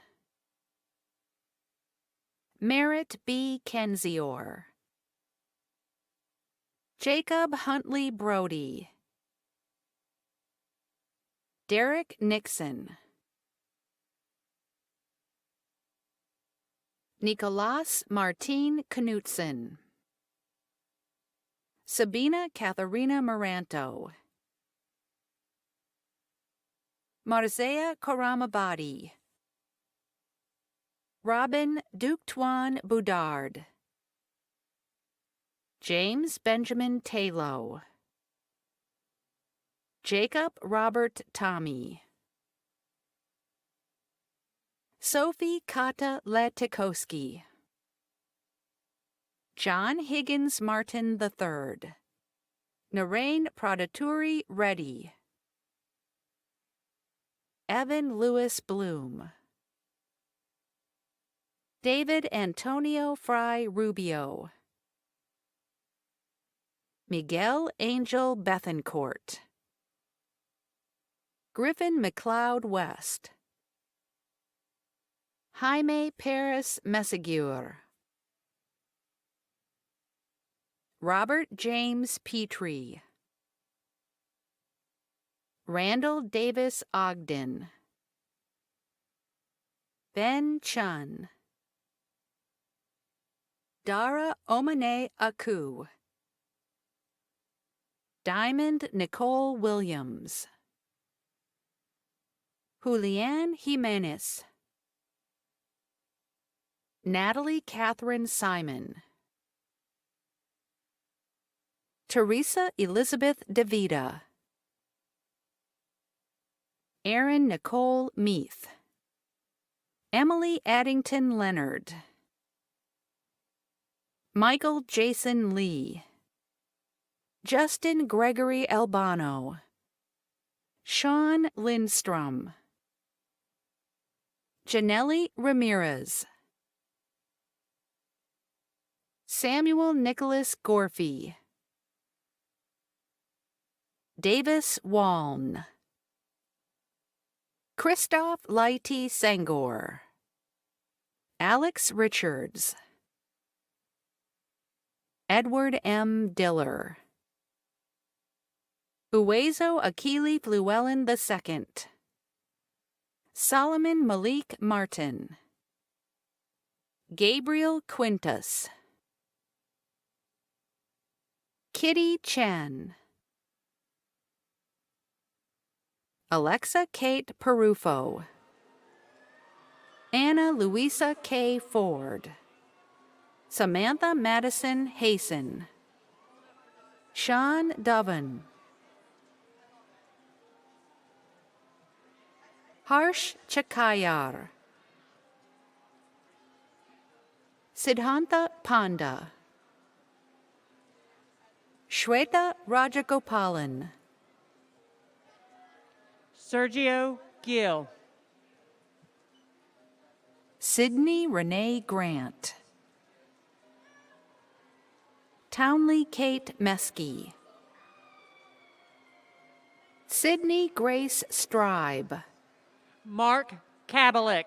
Merritt B. Kenzior, Jacob Huntley Brody, Derek Nixon, Nicolas Martin Knutson, Sabina Katharina Maranto, Marzea Karamabadi, Robin Ductuan Boudard, James Benjamin Tayloe, Jacob Robert Tommy, Sophie Kata Letikoski, John Higgins Martin III, Narain Pradaturi Reddy, Evan Lewis Bloom, David Antonio Fry Rubio, Miguel Angel Bethencourt, Griffin McLeod West, Jaime Paris Messagur, Robert James Petrie, Randall Davis Ogden, Ben Chun, Dara Omane Aku, Diamond Nicole Williams. Julianne Jimenez. Natalie Catherine Simon. Teresa Elizabeth DeVita. Erin Nicole Meath. Emily Addington Leonard. Michael Jason Lee. Justin Gregory Albano. Sean Lindstrom. Janelli Ramirez. Samuel Nicholas Gorfie. Davis Waln. Christoph Lighty Sangor. Alex Richards. Edward M. Diller. Uwezo Akili Fluellen II. Solomon Malik Martin. Gabriel Quintus. Kitty Chen. Alexa Kate Perufo. Anna Louisa K. Ford. Samantha Madison Hasten. Sean Doven. Harsh Chakayar. Siddhanta Panda. Shweta Rajagopalan. Sergio Gill. Sydney Renee Grant. Townley Kate Meskey. Sydney Grace Stribe. Mark Kabalik.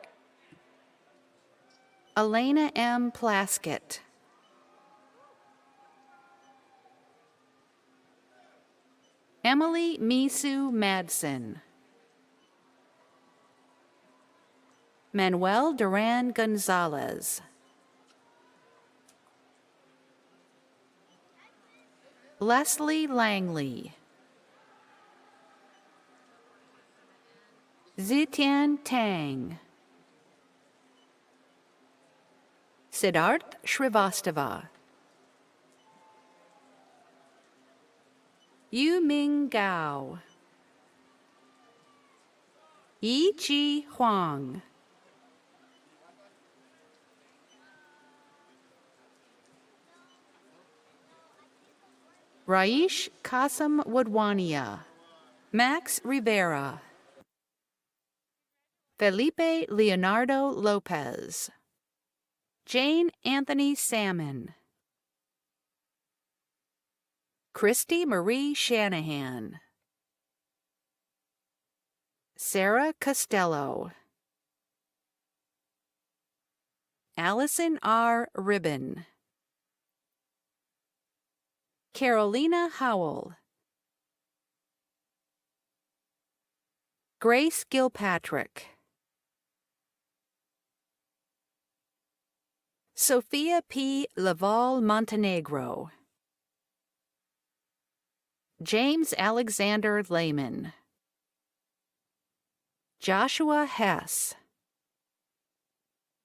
Elena M. Plaskett. Emily Misu Madsen. Manuel Duran Gonzalez. Leslie Langley. Zitian Tang. Siddharth Shrivastava. Yu Ming Gao. Yi Chi Huang. Raish Kasam Wadwania. Max Rivera. Felipe Leonardo Lopez. Jane Anthony Salmon. Christy Marie Shanahan. Sarah Costello. Allison R. Ribbon. Carolina Howell. Grace Gilpatrick. Sophia P. Laval Montenegro. James Alexander Lehman. Joshua Hess.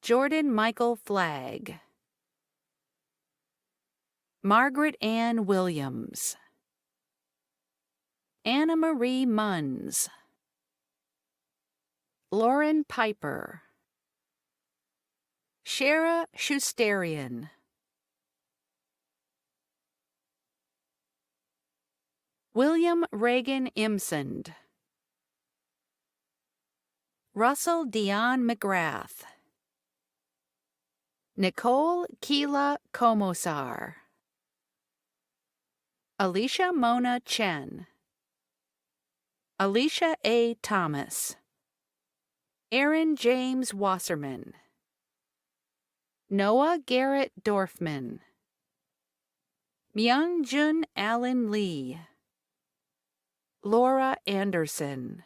Jordan Michael Flagg. Margaret Ann Williams. Anna Marie Munns. Lauren Piper. Shara Schusterian. William Reagan Imsond. Russell Dion McGrath. Nicole Keela Komosar. Alicia Mona Chen. Alicia A. Thomas. Aaron James Wasserman. Noah Garrett Dorfman. Myung-Jun Allen Lee. Laura Anderson.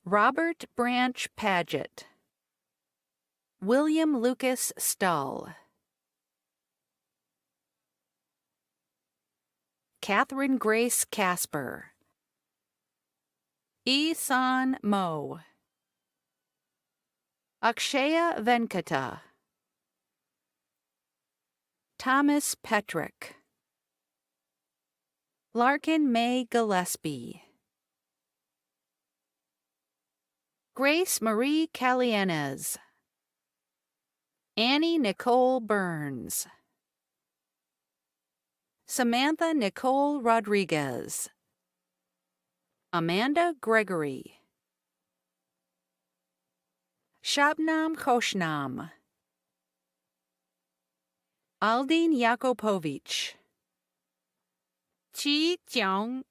Robert Branch Paget. William Lucas Stull. Catherine Grace Casper. Isan Mo. Akshaya Venkata. Thomas Petrick. Larkin May Gillespie. Grace Marie Calienez. Annie Nicole Burns. Samantha Nicole Rodriguez. Amanda Gregory. Shabnam Khoshnam. Aldin Yakopovich. Chi Jiang.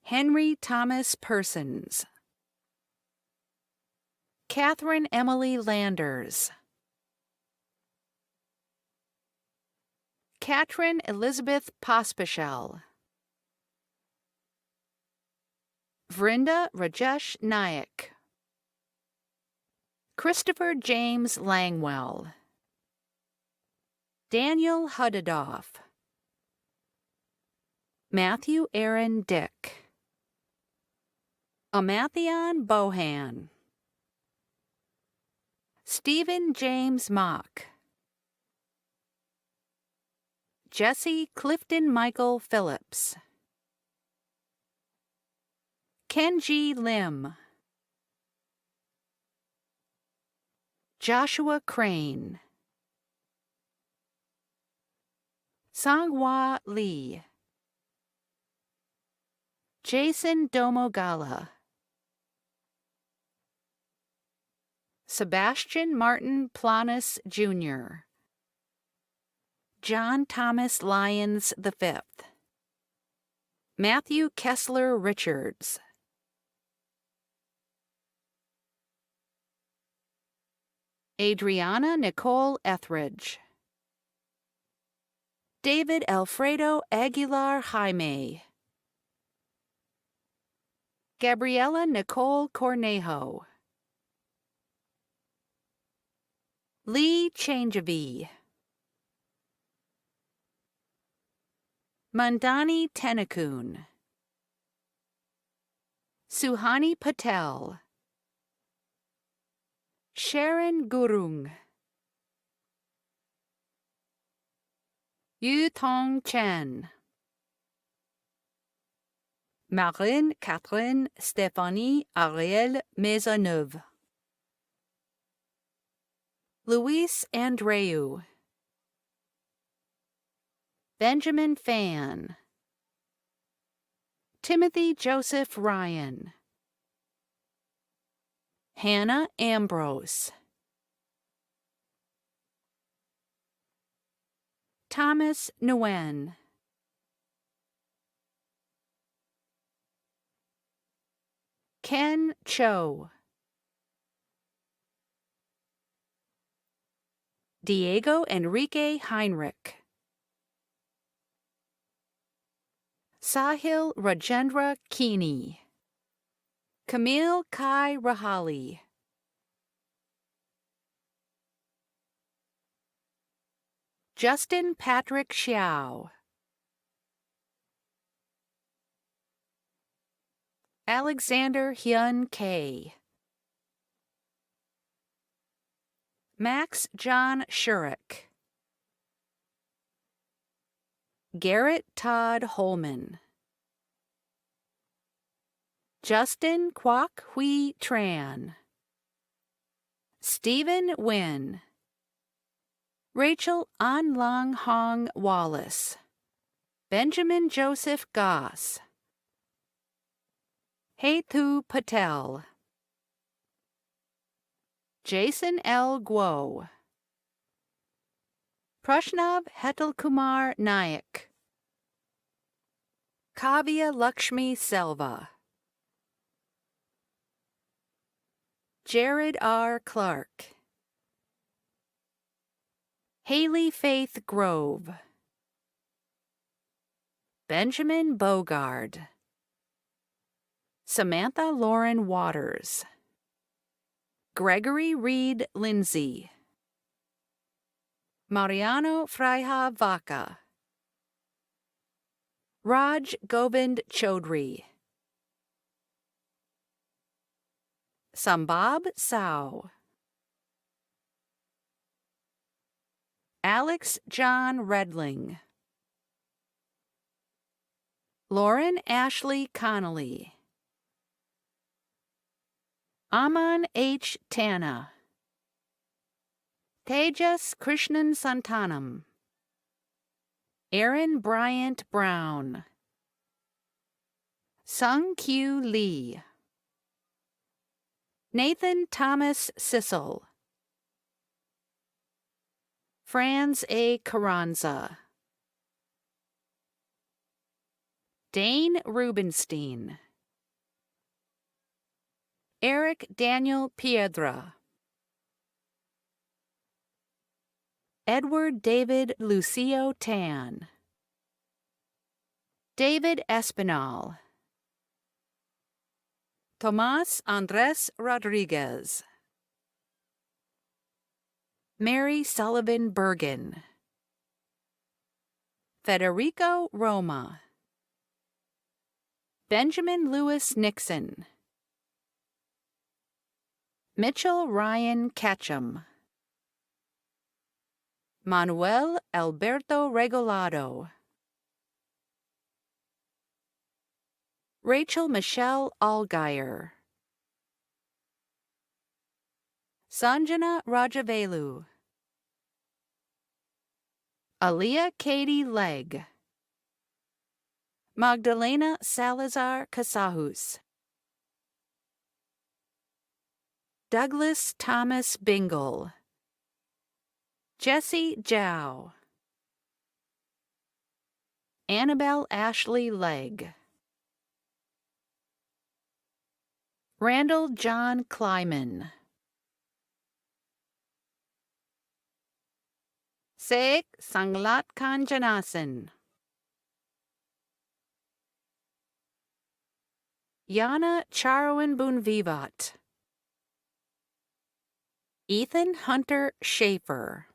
Henry Thomas Persons. Catherine Emily Landers. Katrin Elizabeth Pospishel. Vrinda Rajesh Nayak. Christopher James Langwell. Daniel Hudadoff. Matthew Aaron Dick. Amathion Bohan. Stephen James Mock. Jesse Clifton Michael Phillips. Kenji Lim. Joshua Crane. Sanghwa Lee. Jason Domogala. Sebastian Martin Planas, Jr. John Thomas Lyons V. Matthew Kessler Richards. Adriana Nicole Etheridge. David Alfredo Aguilar Jaime. Gabriela Nicole Cornejo. Lee Changevi. Mandani Tenakun. Suhani Patel. Sharon Gurung. Yu Tong Chen. Marine Catherine Stéphanie Ariel Maisonneuve. Luis Andreu. Benjamin Fan. Timothy Joseph Ryan. Hannah Ambrose. Thomas Nguyen. Ken Cho. Diego Enrique Heinrich. Sahil Rajendra Kini. Camille Kai Rahali. Justin Patrick Xiao. Alexander Hyun K. Max John Shurik. Garrett Todd Holman. Justin Kwok Hui Tran. Stephen Nguyen. Rachel An Long Hong Wallace. Benjamin Joseph Goss. Hethu Patel. Jason L. Guo. Prashnav Hetalkumar Nayak. Kavya Lakshmi Selva. Jared R. Clark. Haley Faith Grove. Benjamin Bogard. Samantha Lauren Waters. Gregory Reed Lindsay. Mariano Freja Vaca, Raj Govind Chaudhry, Sambab Sao, Alex John Redling, Lauren Ashley Connolly, Aman H. Tanna, Tejas Krishnan Santanam, Aaron Bryant Brown, Sung Kyu Lee, Nathan Thomas Sissel, Franz A. Carranza, Dane Rubenstein, Eric Daniel Piedra, Edward David Lucio Tan, David Espinal, Tomas Andres Rodriguez, Mary Sullivan Bergen, Federico Roma, Benjamin Lewis Nixon, Mitchell Ryan Ketchum, Manuel Alberto Regalado, Rachel Michelle Allgaier, Sanjana Rajavelu, Aaliyah Katie Legg, Magdalena Salazar Casahus, Douglas Thomas Bingle, Jesse Jow, Annabelle Ashley Legg, Randall John Kleiman, Sek Sanglat Kanjanasan, Yana Charwin Bunvivat, Ethan Hunter Schaefer,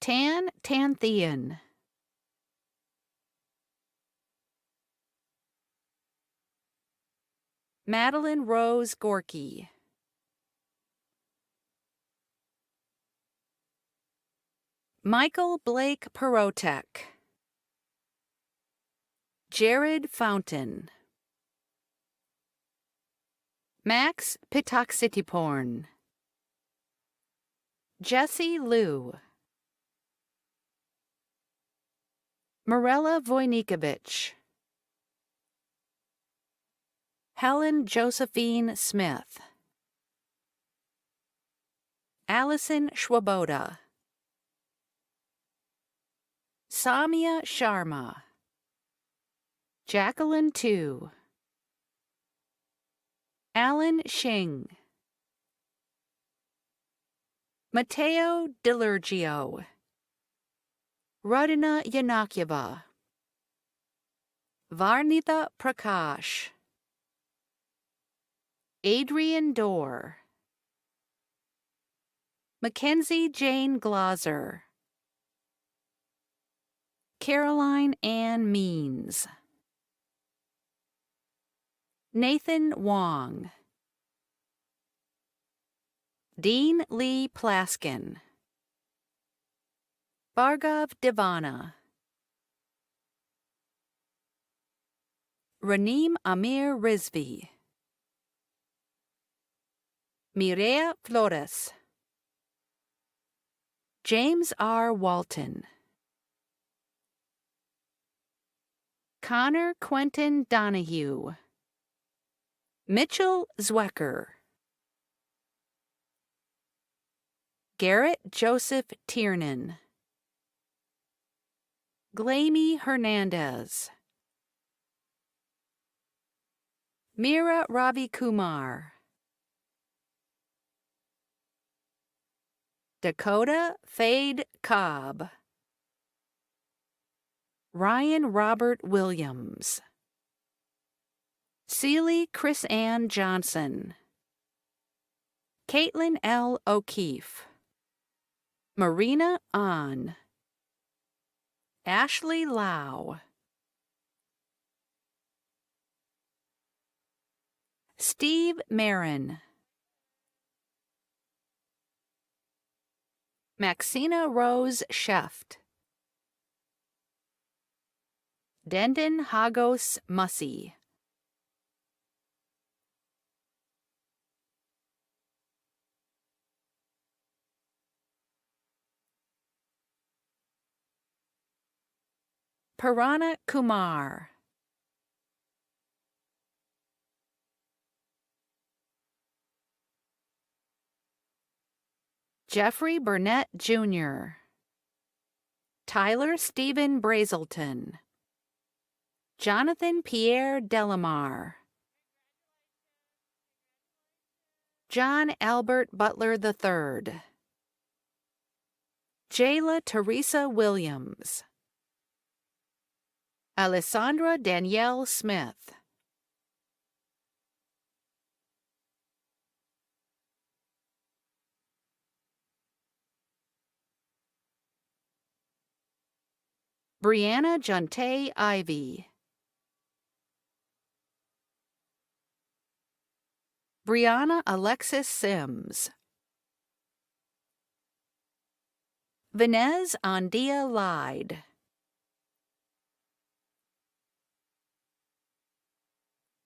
Tan Tanthean, Madeline Rose Gorky, Michael Blake Perotek, Jared Fountain, Max Pitoxitiporn, Jesse Liu, Morella Voynikovic, Helen Josephine Smith, Allison Schwaboda, Samia Sharma, Jacqueline Tu, Alan Shing, Matteo Delurgio, Radina Yanakyeva, Varnita Prakash, Adrian Dorr, Mackenzie Jane Glauser, Caroline Ann Means, Nathan Wong, Dean Lee Plaskin, Bhargav Devana, Raneem Amir Rizvi, Mireya Flores, James R. Walton, Connor Quentin Donahue, Mitchell Zwecker, Garrett Joseph Tiernan, Glamey Hernandez, Meera Ravi Kumar, Dakota Fade Cobb, Ryan Robert Williams, Celie Chris Ann Johnson, Caitlin L. O'Keefe, Marina An, Ashley Lau, Steve Marin, Maxina Rose Sheft, Dendon Hagos Mussey, Purana Kumar, Jeffrey Burnett Jr., Tyler Stephen Brazelton, Jonathan Pierre Delamar, John Albert Butler III, Jayla Teresa Williams, Alessandra Danielle Smith, Brianna Junte Ivy, Brianna Alexis Sims, Vinez Andia Lyde,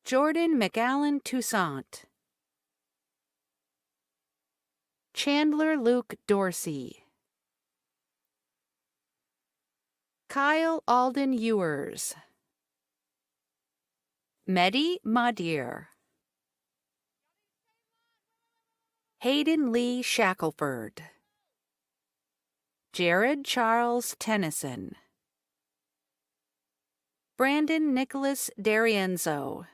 Jordan McAllen Toussaint, Chandler Luke Dorsey, Kyle Alden Ewers, Mehdi Madir, Hayden Lee Shackelford, Jared Charles Tennyson, Brandon Nicholas D'Arienzo,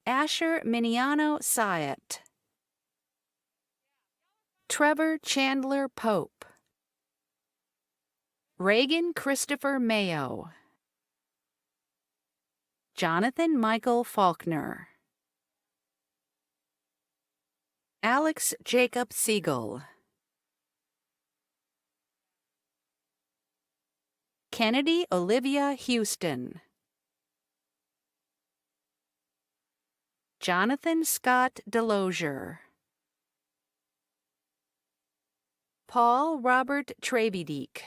Asher Miniano Syett, Trevor Chandler Pope, Reagan Christopher Mayo, Jonathan Michael Faulkner, Alex Jacob Siegel, Kennedy Olivia Houston, Jonathan Scott Delosier, Paul Robert Trevidiek,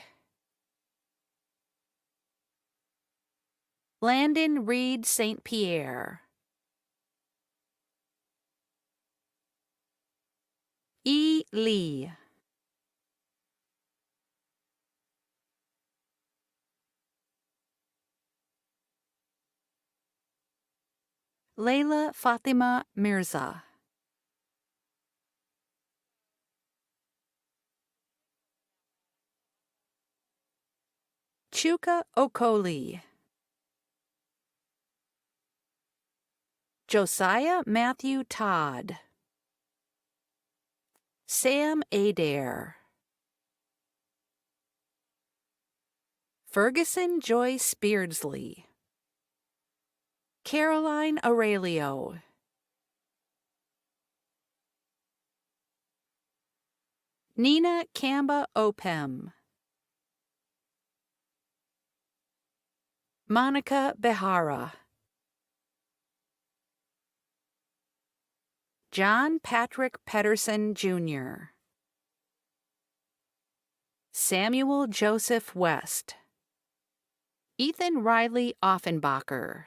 Landon Reed St. Pierre, E. Lee, Layla Fatima Mirza, Chuka Okoli, Josiah Matthew Todd, Sam Adair, Ferguson Joyce Beardsley, Caroline Aurelio, Nina Kamba Opem, Monica Behara, John Patrick Pedersen Jr., Samuel Joseph West, Ethan Riley Offenbacher,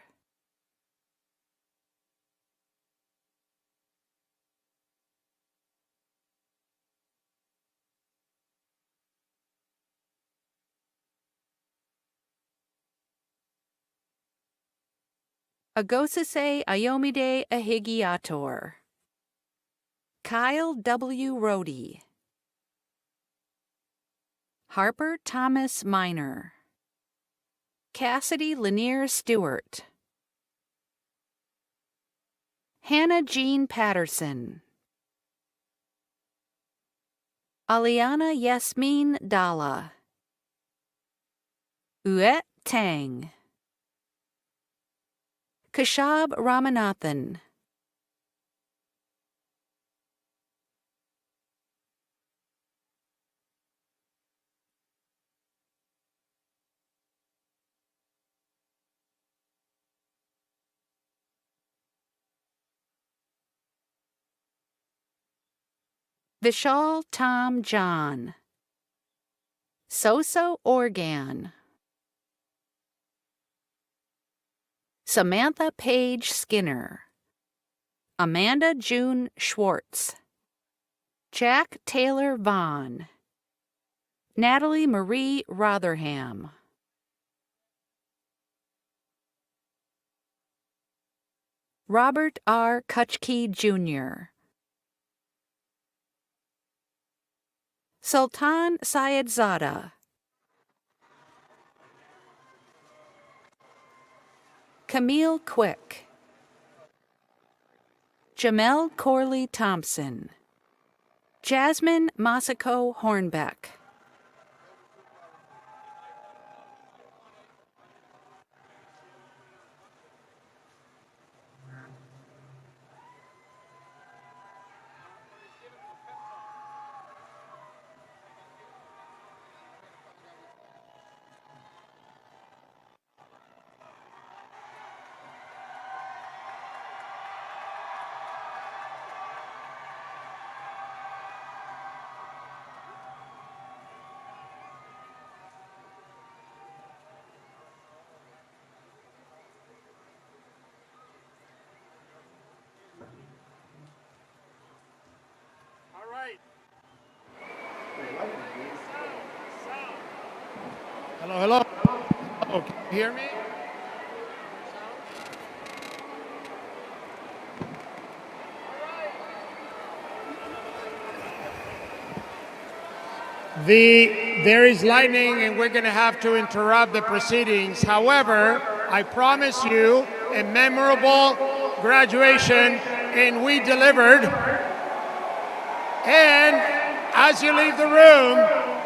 Agosise Ayomide Ahigiator, Kyle W. Rohde, Harper Thomas Minor, Cassidy Lanier Stewart, Hannah Jean Patterson, Aliana Yasmin Dalla. Uet Tang. Kashab Ramanathan. Vishal Tom John. Soso Organ. Samantha Page Skinner. Amanda June Schwartz. Jack Taylor Vaughn. Natalie Marie Rotherham. Robert R. Kutchke Jr. Sultan Syedzada. Camille Quick. Jamel Corley Thompson. Jasmine Masako Hornbeck. Hello, hello. Oh, can you hear me? There is lightning and we're going to have to interrupt the proceedings. However, I promise you a memorable graduation, and we delivered. And as you leave the room,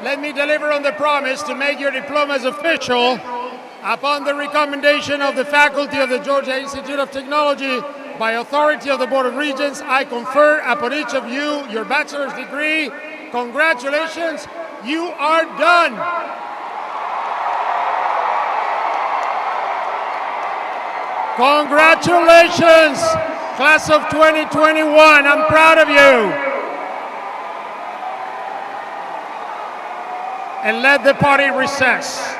let me deliver on the promise to make your diplomas official. Upon the recommendation of the faculty of the Georgia Institute of Technology, by authority of the Board of Regents, I confer upon each of you your bachelor's degree. Congratulations, you are done. Congratulations, class of 2021. I'm proud of you. And let the party recess.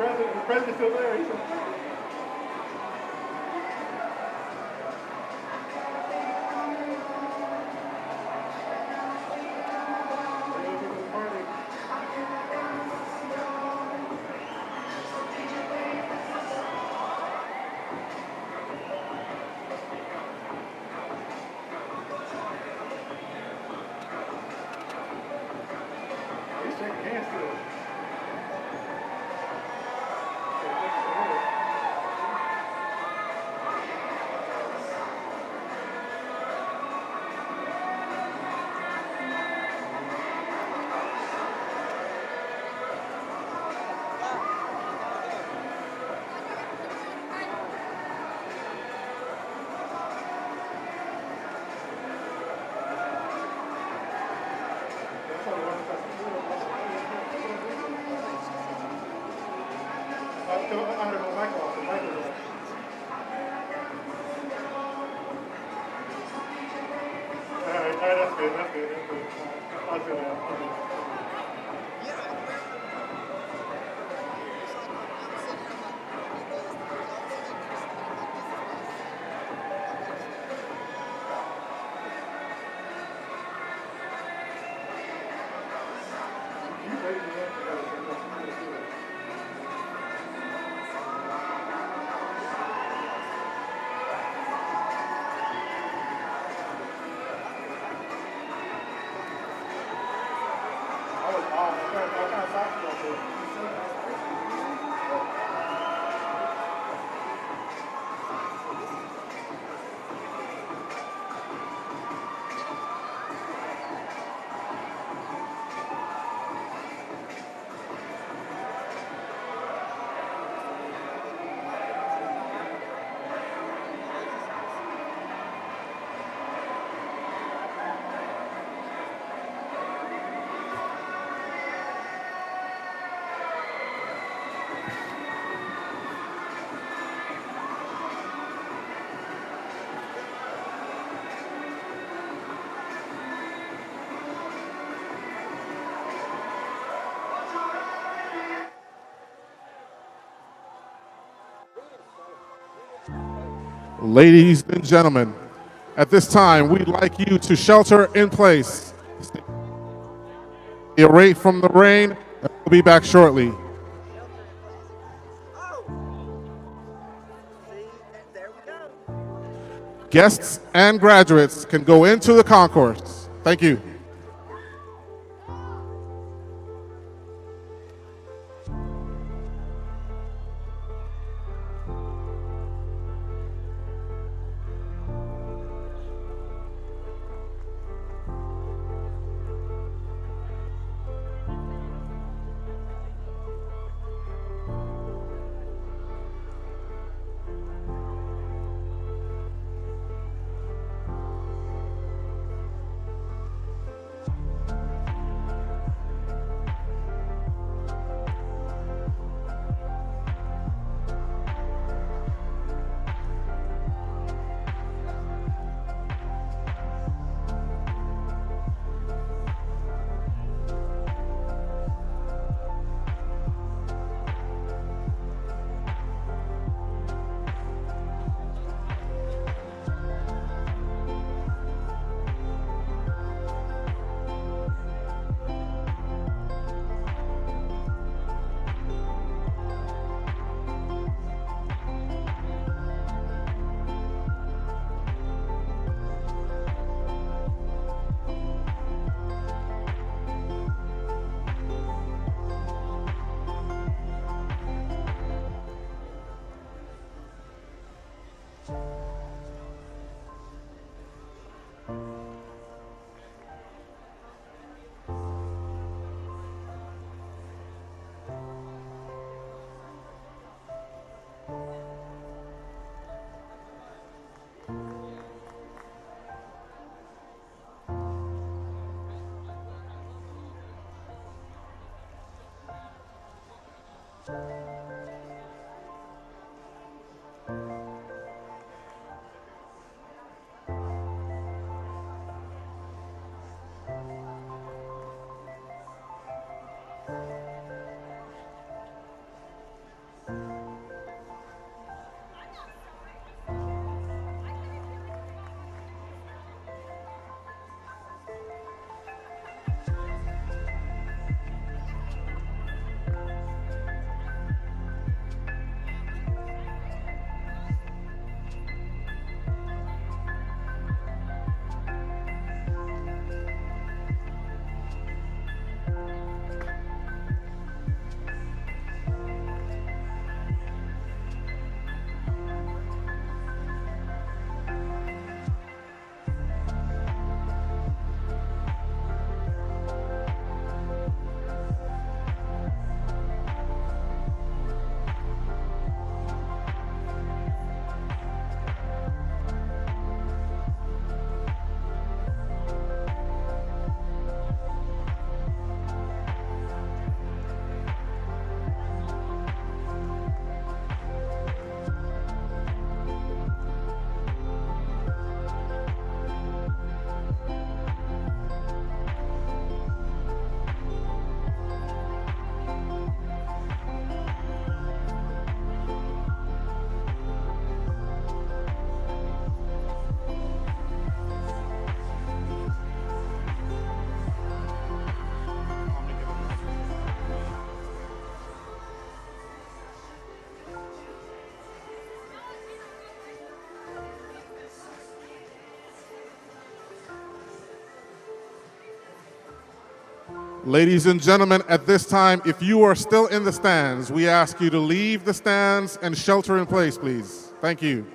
The president's still there. Ladies and gentlemen, at this time, we'd like you to shelter in place. Stay away from the rain, and we'll be back shortly. Guests and graduates can go into the concourse. Thank you. Ladies and gentlemen, at this time, if you are still in the stands, we ask you to leave the stands and shelter in place, please. Thank you.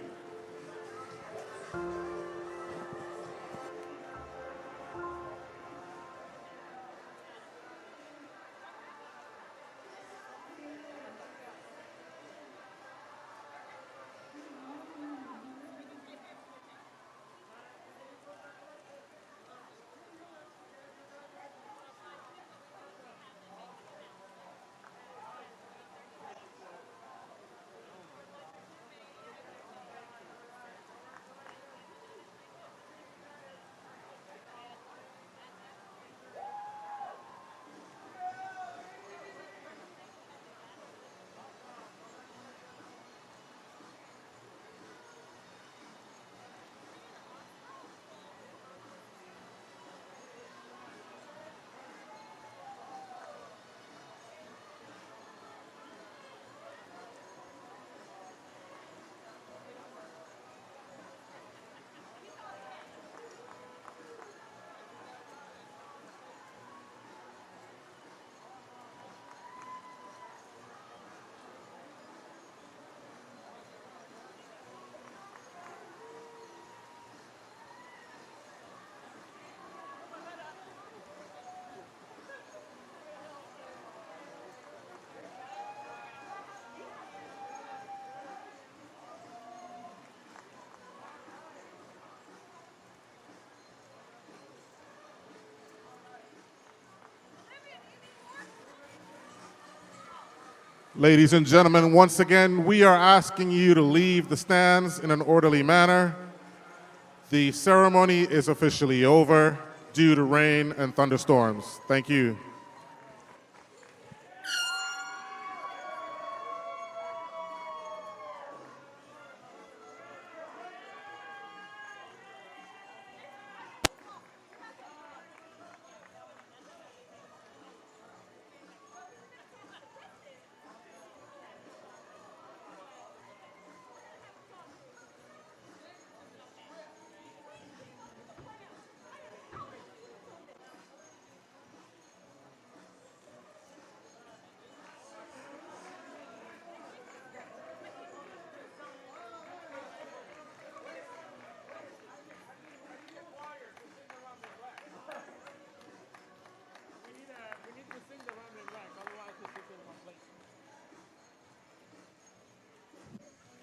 Ladies and gentlemen, once again, we are asking you to leave the stands in an orderly manner. The ceremony is officially over due to rain and thunderstorms. Thank you.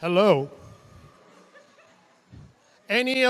Hello. Any